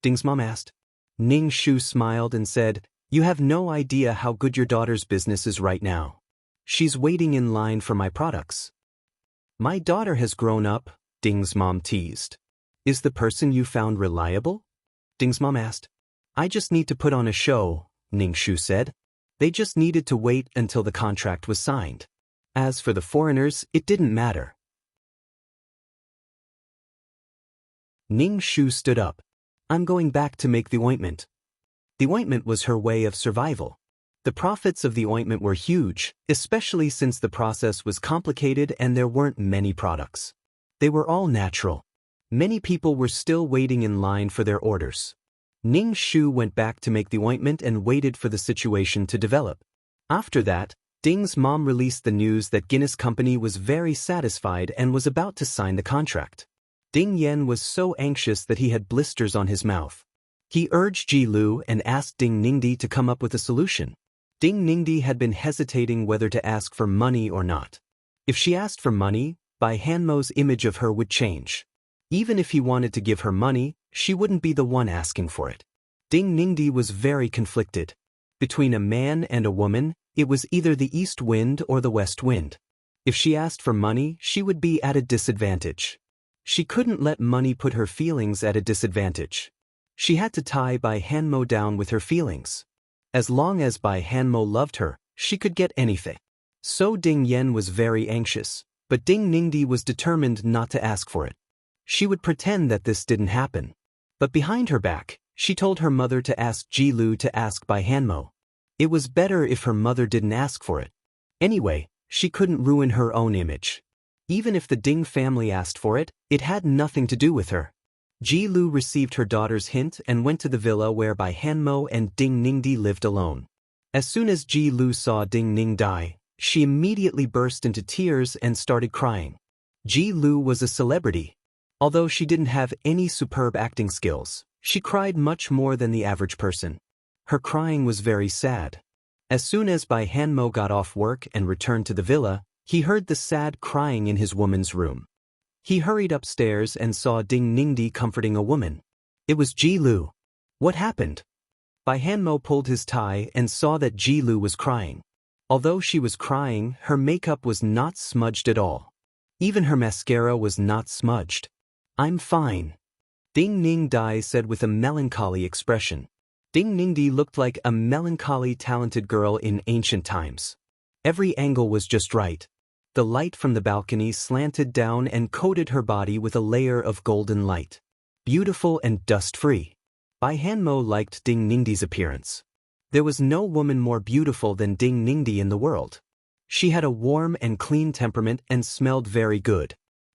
Ding's mom asked. Ning Shu smiled and said, You have no idea how good your daughter's business is right now. She's waiting in line for my products. My daughter has grown up, Ding's mom teased. Is the person you found reliable? Ding's mom asked. I just need to put on a show, Ning Shu said. They just needed to wait until the contract was signed. As for the foreigners, it didn't matter. Ning Shu stood up. I'm going back to make the ointment. The ointment was her way of survival. The profits of the ointment were huge, especially since the process was complicated and there weren't many products. They were all natural. Many people were still waiting in line for their orders. Ning Shu went back to make the ointment and waited for the situation to develop. After that, Ding's mom released the news that Guinness company was very satisfied and was about to sign the contract. Ding Yen was so anxious that he had blisters on his mouth. He urged Ji Lu and asked Ding Ningdi to come up with a solution. Ding Ningdi had been hesitating whether to ask for money or not. If she asked for money, Bai Hanmo's image of her would change. Even if he wanted to give her money, she wouldn't be the one asking for it. Ding Ningdi was very conflicted. Between a man and a woman, it was either the east wind or the west wind. If she asked for money, she would be at a disadvantage. She couldn't let money put her feelings at a disadvantage. She had to tie Bai Hanmo down with her feelings. As long as Bai Hanmo loved her, she could get anything. So Ding Yen was very anxious, but Ding Ningdi was determined not to ask for it. She would pretend that this didn't happen. But behind her back, she told her mother to ask Ji Lu to ask Bai Hanmo. It was better if her mother didn't ask for it. Anyway, she couldn't ruin her own image. Even if the Ding family asked for it, it had nothing to do with her. Ji Lu received her daughter's hint and went to the villa where Bai Hanmo and Ding Ningdi lived alone. As soon as Ji Lu saw Ding Ning die, she immediately burst into tears and started crying. Ji Lu was a celebrity. Although she didn't have any superb acting skills, she cried much more than the average person. Her crying was very sad. As soon as Bai Hanmo got off work and returned to the villa, he heard the sad crying in his woman's room. He hurried upstairs and saw Ding Ningdi comforting a woman. It was Ji Lu. What happened? Bai Hanmo pulled his tie and saw that Ji Lu was crying. Although she was crying, her makeup was not smudged at all. Even her mascara was not smudged. I'm fine. Ding Ning Dai said with a melancholy expression. Ding Ningdi looked like a melancholy talented girl in ancient times. Every angle was just right. The light from the balcony slanted down and coated her body with a layer of golden light. Beautiful and dust-free. Bai Hanmo liked Ding Ningdi's appearance. There was no woman more beautiful than Ding Ningdi in the world. She had a warm and clean temperament and smelled very good.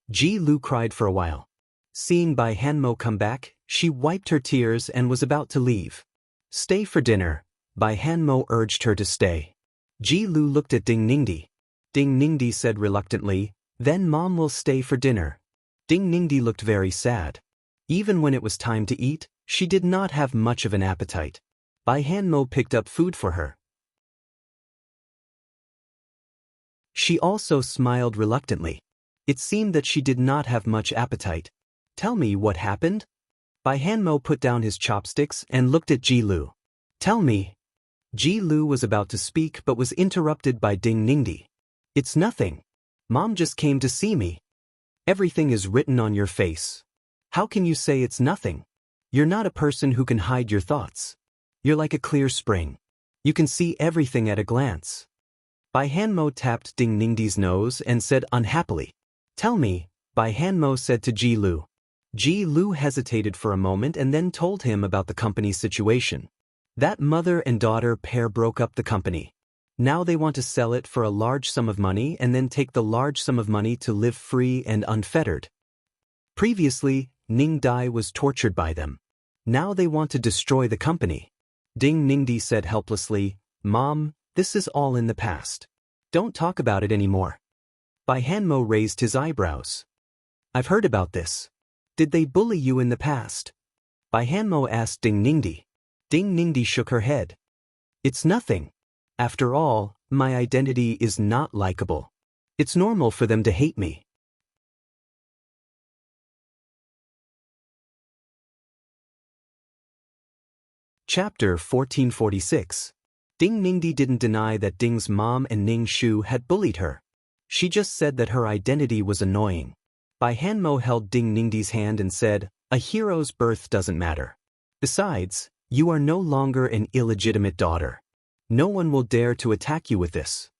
Ji Lu cried for a while. Seeing Bai Hanmo come back, she wiped her tears and was about to leave. Stay for dinner, Bai Hanmo urged her to stay. Ji Lu looked at Ding Ningdi. Ding Ningdi said reluctantly, then Mom will stay for dinner. Ding Ningdi looked very sad. Even when it was time to eat, she did not have much of an appetite. Bai Hanmo picked up food for her. She also smiled reluctantly. It seemed that she did not have much appetite. Tell me what happened? Bai Hanmo put down his chopsticks and looked at Ji Lu. Tell me. Ji Lu was about to speak but was interrupted by Ding Ningdi. It's nothing. Mom just came to see me. Everything is written on your face. How can you say it's nothing? You're not a person who can hide your thoughts. You're like a clear spring. You can see everything at a glance. Bai Hanmo tapped Ding Ningdi's nose and said unhappily. Tell me, Bai Hanmo said to Ji Lu. Ji Lu hesitated for a moment and then told him about the company's situation. That mother and daughter pair broke up the company. Now they want to sell it for a large sum of money and then take the large sum of money to live free and unfettered. Previously, Ning Dai was tortured by them. Now they want to destroy the company. Ding Ningdi said helplessly, Mom, this is all in the past. Don't talk about it anymore. Bai Hanmo raised his eyebrows. I've heard about this. Did they bully you in the past? Bai Hanmo asked Ding Ningdi. Ding Ningdi shook her head. It's nothing. After all, my identity is not likable. It's normal for them to hate me. Chapter 1446. Ding Ningdi didn't deny that Ding's mom and Ning Shu had bullied her. She just said that her identity was annoying. Bai Hanmo held Ding Ningdi's hand and said, a hero's birth doesn't matter. Besides, you are no longer an illegitimate daughter. No one will dare to attack you with this.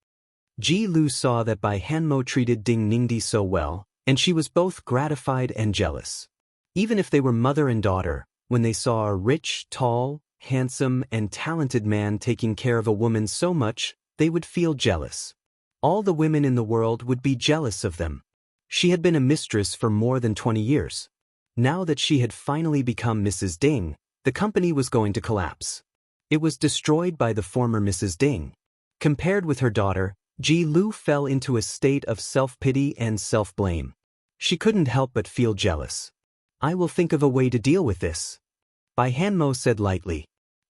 Ji Lu saw that Bai Hanmo treated Ding Ningdi so well, and she was both gratified and jealous. Even if they were mother and daughter, when they saw a rich, tall, handsome, and talented man taking care of a woman so much, they would feel jealous. All the women in the world would be jealous of them. She had been a mistress for more than 20 years. Now that she had finally become Mrs. Ding, the company was going to collapse. It was destroyed by the former Mrs. Ding. Compared with her daughter, Ji Lu fell into a state of self-pity and self-blame. She couldn't help but feel jealous. I will think of a way to deal with this. Bai Hanmo said lightly.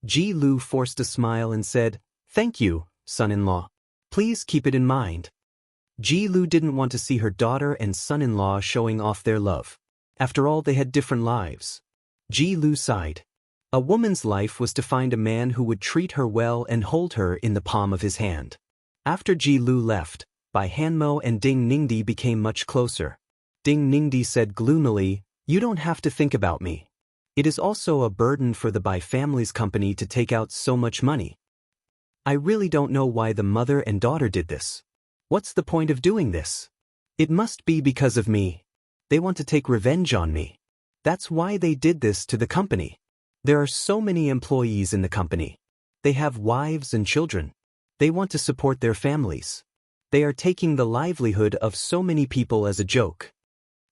Ji Lu forced a smile and said, Thank you, son-in-law. Please keep it in mind. Ji Lu didn't want to see her daughter and son-in-law showing off their love. After all, they had different lives. Ji Lu sighed. A woman's life was to find a man who would treat her well and hold her in the palm of his hand. After Ji Lu left, Bai Hanmo and Ding Ningdi became much closer. Ding Ningdi said gloomily, You don't have to think about me. It is also a burden for the Bai family's company to take out so much money. I really don't know why the mother and daughter did this. What's the point of doing this? It must be because of me. They want to take revenge on me. That's why they did this to the company. There are so many employees in the company. They have wives and children. They want to support their families. They are taking the livelihood of so many people as a joke.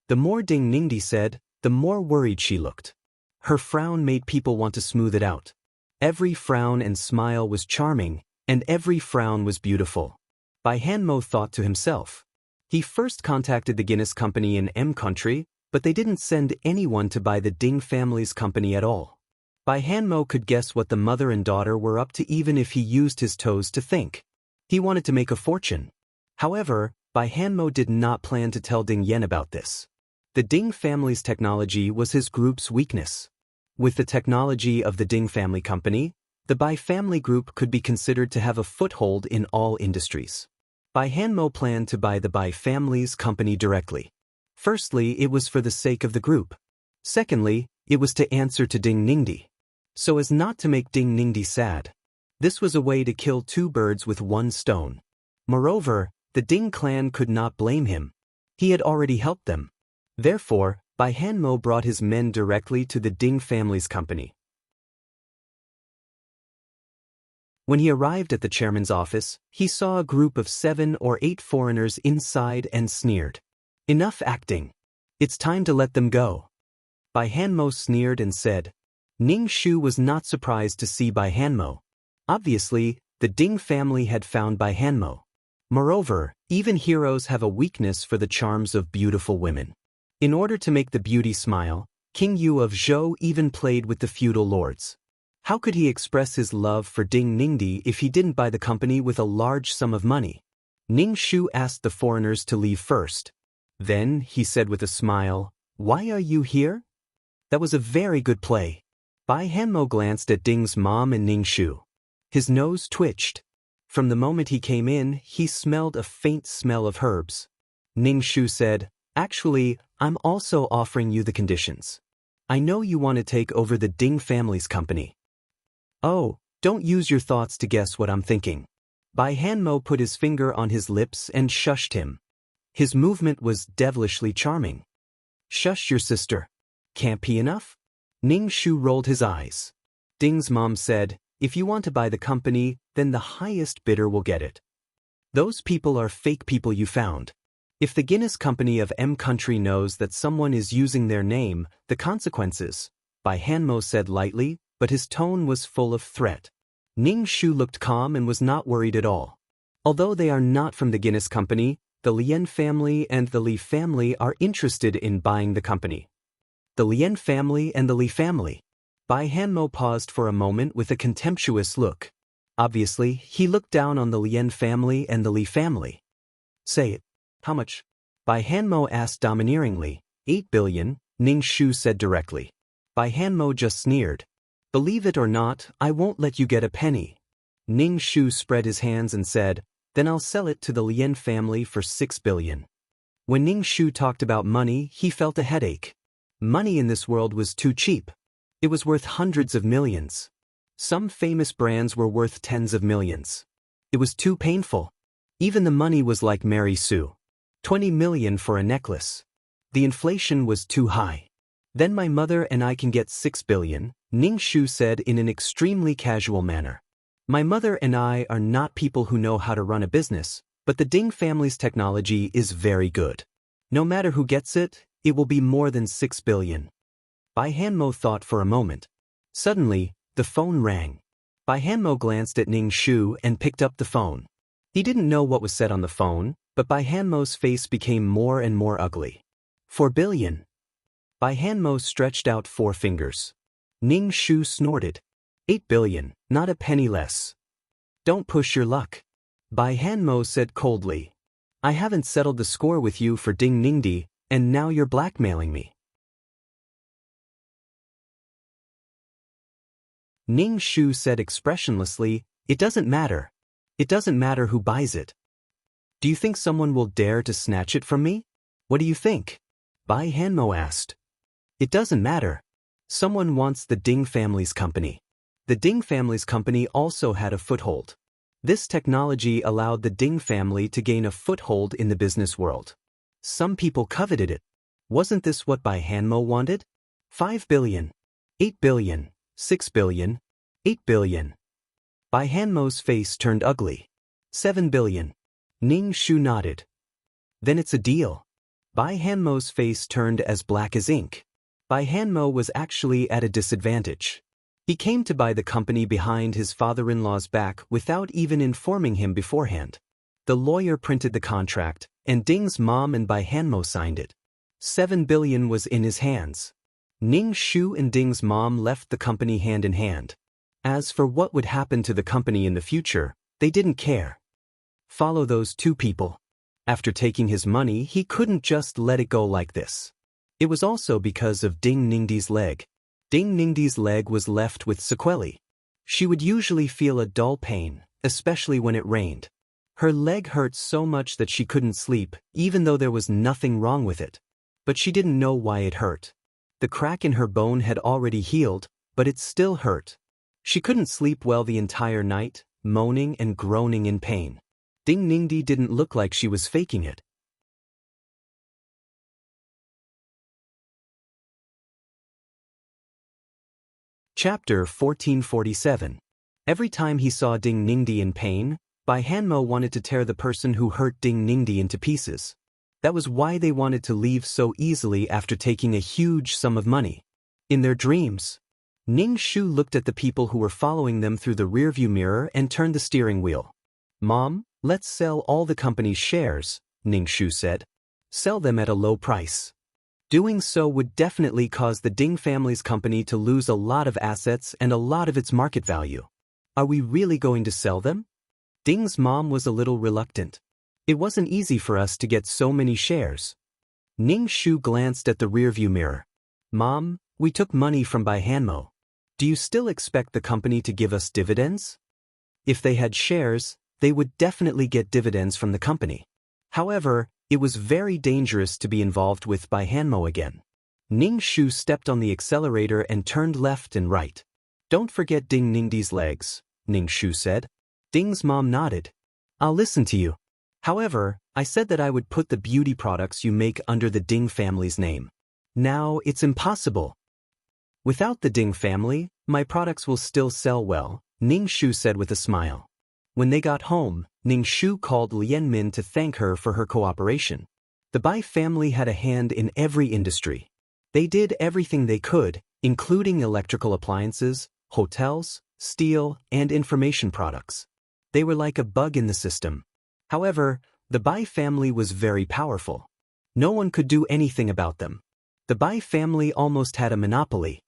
The more Ding Ningdi said, the more worried she looked. Her frown made people want to smooth it out. Every frown and smile was charming, and every frown was beautiful. Bai Hanmo thought to himself. He first contacted the Guinness company in M country, but they didn't send anyone to buy the Ding family's company at all. Bai Hanmo could guess what the mother and daughter were up to even if he used his toes to think. He wanted to make a fortune. However, Bai Hanmo did not plan to tell Ding Yen about this. The Ding family's technology was his group's weakness. With the technology of the Ding family company, the Bai family group could be considered to have a foothold in all industries. Bai Hanmo planned to buy the Bai family's company directly. Firstly, it was for the sake of the group. Secondly, it was to answer to Ding Ningdi. so as not to make Ding Ningdi sad. This was a way to kill two birds with one stone. Moreover, the Ding clan could not blame him. He had already helped them. Therefore, Bai Hanmo brought his men directly to the Ding family's company. When he arrived at the chairman's office, he saw a group of 7 or 8 foreigners inside and sneered. "Enough acting. It's time to let them go." Bai Hanmo sneered and said. Ning Shu was not surprised to see Bai Hanmo. Obviously, the Ding family had found Bai Hanmo. Moreover, even heroes have a weakness for the charms of beautiful women. In order to make the beauty smile, King Yu of Zhou even played with the feudal lords. How could he express his love for Ding Ningdi if he didn't buy the company with a large sum of money? Ning Shu asked the foreigners to leave first. Then, he said with a smile, "Why are you here?" That was a very good play. Bai Hanmo glanced at Ding's mom and Ning Shu. His nose twitched. From the moment he came in, he smelled a faint smell of herbs. Ning Shu said, "Actually, I'm also offering you the conditions. I know you want to take over the Ding family's company." "Oh, don't use your thoughts to guess what I'm thinking." Bai Hanmo put his finger on his lips and shushed him. His movement was devilishly charming. "Shush your sister. Can't pee enough?" Ning Shu rolled his eyes. Ding's mom said, "If you want to buy the company, then the highest bidder will get it. Those people are fake people you found. If the Guinness Company of M country knows that someone is using their name, the consequences," Bai Hanmo said lightly, but his tone was full of threat. Ning Shu looked calm and was not worried at all. Although they are not from the Guinness Company, the Lien family and the Li family are interested in buying the company. The Lien family and the Li family. Bai Hanmo paused for a moment with a contemptuous look. Obviously, he looked down on the Lien family and the Li family. "Say it. How much?" Bai Hanmo asked domineeringly. 8 billion, Ning Shu said directly. Bai Hanmo just sneered. "Believe it or not, I won't let you get a penny." Ning Shu spread his hands and said, "Then I'll sell it to the Lien family for 6 billion. When Ning Shu talked about money, he felt a headache. Money in this world was too cheap. It was worth hundreds of millions. Some famous brands were worth tens of millions. It was too painful. Even the money was like Mary Sue. 20 million for a necklace. The inflation was too high. Then my mother and I can get 6 billion, Ning Shu said in an extremely casual manner. My mother and I are not people who know how to run a business, but the Ding family's technology is very good. No matter who gets it, it will be more than 6 billion. Bai Hanmo thought for a moment. Suddenly, the phone rang. Bai Hanmo glanced at Ning Shu and picked up the phone. He didn't know what was said on the phone, but Bai Hanmo's face became more and more ugly. 4 billion. Bai Hanmo stretched out 4 fingers. Ning Shu snorted. 8 billion, not a penny less. Don't push your luck. Bai Hanmo said coldly. I haven't settled the score with you for Ding Ningdi, and now you're blackmailing me. Ning Shu said expressionlessly, It doesn't matter. It doesn't matter who buys it. Do you think someone will dare to snatch it from me? What do you think? Bai Hanmo asked. It doesn't matter. Someone wants the Ding family's company. The Ding family's company also had a foothold. This technology allowed the Ding family to gain a foothold in the business world. Some people coveted it. Wasn't this what Bai Hanmo wanted? 5 billion. 8 billion. 6 billion. 8 billion. Bai Hanmo's face turned ugly. 7 billion. Ning Shu nodded. Then it's a deal. Bai Hanmo's face turned as black as ink. Bai Hanmo was actually at a disadvantage. He came to buy the company behind his father-in-law's back without even informing him beforehand. The lawyer printed the contract, and Ding's mom and Bai Hanmo signed it. 7 billion was in his hands. Ning Shu and Ding's mom left the company hand in hand. As for what would happen to the company in the future, they didn't care. Follow those two people. After taking his money, he couldn't just let it go like this. It was also because of Ding Ningdi's leg. Ding Ningdi's leg was left with sequelae. She would usually feel a dull pain, especially when it rained. Her leg hurt so much that she couldn't sleep, even though there was nothing wrong with it. But she didn't know why it hurt. The crack in her bone had already healed, but it still hurt. She couldn't sleep well the entire night, moaning and groaning in pain. Ding Ningdi didn't look like she was faking it. Chapter 1447. Every time he saw Ding Ningdi in pain, Bai Hanmo wanted to tear the person who hurt Ding Ningdi into pieces. That was why they wanted to leave so easily after taking a huge sum of money. In their dreams, Ning Shu looked at the people who were following them through the rearview mirror and turned the steering wheel. "Mom, let's sell all the company's shares," Ning Shu said. "Sell them at a low price. Doing so would definitely cause the Ding family's company to lose a lot of assets and a lot of its market value. Are we really going to sell them?" Ding's mom was a little reluctant. "It wasn't easy for us to get so many shares." Ning Shu glanced at the rearview mirror. "Mom, we took money from Bai Hanmo. Do you still expect the company to give us dividends?" If they had shares, they would definitely get dividends from the company. However, it was very dangerous to be involved with Bai Hanmo again. Ning Shu stepped on the accelerator and turned left and right. "Don't forget Ding Ningdi's legs," Ning Shu said. Ding's mom nodded. "I'll listen to you. However, I said that I would put the beauty products you make under the Ding family's name. Now it's impossible." "Without the Ding family, my products will still sell well," Ning Shu said with a smile. When they got home, Ning Shu called Lian Min to thank her for her cooperation. The Bai family had a hand in every industry. They did everything they could, including electrical appliances, hotels, steel, and information products. They were like a bug in the system. However, the Bai family was very powerful. No one could do anything about them. The Bai family almost had a monopoly.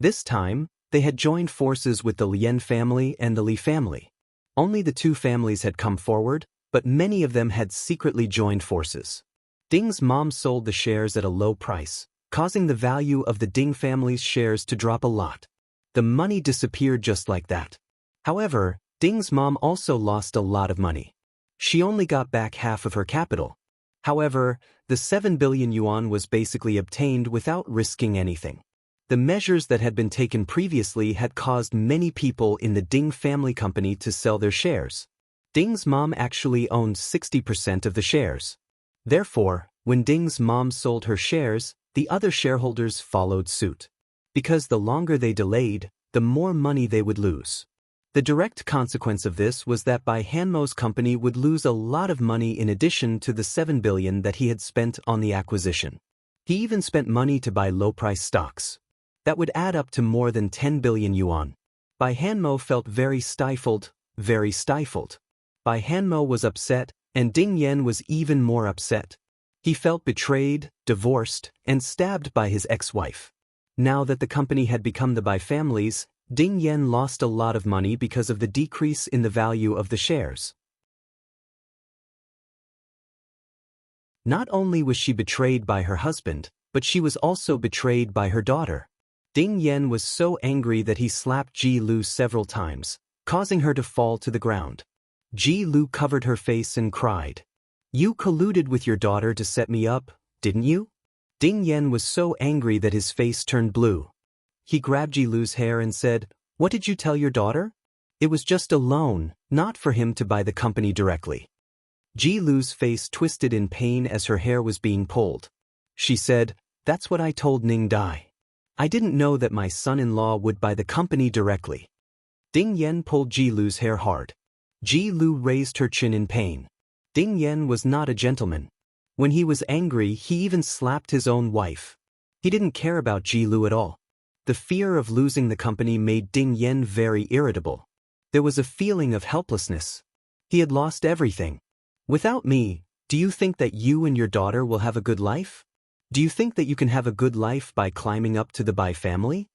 This time, they had joined forces with the Lien family and the Li family. Only the two families had come forward, but many of them had secretly joined forces. Ding's mom sold the shares at a low price, causing the value of the Ding family's shares to drop a lot. The money disappeared just like that. However, Ding's mom also lost a lot of money. She only got back half of her capital. However, the 7 billion yuan was basically obtained without risking anything. The measures that had been taken previously had caused many people in the Ding family company to sell their shares. Ding's mom actually owned 60% of the shares. Therefore, when Ding's mom sold her shares, the other shareholders followed suit. Because the longer they delayed, the more money they would lose. The direct consequence of this was that Bai Hanmo's company would lose a lot of money in addition to the 7 billion that he had spent on the acquisition. He even spent money to buy low-price stocks. That would add up to more than 10 billion yuan. Bai Hanmo felt very stifled, very stifled. Bai Hanmo was upset, and Ding Yen was even more upset. He felt betrayed, divorced, and stabbed by his ex-wife. Now that the company had become the Bai family's, Ding Yen lost a lot of money because of the decrease in the value of the shares. Not only was she betrayed by her husband, but she was also betrayed by her daughter. Ding Yen was so angry that he slapped Ji Lu several times, causing her to fall to the ground. Ji Lu covered her face and cried. "You colluded with your daughter to set me up, didn't you?" Ding Yen was so angry that his face turned blue. He grabbed Ji Lu's hair and said, "What did you tell your daughter?" It was just a loan, not for him to buy the company directly. Ji Lu's face twisted in pain as her hair was being pulled. She said, "That's what I told Ning Dai. I didn't know that my son-in-law would buy the company directly." Ding Yen pulled Ji Lu's hair hard. Ji Lu raised her chin in pain. Ding Yen was not a gentleman. When he was angry, he even slapped his own wife. He didn't care about Ji Lu at all. The fear of losing the company made Ding Yen very irritable. There was a feeling of helplessness. He had lost everything. "Without me, do you think that you and your daughter will have a good life? Do you think that you can have a good life by climbing up to the Bai family?"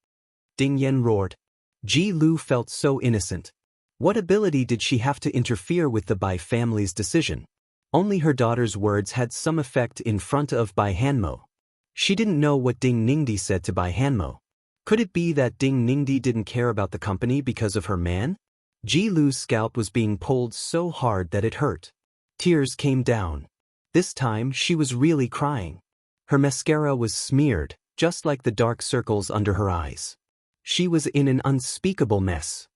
Ding Yen roared. Ji Lu felt so innocent. What ability did she have to interfere with the Bai family's decision? Only her daughter's words had some effect in front of Bai Hanmo. She didn't know what Ding Ningdi said to Bai Hanmo. Could it be that Ding Ningdi didn't care about the company because of her man? Ji Lu's scalp was being pulled so hard that it hurt. Tears came down. This time she was really crying. Her mascara was smeared, just like the dark circles under her eyes. She was in an unspeakable mess.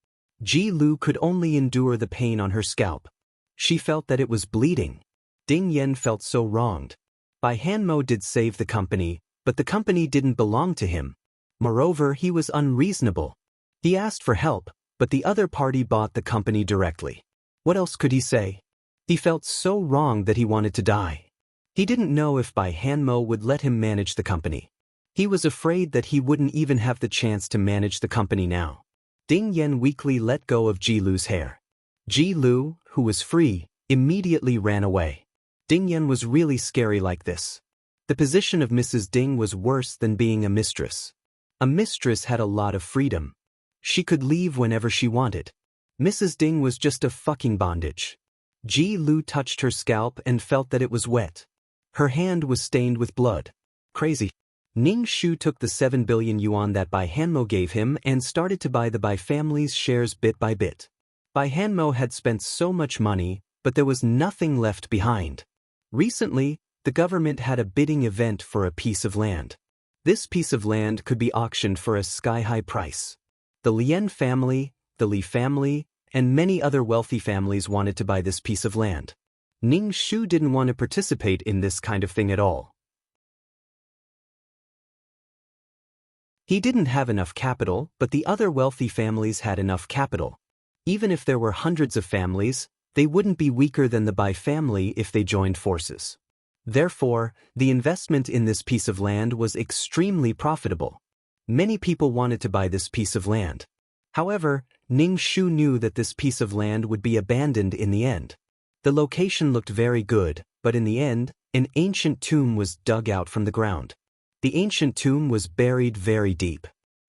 Ji Lu could only endure the pain on her scalp. She felt that it was bleeding. Ding Yen felt so wronged. Bai Hanmo did save the company, but the company didn't belong to him. Moreover, he was unreasonable. He asked for help, but the other party bought the company directly. What else could he say? He felt so wrong that he wanted to die. He didn't know if Bai Hanmo would let him manage the company. He was afraid that he wouldn't even have the chance to manage the company now. Ding Yen weakly let go of Ji Lu's hair. Ji Lu, who was free, immediately ran away. Ding Yen was really scary like this. The position of Mrs. Ding was worse than being a mistress. A mistress had a lot of freedom. She could leave whenever she wanted. Mrs. Ding was just a fucking bondage. Ji Lu touched her scalp and felt that it was wet. Her hand was stained with blood. Crazy. Ning Shu took the 7 billion yuan that Bai Hanmo gave him and started to buy the Bai family's shares bit by bit. Bai Hanmo had spent so much money, but there was nothing left behind. Recently, the government had a bidding event for a piece of land. This piece of land could be auctioned for a sky-high price. The Lien family, the Li family, and many other wealthy families wanted to buy this piece of land. Ning Shu didn't want to participate in this kind of thing at all. He didn't have enough capital, but the other wealthy families had enough capital. Even if there were hundreds of families, they wouldn't be weaker than the Bai family if they joined forces. Therefore, the investment in this piece of land was extremely profitable. Many people wanted to buy this piece of land. However, Ning Shu knew that this piece of land would be abandoned in the end. The location looked very good, but in the end, an ancient tomb was dug out from the ground. The ancient tomb was buried very deep.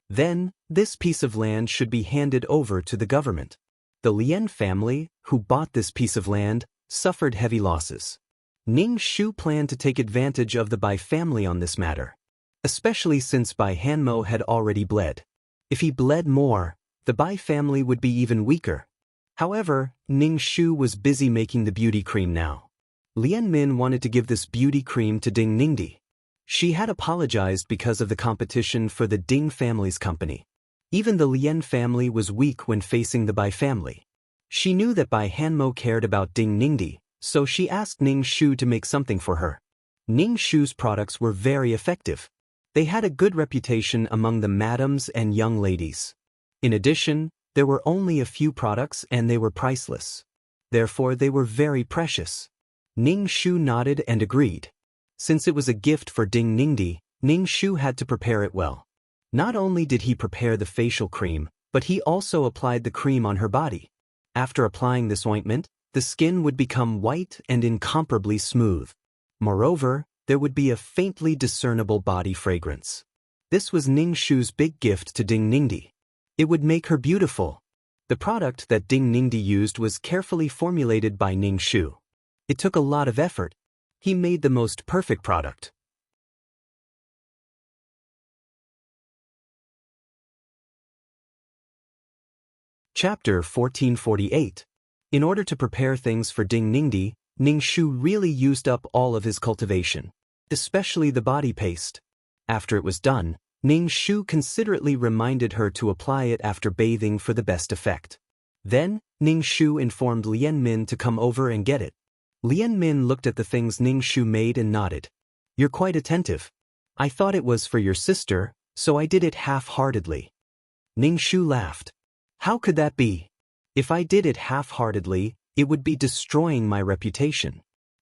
Then, this piece of land should be handed over to the government. The Lien family, who bought this piece of land, suffered heavy losses. Ning Shu planned to take advantage of the Bai family on this matter, especially since Bai Hanmo had already bled. If he bled more, the Bai family would be even weaker. However, Ning Shu was busy making the beauty cream now. Lien Min wanted to give this beauty cream to Ding Ningdi. She had apologized because of the competition for the Ding family's company. Even the Lien family was weak when facing the Bai family. She knew that Bai Hanmo cared about Ding Ningdi, so she asked Ning Shu to make something for her. Ning Shu's products were very effective. They had a good reputation among the madams and young ladies. In addition, there were only a few products and they were priceless. Therefore, they were very precious. Ning Shu nodded and agreed. Since it was a gift for Ding Ningdi, Ning Shu had to prepare it well. Not only did he prepare the facial cream, but he also applied the cream on her body. After applying this ointment, the skin would become white and incomparably smooth. Moreover, there would be a faintly discernible body fragrance. This was Ning Shu's big gift to Ding Ningdi. It would make her beautiful. The product that Ding Ningdi used was carefully formulated by Ning Shu. It took a lot of effort. He made the most perfect product. Chapter 1448. In order to prepare things for Ding Ningdi, Ning Shu really used up all of his cultivation, especially the body paste. After it was done, Ning Shu considerately reminded her to apply it after bathing for the best effect. Then, Ning Shu informed Lien Min to come over and get it. Lien Min looked at the things Ning Shu made and nodded. "You're quite attentive. I thought it was for your sister, so I did it half-heartedly." Ning Shu laughed. "How could that be? If I did it half-heartedly, it would be destroying my reputation.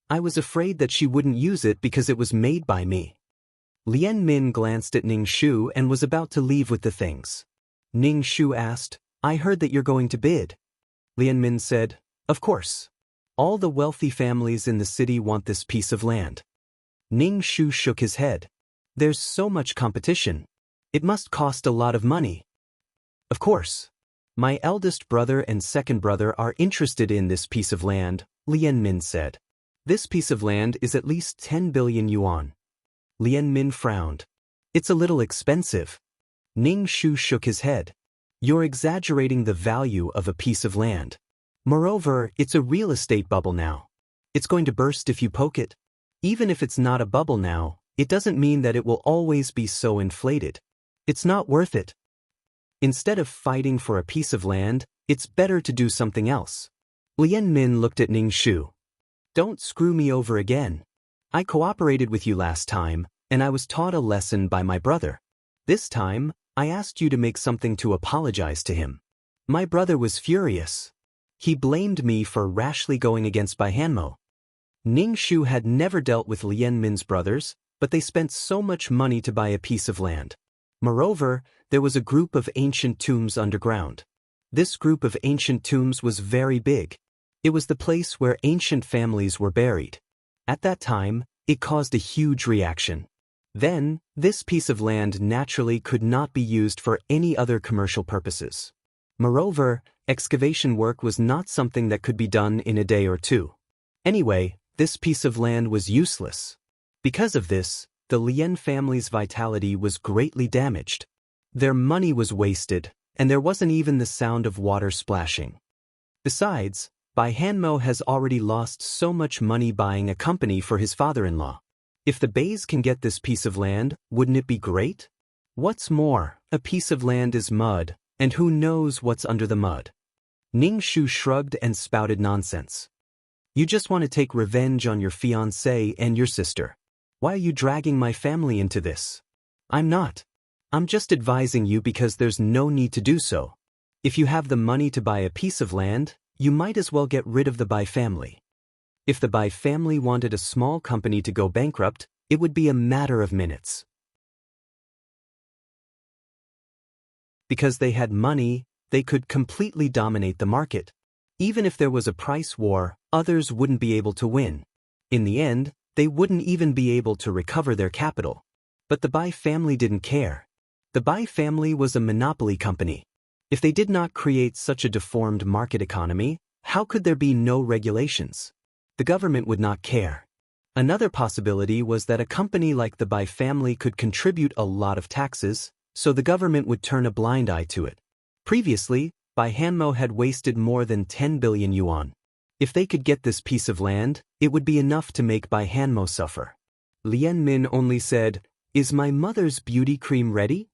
I was afraid that she wouldn't use it because it was made by me." Lien Min glanced at Ning Shu and was about to leave with the things. Ning Shu asked, "I heard that you're going to bid." Lien Min said, "Of course. All the wealthy families in the city want this piece of land." Ning Shu shook his head. "There's so much competition. It must cost a lot of money." "Of course. My eldest brother and second brother are interested in this piece of land," Lien Min said. "This piece of land is at least 10 billion yuan. Lien Min frowned. "It's a little expensive." Ning Shu shook his head. "You're exaggerating the value of a piece of land. Moreover, it's a real estate bubble now. It's going to burst if you poke it. Even if it's not a bubble now, it doesn't mean that it will always be so inflated. It's not worth it." Instead of fighting for a piece of land, it's better to do something else. Lien Min looked at Ning Shu. Don't screw me over again. I cooperated with you last time, and I was taught a lesson by my brother. This time, I asked you to make something to apologize to him. My brother was furious. He blamed me for rashly going against Bai Hanmo. Ning Shu had never dealt with Lien Min's brothers, but they spent so much money to buy a piece of land. Moreover, there was a group of ancient tombs underground. This group of ancient tombs was very big. It was the place where ancient families were buried. At that time, it caused a huge reaction. Then, this piece of land naturally could not be used for any other commercial purposes. Moreover, excavation work was not something that could be done in a day or two. Anyway, this piece of land was useless. Because of this, the Lien family's vitality was greatly damaged. Their money was wasted, and there wasn't even the sound of water splashing. Besides, Bai Hanmo has already lost so much money buying a company for his father-in-law. If the Bays can get this piece of land, wouldn't it be great? What's more, a piece of land is mud, and who knows what's under the mud? Ning Shu shrugged and spouted nonsense. You just want to take revenge on your fiancé and your sister. Why are you dragging my family into this? I'm not. I'm just advising you because there's no need to do so. If you have the money to buy a piece of land, you might as well get rid of the Bai family. If the Bai family wanted a small company to go bankrupt, it would be a matter of minutes. Because they had money, they could completely dominate the market. Even if there was a price war, others wouldn't be able to win. In the end, they wouldn't even be able to recover their capital. But the Bai family didn't care. The Bai family was a monopoly company. If they did not create such a deformed market economy, how could there be no regulations? The government would not care. Another possibility was that a company like the Bai family could contribute a lot of taxes, so the government would turn a blind eye to it. Previously, Bai Hanmo had wasted more than 10 billion yuan. If they could get this piece of land, it would be enough to make Bai Hanmo suffer. Lien Min only said, "Is my mother's beauty cream ready?"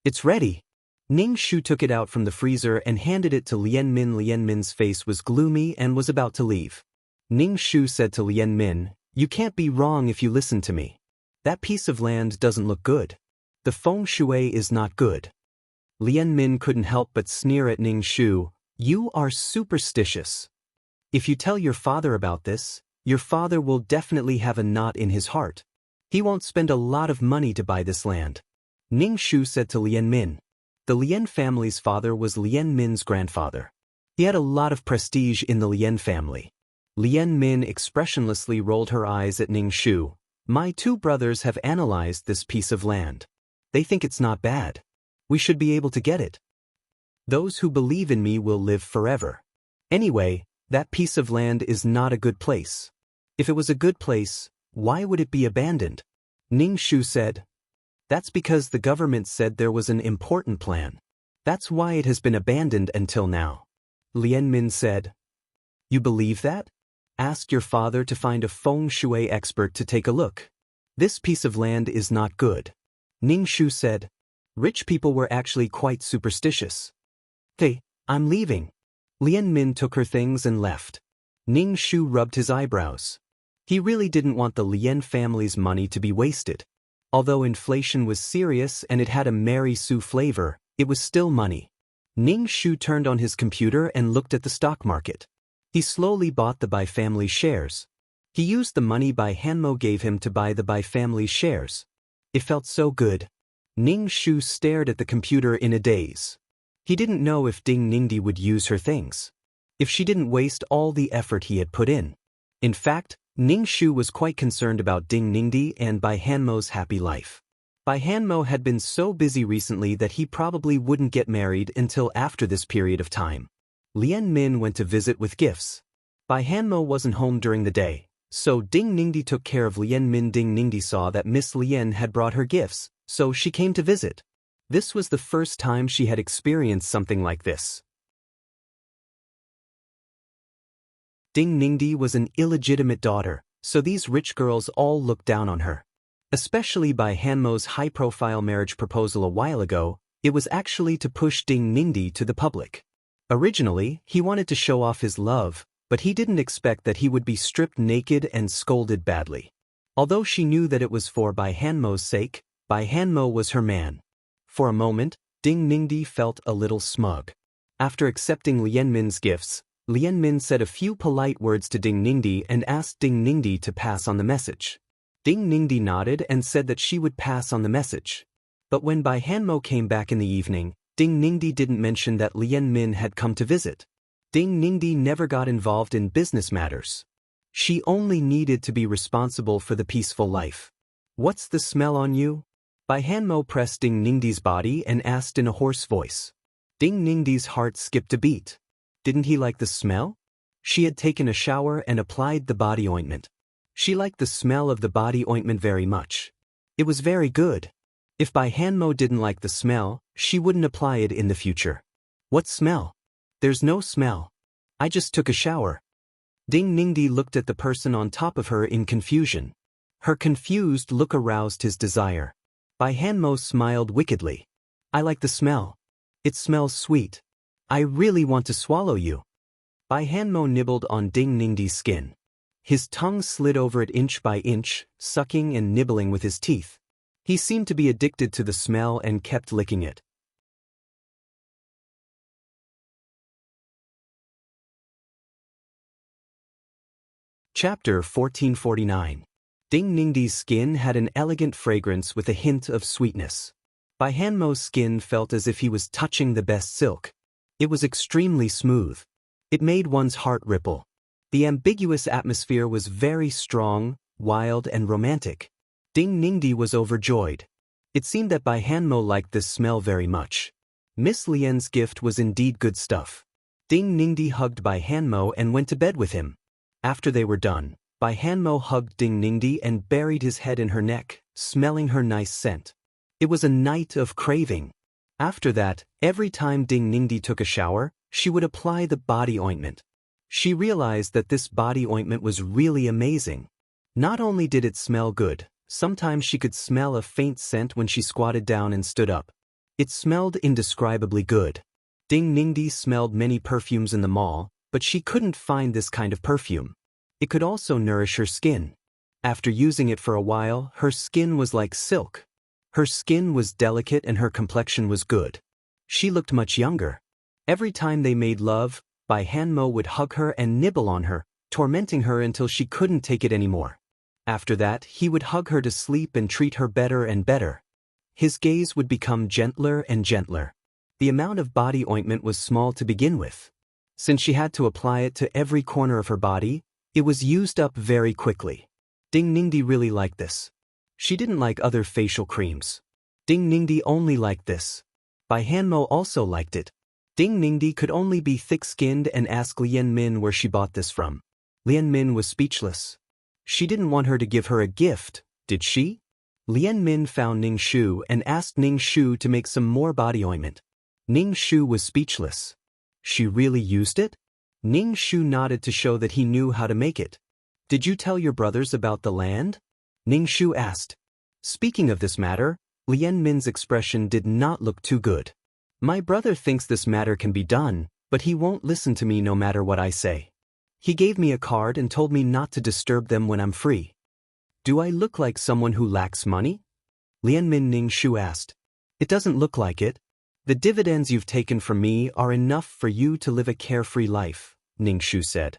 "It's ready." Ning Shu took it out from the freezer and handed it to Lien Min. Lien Min's face was gloomy and was about to leave. Ning Shu said to Lien Min, "You can't be wrong if you listen to me. That piece of land doesn't look good. The feng shui is not good." Lien Min couldn't help but sneer at Ning Shu. "You are superstitious. If you tell your father about this, your father will definitely have a knot in his heart. He won't spend a lot of money to buy this land." Ning Shu said to Lien Min. The Lien family's father was Lien Min's grandfather. He had a lot of prestige in the Lien family. Lien Min expressionlessly rolled her eyes at Ning Shu. "My two brothers have analyzed this piece of land. They think it's not bad. We should be able to get it. Those who believe in me will live forever. Anyway, that piece of land is not a good place. If it was a good place, why would it be abandoned?" Ning Shu said, "That's because the government said there was an important plan. That's why it has been abandoned until now." Lien Min said, "You believe that? Ask your father to find a feng shui expert to take a look. This piece of land is not good." Ning Shu said, "Rich people were actually quite superstitious." "Hey, I'm leaving." Lien Min took her things and left. Ning Shu rubbed his eyebrows. He really didn't want the Lien family's money to be wasted. Although inflation was serious and it had a Mary Sue flavor, it was still money. Ning Shu turned on his computer and looked at the stock market. He slowly bought the Bai family shares. He used the money Bai Hanmo gave him to buy the Bai family shares. It felt so good. Ning Shu stared at the computer in a daze. He didn't know if Ding Ningdi would use her things. If she didn't waste all the effort he had put in. In fact, Ning Shu was quite concerned about Ding Ningdi and Bai Hanmo's happy life. Bai Hanmo had been so busy recently that he probably wouldn't get married until after this period of time. Lien Min went to visit with gifts. Bai Hanmo wasn't home during the day, so Ding Ningdi took care of Lien Min. Ding Ningdi saw that Miss Lien had brought her gifts, so she came to visit. This was the first time she had experienced something like this. Ding Ningdi was an illegitimate daughter, so these rich girls all looked down on her. Especially Bai Hanmo's high-profile marriage proposal a while ago, It was actually to push Ding Ningdi to the public. Originally, he wanted to show off his love, but he didn't expect that he would be stripped naked and scolded badly. Although she knew that it was for Bai Hanmo's sake, Bai Hanmo was her man. For a moment, Ding Ningdi felt a little smug. After accepting Lien Min's gifts, Lien Min said a few polite words to Ding Ningdi and asked Ding Ningdi to pass on the message. Ding Ningdi nodded and said that she would pass on the message. But when Bai Hanmo came back in the evening, Ding Ningdi didn't mention that Lien Min had come to visit. Ding Ningdi never got involved in business matters. She only needed to be responsible for the peaceful life. "What's the smell on you?" Bai Hanmo pressed Ding Ningdi's body and asked in a hoarse voice. Ding Ningdi's heart skipped a beat. Didn't he like the smell? She had taken a shower and applied the body ointment. She liked the smell of the body ointment very much. It was very good. If Bai Hanmo didn't like the smell, she wouldn't apply it in the future. "What smell?" "There's no smell. I just took a shower." Ding Ningdi looked at the person on top of her in confusion. Her confused look aroused his desire. Bai Hanmo smiled wickedly. "I like the smell. It smells sweet. I really want to swallow you." Bai Hanmo nibbled on Ding Ningdi's skin. His tongue slid over it inch by inch, sucking and nibbling with his teeth. He seemed to be addicted to the smell and kept licking it. Chapter 1449. Ding Ningdi's skin had an elegant fragrance with a hint of sweetness. Bai Hanmo's skin felt as if he was touching the best silk. It was extremely smooth. It made one's heart ripple. The ambiguous atmosphere was very strong, wild and romantic. Ding Ningdi was overjoyed. It seemed that Bai Hanmo liked this smell very much. Miss Lien's gift was indeed good stuff. Ding Ningdi hugged Bai Hanmo and went to bed with him. After they were done, Bai Hanmo hugged Ding Ningdi and buried his head in her neck, smelling her nice scent. It was a night of craving. After that, every time Ding Ningdi took a shower, she would apply the body ointment. She realized that this body ointment was really amazing. Not only did it smell good, sometimes she could smell a faint scent when she squatted down and stood up. It smelled indescribably good. Ding Ningdi smelled many perfumes in the mall, but she couldn't find this kind of perfume. It could also nourish her skin. After using it for a while, her skin was like silk. Her skin was delicate and her complexion was good. She looked much younger. Every time they made love, Bai Hanmo would hug her and nibble on her, tormenting her until she couldn't take it anymore. After that, he would hug her to sleep and treat her better and better. His gaze would become gentler and gentler. The amount of body ointment was small to begin with. Since she had to apply it to every corner of her body, it was used up very quickly. Ding Ningdi really liked this. She didn't like other facial creams. Ding Ningdi only liked this. Bai Hanmo also liked it. Ding Ningdi could only be thick-skinned and ask Lien Min where she bought this from. Lien Min was speechless. She didn't want her to give her a gift, did she? Lien Min found Ning Shu and asked Ning Shu to make some more body ointment. Ning Shu was speechless. She really used it? Ning Shu nodded to show that he knew how to make it. "Did you tell your brothers about the land?" Ning Shu asked. Speaking of this matter, Lien Min's expression did not look too good. "My brother thinks this matter can be done, but he won't listen to me no matter what I say. He gave me a card and told me not to disturb them when I'm free." "Do I look like someone who lacks money?" Lien Min Ning Shu asked. "It doesn't look like it. The dividends you've taken from me are enough for you to live a carefree life," Ning Shu said.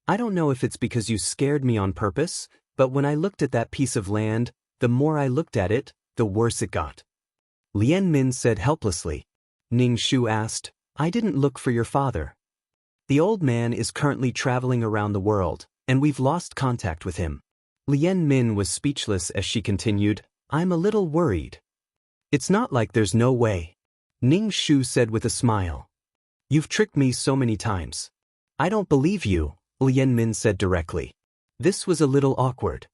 "I don't know if it's because you scared me on purpose, but when I looked at that piece of land, the more I looked at it, the worse it got." Lien Min said helplessly. Ning Shu asked, "I didn't look for your father. The old man is currently traveling around the world, and we've lost contact with him." Lien Min was speechless as she continued, "I'm a little worried." "It's not like there's no way," Ning Shu said with a smile. "You've tricked me so many times." "I don't believe you," Lien Min said directly. This was a little awkward.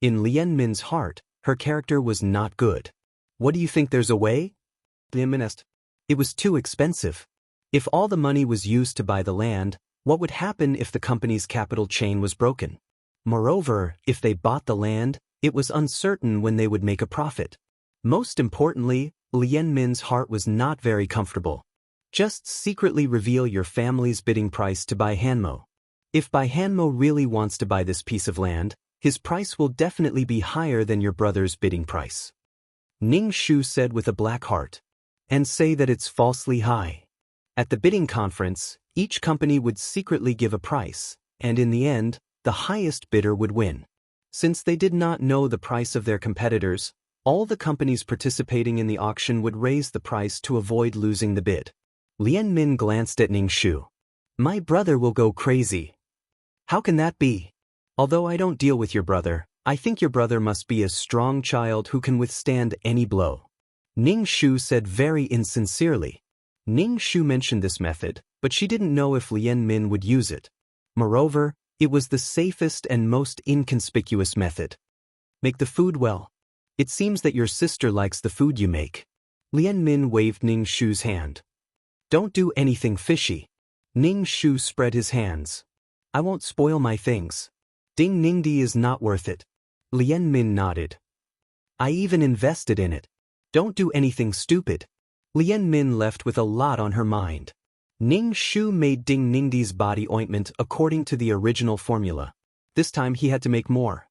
In Lien Min's heart, her character was not good. "What do you think, there's a way?" Lien Min asked. "It was too expensive. If all the money was used to buy the land, what would happen if the company's capital chain was broken? Moreover, if they bought the land, It was uncertain when they would make a profit. Most importantly, Lien Min's heart was not very comfortable. Just secretly reveal your family's bidding price to Bai Hanmo. If Bai Hanmo really wants to buy this piece of land, his price will definitely be higher than your brother's bidding price. Ning Shu said with a black heart. And say that it's falsely high. At the bidding conference, each company would secretly give a price, and in the end, the highest bidder would win. Since they did not know the price of their competitors, all the companies participating in the auction would raise the price to avoid losing the bid. Lien Min glanced at Ning Shu. My brother will go crazy. How can that be? Although I don't deal with your brother, I think your brother must be a strong child who can withstand any blow. Ning Shu said very insincerely. Ning Shu mentioned this method, but she didn't know if Lien Min would use it. Moreover, it was the safest and most inconspicuous method. Make the food well. It seems that your sister likes the food you make. Lien Min waved Ning Shu's hand. Don't do anything fishy. Ning Shu spread his hands. I won't spoil my things. Ding Ningdi is not worth it. Lien Min nodded. I even invested in it. Don't do anything stupid. Lien Min left with a lot on her mind. Ning Shu made Ding Ningdi's body ointment according to the original formula. This time he had to make more.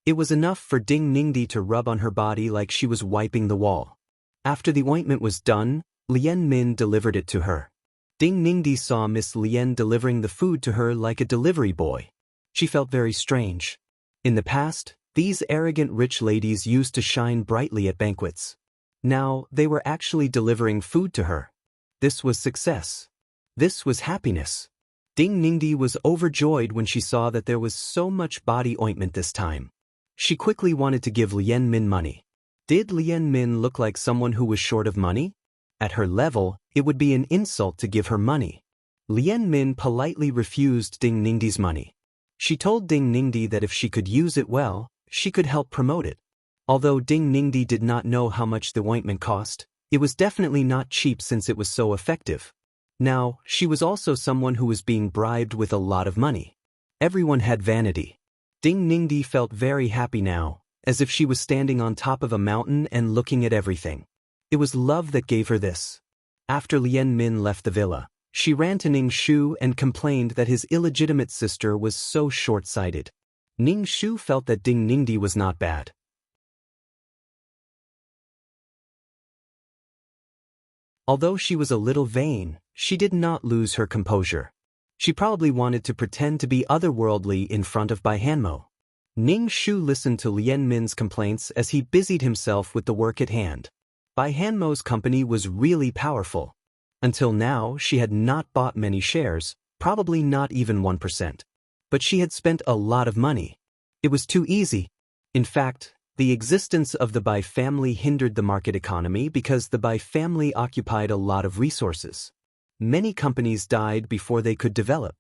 It was enough for Ding Ningdi to rub on her body like she was wiping the wall. After the ointment was done, Lien Min delivered it to her. Ding Ningdi saw Miss Lien delivering the food to her like a delivery boy. She felt very strange. In the past, these arrogant rich ladies used to shine brightly at banquets. Now, they were actually delivering food to her. This was success. This was happiness. Ding Ningdi was overjoyed when she saw that there was so much body ointment this time. She quickly wanted to give Lien Min money. Did Lien Min look like someone who was short of money? At her level, it would be an insult to give her money. Lien Min politely refused Ding Ningdi's money. She told Ding Ningdi that if she could use it well, she could help promote it. Although Ding Ningdi did not know how much the ointment cost, it was definitely not cheap since it was so effective. Now, she was also someone who was being bribed with a lot of money. Everyone had vanity. Ding Ningdi felt very happy now, as if she was standing on top of a mountain and looking at everything. It was love that gave her this. After Lien Min left the villa, she ran to Ning Shu and complained that his illegitimate sister was so short-sighted. Ning Shu felt that Ding Ningdi was not bad. Although she was a little vain, she did not lose her composure. She probably wanted to pretend to be otherworldly in front of Bai Hanmo. Ning Shu listened to Lien Min's complaints as he busied himself with the work at hand. Bai Hanmo's company was really powerful. Until now, she had not bought many shares, probably not even 1%. But she had spent a lot of money. It was too easy. In fact, the existence of the Bai family hindered the market economy because the Bai family occupied a lot of resources. Many companies died before they could develop.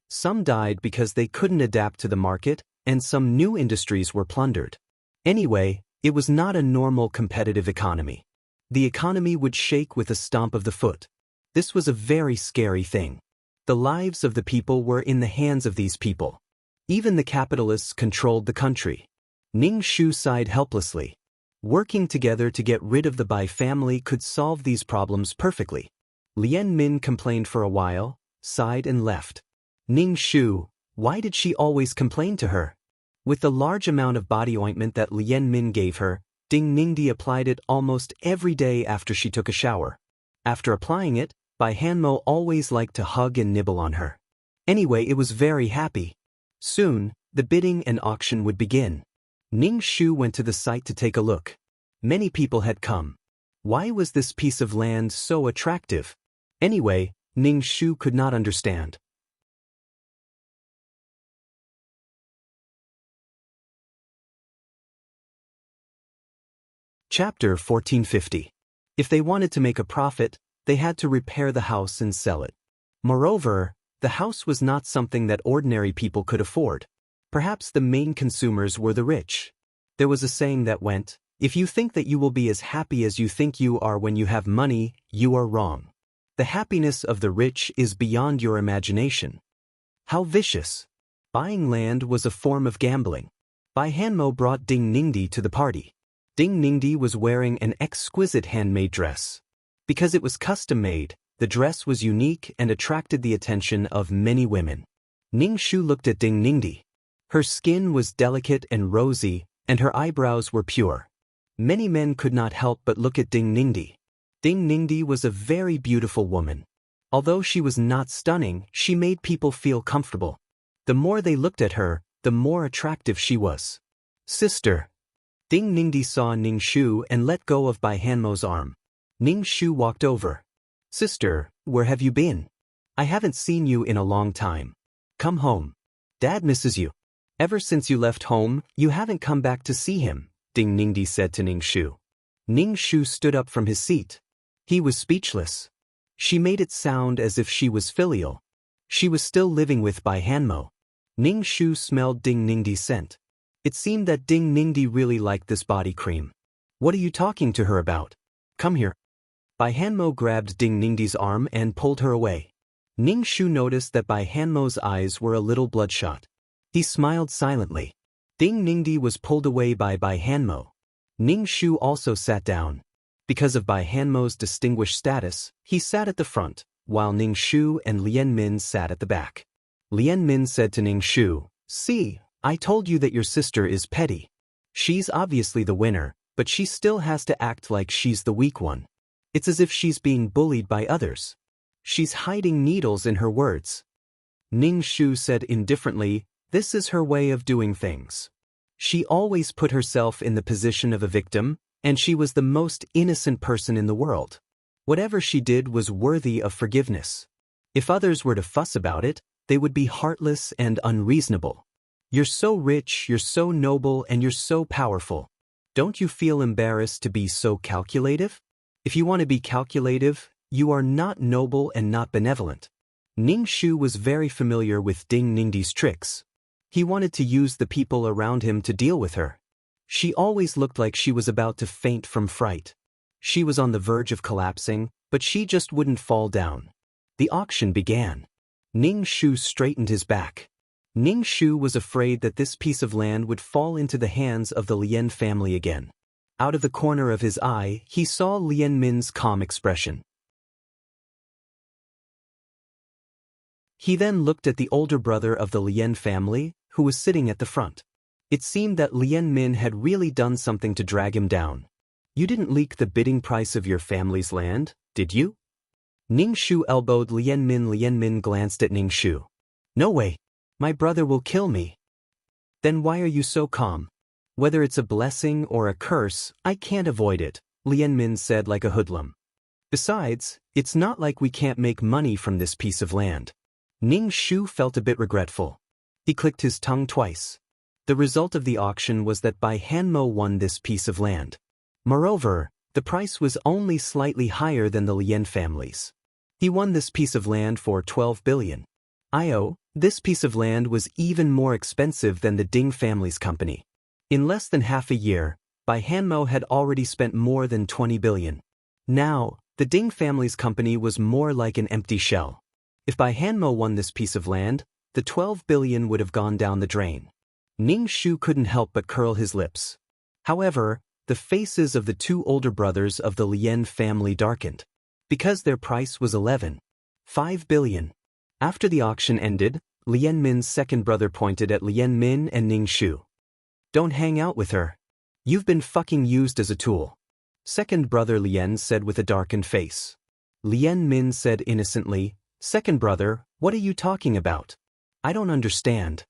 Some died because they couldn't adapt to the market, and some new industries were plundered. Anyway, it was not a normal competitive economy. The economy would shake with a stomp of the foot. This was a very scary thing. The lives of the people were in the hands of these people. Even the capitalists controlled the country. Ning Shu sighed helplessly. Working together to get rid of the Bai family could solve these problems perfectly. Lien Min complained for a while, sighed and left. Ning Shu, why did she always complain to her? With the large amount of body ointment that Lien Min gave her, Ding Ningdi applied it almost every day after she took a shower. After applying it, Bai Hanmo always liked to hug and nibble on her. Anyway, it was very happy. Soon, the bidding and auction would begin. Ning Shu went to the site to take a look. Many people had come. Why was this piece of land so attractive? Anyway, Ning Shu could not understand. Chapter 1450. If they wanted to make a profit, they had to repair the house and sell it. Moreover, the house was not something that ordinary people could afford. Perhaps the main consumers were the rich. There was a saying that went, if you think that you will be as happy as you think you are when you have money, you are wrong. The happiness of the rich is beyond your imagination. How vicious. Buying land was a form of gambling. Bai Hanmo brought Ding Ningdi to the party. Ding Ningdi was wearing an exquisite handmade dress. Because it was custom-made, the dress was unique and attracted the attention of many women. Ning Shu looked at Ding Ningdi. Her skin was delicate and rosy, and her eyebrows were pure. Many men could not help but look at Ding Ningdi. Ding Ningdi was a very beautiful woman. Although she was not stunning, she made people feel comfortable. The more they looked at her, the more attractive she was. Sister. Ding Ningdi saw Ning Shu and let go of Bai Hanmo's arm. Ning Shu walked over. Sister, where have you been? I haven't seen you in a long time. Come home. Dad misses you. Ever since you left home, you haven't come back to see him, Ding Ningdi said to Ning Shu. Ning Shu stood up from his seat. He was speechless. She made it sound as if she was filial. She was still living with Bai Hanmo. Ning Shu smelled Ding Ningdi's scent. It seemed that Ding Ningdi really liked this body cream. What are you talking to her about? Come here. Bai Hanmo grabbed Ding Ningdi's arm and pulled her away. Ning Shu noticed that Bai Hanmo's eyes were a little bloodshot. He smiled silently. Ding Ningdi was pulled away by Bai Hanmo. Ning Shu also sat down. Because of Bai Hanmo's distinguished status, he sat at the front, while Ning Shu and Lien Min sat at the back. Lien Min said to Ning Shu, "See, I told you that your sister is petty. She's obviously the winner, but she still has to act like she's the weak one. It's as if she's being bullied by others. She's hiding needles in her words." Ning Shu said indifferently, "This is her way of doing things. She always put herself in the position of a victim, and she was the most innocent person in the world. Whatever she did was worthy of forgiveness. If others were to fuss about it, they would be heartless and unreasonable. You're so rich, you're so noble, and you're so powerful. Don't you feel embarrassed to be so calculative? If you want to be calculative, you are not noble and not benevolent." Ning Shu was very familiar with Ding Ningdi's tricks. He wanted to use the people around him to deal with her. She always looked like she was about to faint from fright. She was on the verge of collapsing, but she just wouldn't fall down. The auction began. Ning Shu straightened his back. Ning Shu was afraid that this piece of land would fall into the hands of the Lien family again. Out of the corner of his eye, he saw Lien Min's calm expression. He then looked at the older brother of the Lien family, who was sitting at the front. It seemed that Lien Min had really done something to drag him down. "You didn't leak the bidding price of your family's land, did you?" Ning Shu elbowed Lien Min. Lien Min glanced at Ning Shu. "No way. My brother will kill me." "Then why are you so calm? Whether it's a blessing or a curse, I can't avoid it," Lien Min said like a hoodlum. "Besides, it's not like we can't make money from this piece of land." Ning Shu felt a bit regretful. He clicked his tongue twice. The result of the auction was that Bai Hanmo won this piece of land. Moreover, the price was only slightly higher than the Lien family's. He won this piece of land for 12 billion. This piece of land was even more expensive than the Ding family's company. In less than half a year, Bai Hanmo had already spent more than 20 billion. Now, the Ding family's company was more like an empty shell. If Bai Hanmo won this piece of land, the 12 billion would have gone down the drain. Ning Shu couldn't help but curl his lips. However, the faces of the two older brothers of the Lien family darkened. Because their price was 11.5 billion. After the auction ended, Lien Min's second brother pointed at Lien Min and Ning Shu. "Don't hang out with her. You've been fucking used as a tool." Second brother Lien said with a darkened face. Lien Min said innocently, "Second brother, what are you talking about? I don't understand."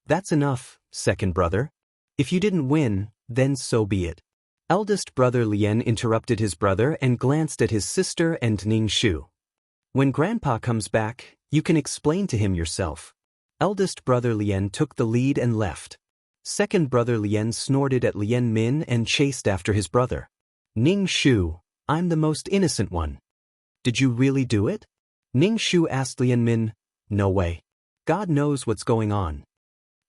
That's enough, second brother. If you didn't win, then so be it." Eldest brother Lien interrupted his brother and glanced at his sister and Ning Shu. "When Grandpa comes back, you can explain to him yourself." Eldest brother Lien took the lead and left. Second brother Lien snorted at Lien Min and chased after his brother. "Ning Shu, I'm the most innocent one." "Did you really do it?" Ning Shu asked Lien Min. "No way. God knows what's going on."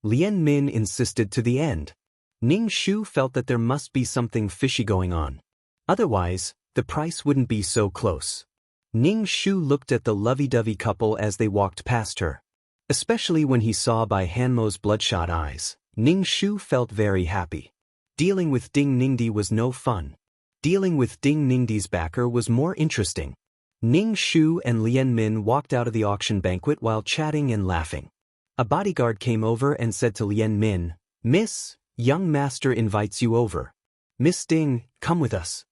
Lien Min insisted to the end. Ning Shu felt that there must be something fishy going on. Otherwise, the price wouldn't be so close. Ning Shu looked at the lovey-dovey couple as they walked past her. Especially when he saw Bai Hanmo's bloodshot eyes, Ning Shu felt very happy. Dealing with Ding Ningdi was no fun. Dealing with Ding Ningdi's backer was more interesting. Ning Shu and Lien Min walked out of the auction banquet while chatting and laughing. A bodyguard came over and said to Lien Min, "Miss, young master invites you over. Miss Ding, come with us."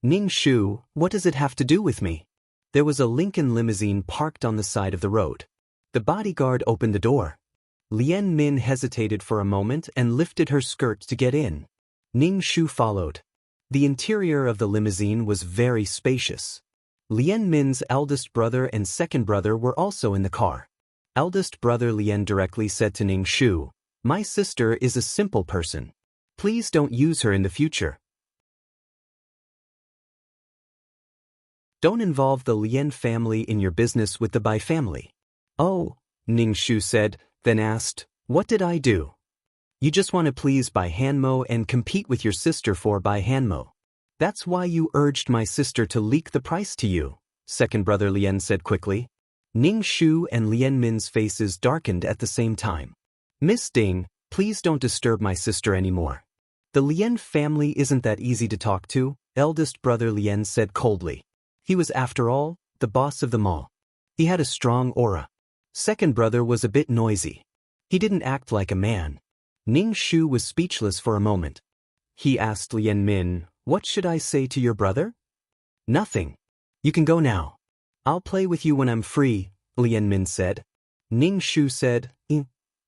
Ning Shu, what does it have to do with me? There was a Lincoln limousine parked on the side of the road. The bodyguard opened the door. Lien Min hesitated for a moment and lifted her skirt to get in. Ning Shu followed. The interior of the limousine was very spacious. Lien Min's eldest brother and second brother were also in the car. Eldest brother Lien directly said to Ning Shu, "My sister is a simple person. Please don't use her in the future. Don't involve the Lien family in your business with the Bai family." "Oh," Ning Shu said, then asked, "What did I do?" "You just want to please Bai Hanmo and compete with your sister for Bai Hanmo. That's why you urged my sister to leak the price to you," second brother Lien said quickly. Ning Shu and Lien Min's faces darkened at the same time. "Miss Ding, please don't disturb my sister anymore. The Lien family isn't that easy to talk to," eldest brother Lien said coldly. He was, after all, the boss of them all. He had a strong aura. Second brother was a bit noisy. He didn't act like a man. Ning Shu was speechless for a moment. He asked Lien Min, "What should I say to your brother?" "Nothing. You can go now. I'll play with you when I'm free," Lien Min said. Ning Shu said, "Eh."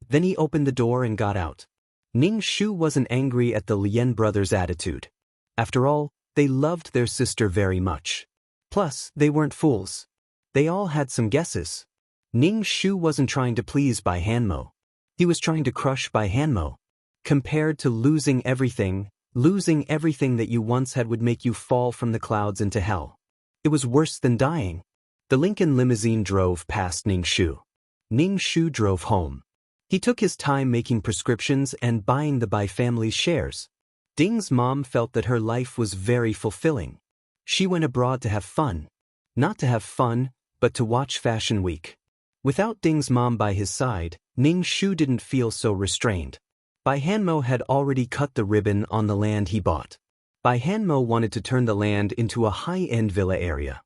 Then he opened the door and got out. Ning Shu wasn't angry at the Lien brothers' attitude. After all, they loved their sister very much. Plus, they weren't fools. They all had some guesses. Ning Shu wasn't trying to please Bai Hanmo. He was trying to crush Bai Hanmo. Compared to losing everything that you once had would make you fall from the clouds into hell. It was worse than dying. The Lincoln limousine drove past Ning Shu. Ning Shu drove home. He took his time making prescriptions and buying the Bai family's shares. Ding's mom felt that her life was very fulfilling. She went abroad to have fun. Not to have fun, but to watch Fashion Week. Without Ding's mom by his side, Ning Shu didn't feel so restrained. Bai Hanmo had already cut the ribbon on the land he bought. Bai Hanmo wanted to turn the land into a high-end villa area.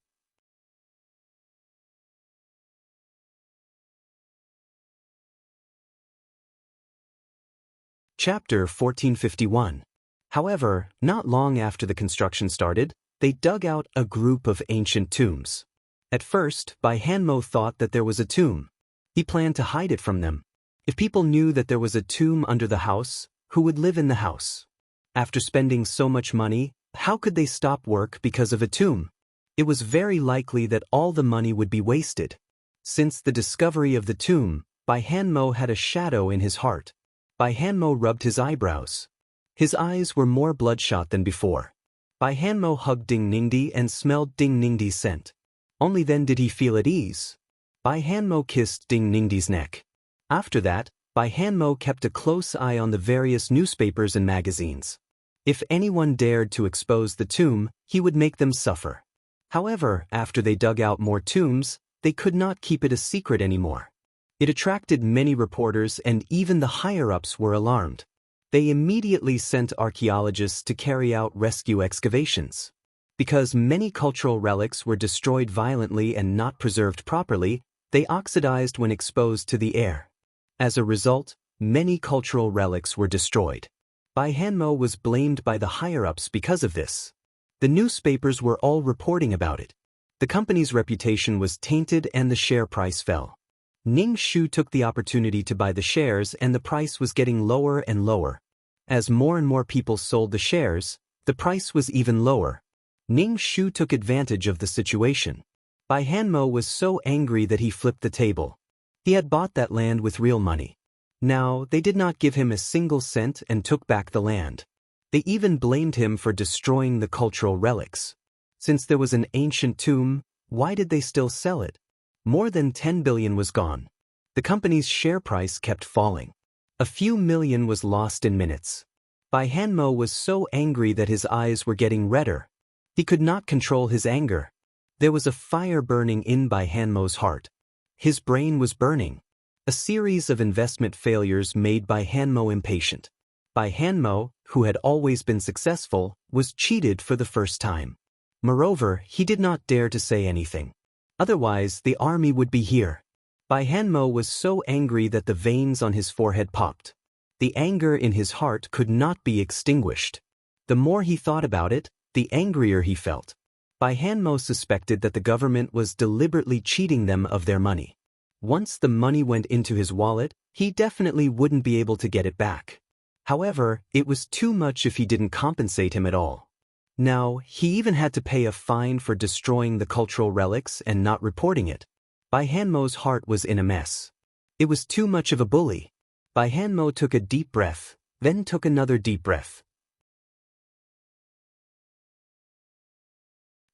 Chapter 1451. However, not long after the construction started, they dug out a group of ancient tombs. At first, Bai Hanmo thought that there was a tomb. He planned to hide it from them. If people knew that there was a tomb under the house, who would live in the house? After spending so much money, how could they stop work because of a tomb? It was very likely that all the money would be wasted. Since the discovery of the tomb, Bai Hanmo had a shadow in his heart. Bai Hanmo rubbed his eyebrows. His eyes were more bloodshot than before. Bai Hanmo hugged Ding Ningdi and smelled Ding Ningdi's scent. Only then did he feel at ease. Bai Hanmo kissed Ding Ningdi's neck. After that, Bai Hanmo kept a close eye on the various newspapers and magazines. If anyone dared to expose the tomb, he would make them suffer. However, after they dug out more tombs, they could not keep it a secret anymore. It attracted many reporters and even the higher-ups were alarmed. They immediately sent archaeologists to carry out rescue excavations. Because many cultural relics were destroyed violently and not preserved properly, they oxidized when exposed to the air. As a result, many cultural relics were destroyed. Bai Hanmo was blamed by the higher-ups because of this. The newspapers were all reporting about it. The company's reputation was tainted and the share price fell. Ning Shu took the opportunity to buy the shares and the price was getting lower and lower. As more and more people sold the shares, the price was even lower. Ning Shu took advantage of the situation. Bai Hanmo was so angry that he flipped the table. He had bought that land with real money. Now, they did not give him a single cent and took back the land. They even blamed him for destroying the cultural relics. Since there was an ancient tomb, why did they still sell it? More than 10 billion was gone. The company's share price kept falling. A few million was lost in minutes. Bai Hanmo was so angry that his eyes were getting redder. He could not control his anger. There was a fire burning in Bai Hanmo's heart. His brain was burning. A series of investment failures made Bai Hanmo impatient. Bai Hanmo, who had always been successful, was cheated for the first time. Moreover, he did not dare to say anything. Otherwise, the army would be here. Bai Hanmo was so angry that the veins on his forehead popped. The anger in his heart could not be extinguished. The more he thought about it, the angrier he felt. Bai Hanmo suspected that the government was deliberately cheating them of their money. Once the money went into his wallet, he definitely wouldn't be able to get it back. However, it was too much if he didn't compensate him at all. Now, he even had to pay a fine for destroying the cultural relics and not reporting it. Bai Hanmo's heart was in a mess. It was too much of a bully. Bai Hanmo took a deep breath, then took another deep breath.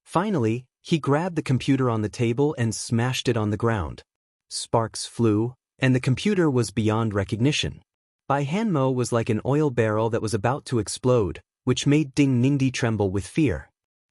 Finally, he grabbed the computer on the table and smashed it on the ground. Sparks flew, and the computer was beyond recognition. Bai Hanmo was like an oil barrel that was about to explode, which made Ding Ningdi tremble with fear.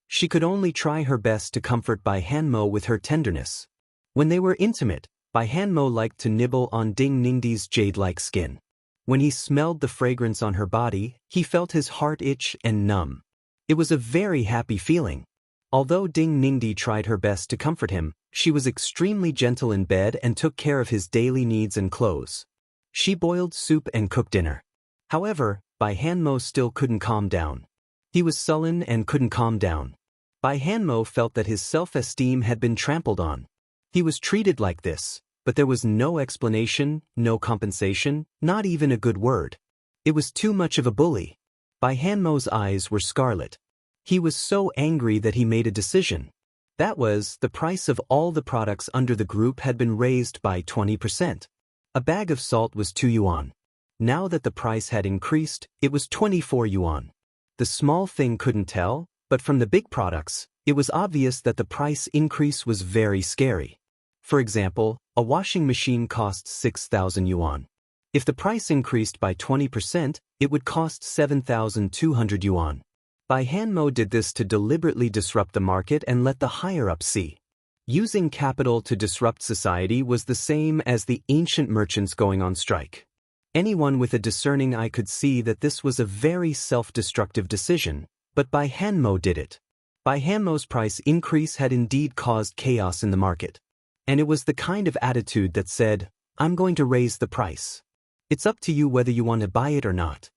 She could only try her best to comfort Bai Hanmo with her tenderness. When they were intimate, Bai Hanmo liked to nibble on Ding Ningdi's jade-like skin. When he smelled the fragrance on her body, he felt his heart itch and numb. It was a very happy feeling. Although Ding Ningdi tried her best to comfort him, she was extremely gentle in bed and took care of his daily needs and clothes. She boiled soup and cooked dinner. However, Bai Hanmo still couldn't calm down. He was sullen and couldn't calm down. Bai Hanmo felt that his self-esteem had been trampled on. He was treated like this, but there was no explanation, no compensation, not even a good word. It was too much of a bully. Bai Hanmo's eyes were scarlet. He was so angry that he made a decision. That was, the price of all the products under the group had been raised by 20%. A bag of salt was 2 yuan. Now that the price had increased, it was 24 yuan. The small thing couldn't tell, but from the big products, it was obvious that the price increase was very scary. For example, a washing machine costs 6,000 yuan. If the price increased by 20%, it would cost 7,200 yuan. Bai Hanmo did this to deliberately disrupt the market and let the higher-ups see. Using capital to disrupt society was the same as the ancient merchants going on strike. Anyone with a discerning eye could see that this was a very self-destructive decision, but Bai Hanmo did it. Bai Hanmo's price increase had indeed caused chaos in the market. And it was the kind of attitude that said, "I'm going to raise the price. It's up to you whether you want to buy it or not."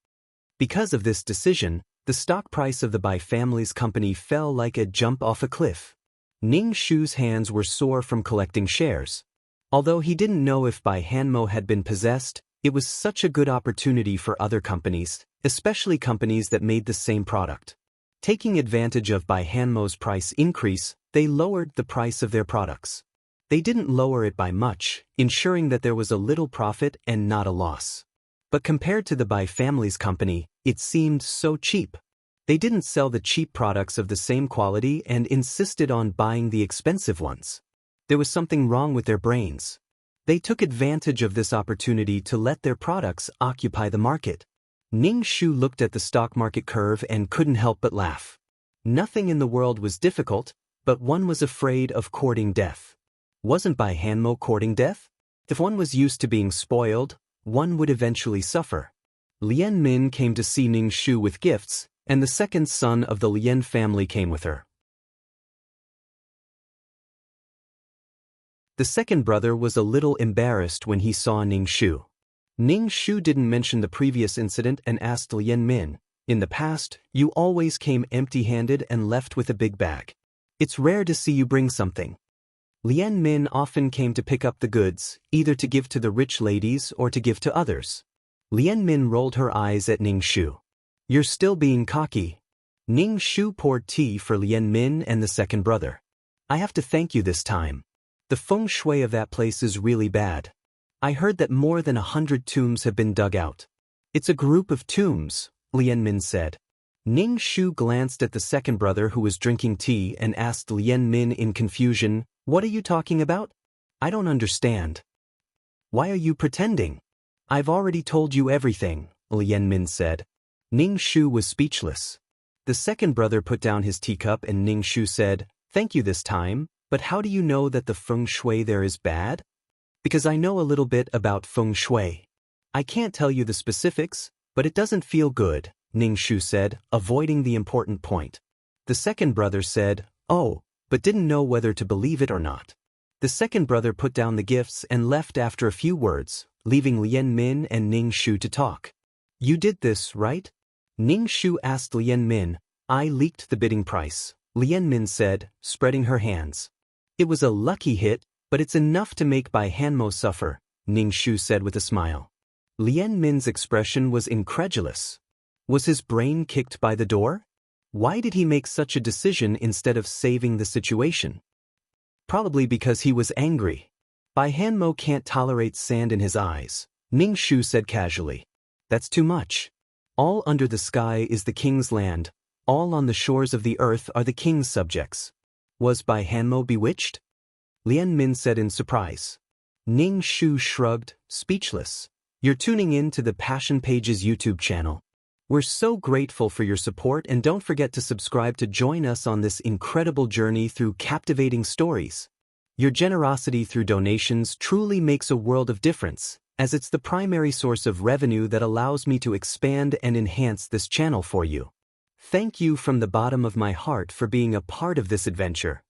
Because of this decision, the stock price of the Bai family's company fell like a jump off a cliff. Ning Shu's hands were sore from collecting shares. Although he didn't know if Bai Hanmo had been possessed, it was such a good opportunity for other companies, especially companies that made the same product. Taking advantage of Bai Hanmo's price increase, they lowered the price of their products. They didn't lower it by much, ensuring that there was a little profit and not a loss. But compared to the Bai family's company, it seemed so cheap. They didn't sell the cheap products of the same quality and insisted on buying the expensive ones. There was something wrong with their brains. They took advantage of this opportunity to let their products occupy the market. Ning Shu looked at the stock market curve and couldn't help but laugh. Nothing in the world was difficult, but one was afraid of courting death. Wasn't Bai Hanmo courting death? If one was used to being spoiled, one would eventually suffer. Lien Min came to see Ning Shu with gifts, and the second son of the Lien family came with her. The second brother was a little embarrassed when he saw Ning Shu. Ning Shu didn't mention the previous incident and asked Lien Min, "In the past, you always came empty-handed and left with a big bag. It's rare to see you bring something." Lien Min often came to pick up the goods, either to give to the rich ladies or to give to others. Lien Min rolled her eyes at Ning Shu. "You're still being cocky." Ning Shu poured tea for Lien Min and the second brother. "I have to thank you this time. The feng shui of that place is really bad. I heard that more than 100 tombs have been dug out." "It's a group of tombs," Lien Min said. Ning Shu glanced at the second brother who was drinking tea and asked Lien Min in confusion, "What are you talking about? I don't understand." "Why are you pretending?" "I've already told you everything," Lien Min said. Ning Shu was speechless. The second brother put down his teacup and Ning Shu said, "Thank you this time, but how do you know that the feng shui there is bad?" Because I know a little bit about feng shui. I can't tell you the specifics, but it doesn't feel good, Ning Shu said, avoiding the important point. The second brother said, oh, but didn't know whether to believe it or not. The second brother put down the gifts and left after a few words, leaving Lian Min and Ning Shu to talk. You did this, right? Ning Shu asked Lian Min. I leaked the bidding price, Lian Min said, spreading her hands. It was a lucky hit, but it's enough to make Bai Hanmo suffer, Ning Shu said with a smile. Lian Min's expression was incredulous. Was his brain kicked by the door? Why did he make such a decision instead of saving the situation? Probably because he was angry. Bai Hanmo can't tolerate sand in his eyes, Ning Shu said casually. That's too much. All under the sky is the king's land, all on the shores of the earth are the king's subjects. Was Bai Hanmo bewitched? Lian Min said in surprise. Ning Shu shrugged, speechless. You're tuning in to the Passion Pages YouTube channel. We're so grateful for your support, and don't forget to subscribe to join us on this incredible journey through captivating stories. Your generosity through donations truly makes a world of difference, as it's the primary source of revenue that allows me to expand and enhance this channel for you. Thank you from the bottom of my heart for being a part of this adventure.